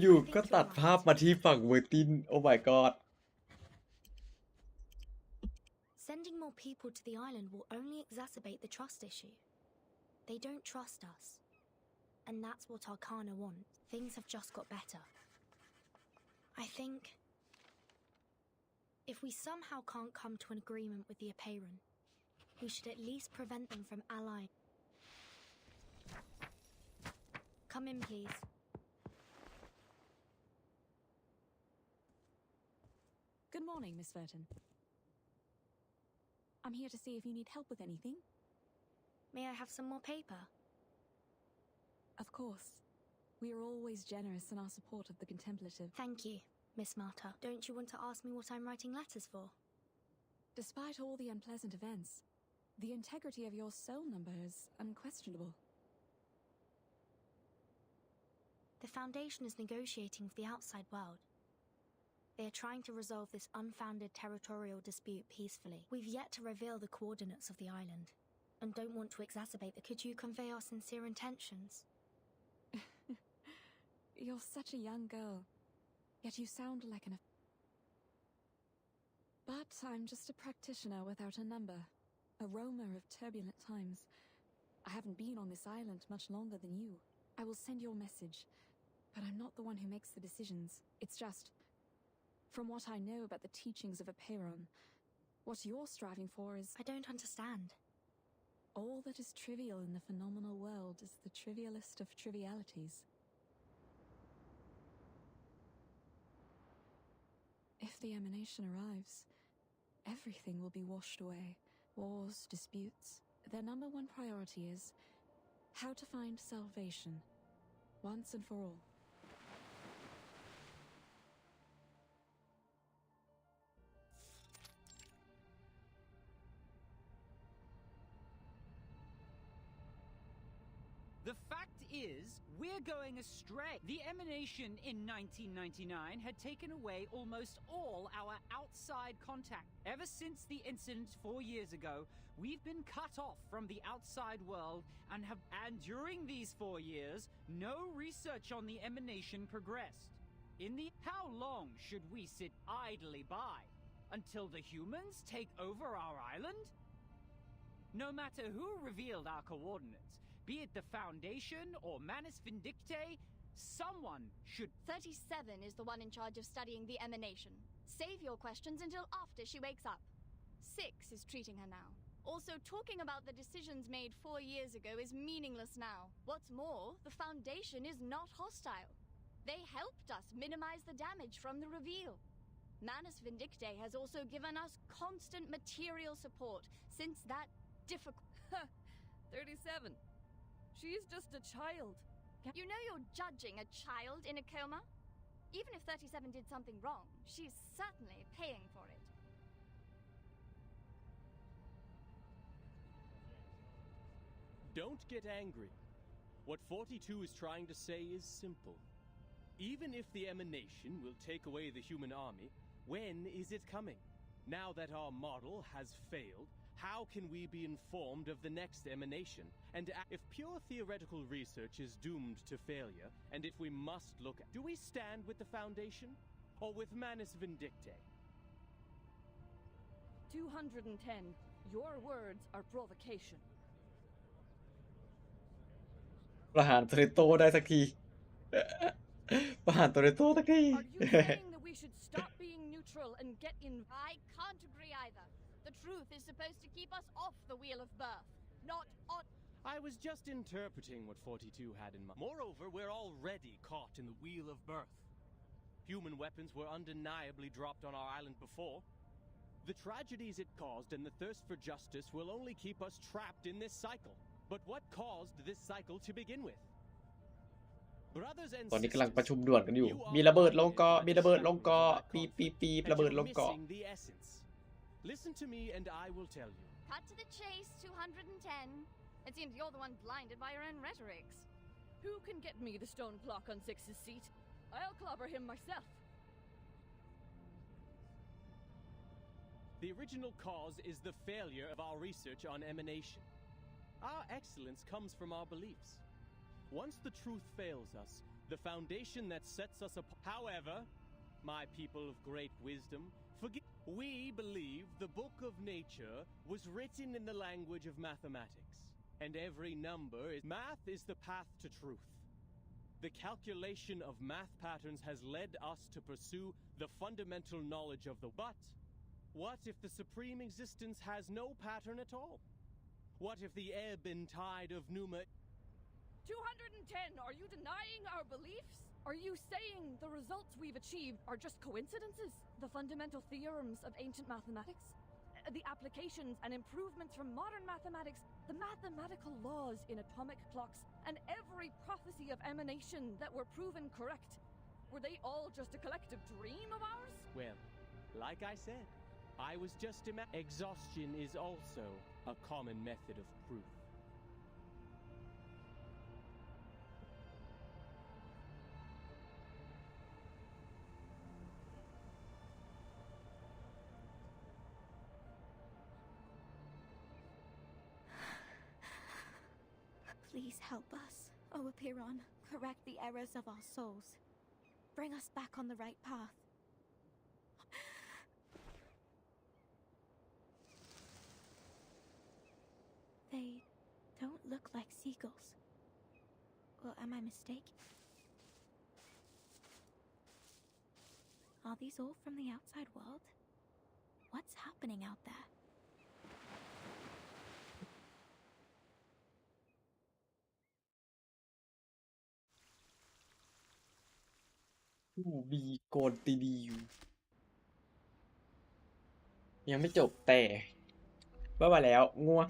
อยู่ๆก็ตัดภาพมาที่ฝั่งเวอร์ตินโอ้ my god Sending more people to the island will only exacerbate the trust issue. They don't trust us. And that's what Arcana want. Things have just got better. I think if we somehow can't come to an agreement with the Apeiron, we should at least prevent them from allying. Come in, please. Good morning, Miss Verton. I'm here to see if you need help with anything. May I have some more paper? Of course. We are always generous in our support of the contemplative. Thank you, Miss Marta. Don't you want to ask me what I'm writing letters for? Despite all the unpleasant events, the integrity of your soul number is unquestionable. The Foundation is negotiating with the outside world. They are trying to resolve this unfounded territorial dispute peacefully. We've yet to reveal the coordinates of the island, and don't want to exacerbate the— Could you convey our sincere intentions? You're such a young girl, yet you sound like an... But I'm just a practitioner without a number, a roamer of turbulent times. I haven't been on this island much longer than you. I will send your message, but I'm not the one who makes the decisions. It's just, from what I know about the teachings of Apeiron, what you're striving for is... I don't understand. All that is trivial in the phenomenal world is the trivialest of trivialities. If the emanation arrives, everything will be washed away. Wars, disputes. Their number one priority is how to find salvation, once and for all. The fact is, we're going astray. The emanation in 1999 had taken away almost all our outside contact. Ever since the incident 4 years ago, we've been cut off from the outside world and during these 4 years, no research on the emanation progressed. How long should we sit idly by? Until the humans take over our island? No matter who revealed our coordinates, be it the Foundation or Manus Vindictae, someone should... 37 is the one in charge of studying the emanation. Save your questions until after she wakes up. 6 is treating her now. Also, talking about the decisions made 4 years ago is meaningless now. What's more, the Foundation is not hostile. They helped us minimize the damage from the reveal. Manus Vindictae has also given us constant material support since that difficult... 37. She's just a child. You know you're judging a child in a coma? Even if 37 did something wrong, she's certainly paying for it. Don't get angry. What 42 is trying to say is simple. Even if the emanation will take away the human army, when is it coming? Now that our model has failed, how can we be informed of the next emanation? And if pure theoretical research is doomed to failure, and if we must look at... Do we stand with the Foundation? Or with Manus Vindictae? 210. Your words are provocation. ประหารโตเรโต้ได้สักที ประหารโตเรโต้สักที Are you saying that we should stop being neutral and get in? I can't agree either. The truth is supposed to keep us off the wheel of birth, not on... I was just interpreting what 42 had in mind. Moreover, we're already caught in the wheel of birth. Human weapons were undeniably dropped on our island before. The tragedies it caused and the thirst for justice will only keep us trapped in this cycle. But what caused this cycle to begin with? Brothers and ตอนนี้ sisters, กำลังประชุมด่วนกันอยู่ มีระเบิดลงเกาะ มีระเบิดลงเกาะ ปีบระเบิดลงเกาะ missing the essence. Listen to me and I will tell you. Cut to the chase, 210. It seems you're the one blinded by your own rhetorics. Who can get me the stone clock on 6's seat? I'll clobber him myself. The original cause is the failure of our research on emanation. Our excellence comes from our beliefs. Once the truth fails us, the foundation that sets us apart... However, my people of great wisdom, we believe the book of nature was written in the language of mathematics, and every number is... Math is the path to truth. The calculation of math patterns has led us to pursue the fundamental knowledge of the... But what if the supreme existence has no pattern at all? What if the ebb and tide of Numa... 210, are you denying our beliefs? Are you saying the results we've achieved are just coincidences? The fundamental theorems of ancient mathematics? The applications and improvements from modern mathematics? The mathematical laws in atomic clocks? And every prophecy of emanation that were proven correct? Were they all just a collective dream of ours? Well, like I said, I was just exhaustion is also a common method of proof. Please help us, O Apiron. Correct the errors of our souls. Bring us back on the right path. They don't look like seagulls. Or am I mistaken? Are these all from the outside world? What's happening out there? บีโกนตีดีอยู่ยังไม่จบแต่ว่ามาแล้วง่วง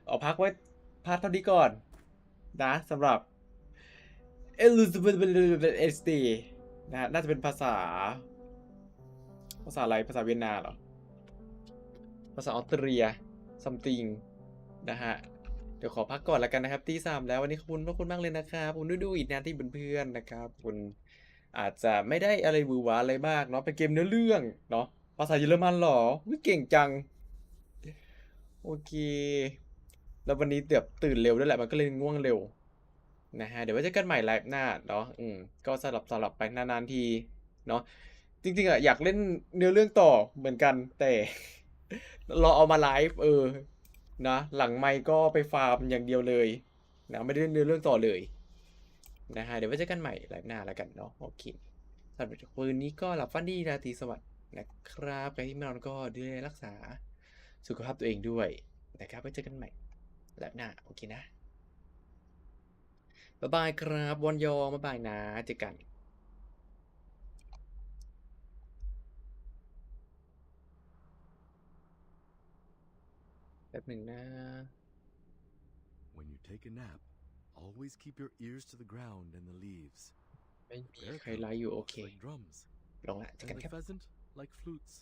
เอาพักไว้พักเท่านี้ก่อนนะสำหรับ Elizabeth SD นะฮะน่าจะเป็นภาษาอะไรภาษาเวียนนาเหรอภาษาออสเตรีย something นะฮะเดี๋ยวขอพักก่อนแล้วกันนะครับตีสามแล้ววันนี้ขอบคุณมากเลยนะครับคุณดูอีกนะที่เป็นเพื่อนนะครับคุณอาจจะไม่ได้อะไรหวือหวาอะไรมากเนาะเป็นเกมเนื้อเรื่องเนาะภาษาเยอรมันหรอเก่งจังโอเคแล้ววันนี้ตื่นเร็วด้วยแหละมันก็เลยง่วงเร็วนะฮะเดี๋ยวไว้เจอกันใหม่ไลฟ์หน้าเนาะก็สลับไปนานๆทีเนาะจริงๆอ่ะอยากเล่นเนื้อเรื่องต่อเหมือนกันแต่รอเอามาไลฟ์นะหลังไมค์ก็ไปฟาร์มอย่างเดียวเลยนะไม่ได้เล่นเนื้อเรื่องต่อเลยนะฮะเดี๋ยวไว้เจอกันใหม่ไลฟ์หน้าแล้วกันเนาะโอเคสำหรับคืนนี้ก็หลับฝันดีราตรีสวัสดิ์นะครับใครที่ไม่นอนก็ดูแลรักษาสุขภาพตัวเองด้วยนะครับไว้เจอกันใหม่ไลฟ์หน้าโอเคนะบ๊ายบายครับวันยองบ๊ายบายนะเจอกันแป๊บหนึ่งนะ When you take a nap, always keep your ears to the ground and the leaves. ไม่มีใครไลฟ์อยู่โอเค Like drums, ลงละเจอ and กัน the ครับ pheasant like flutes.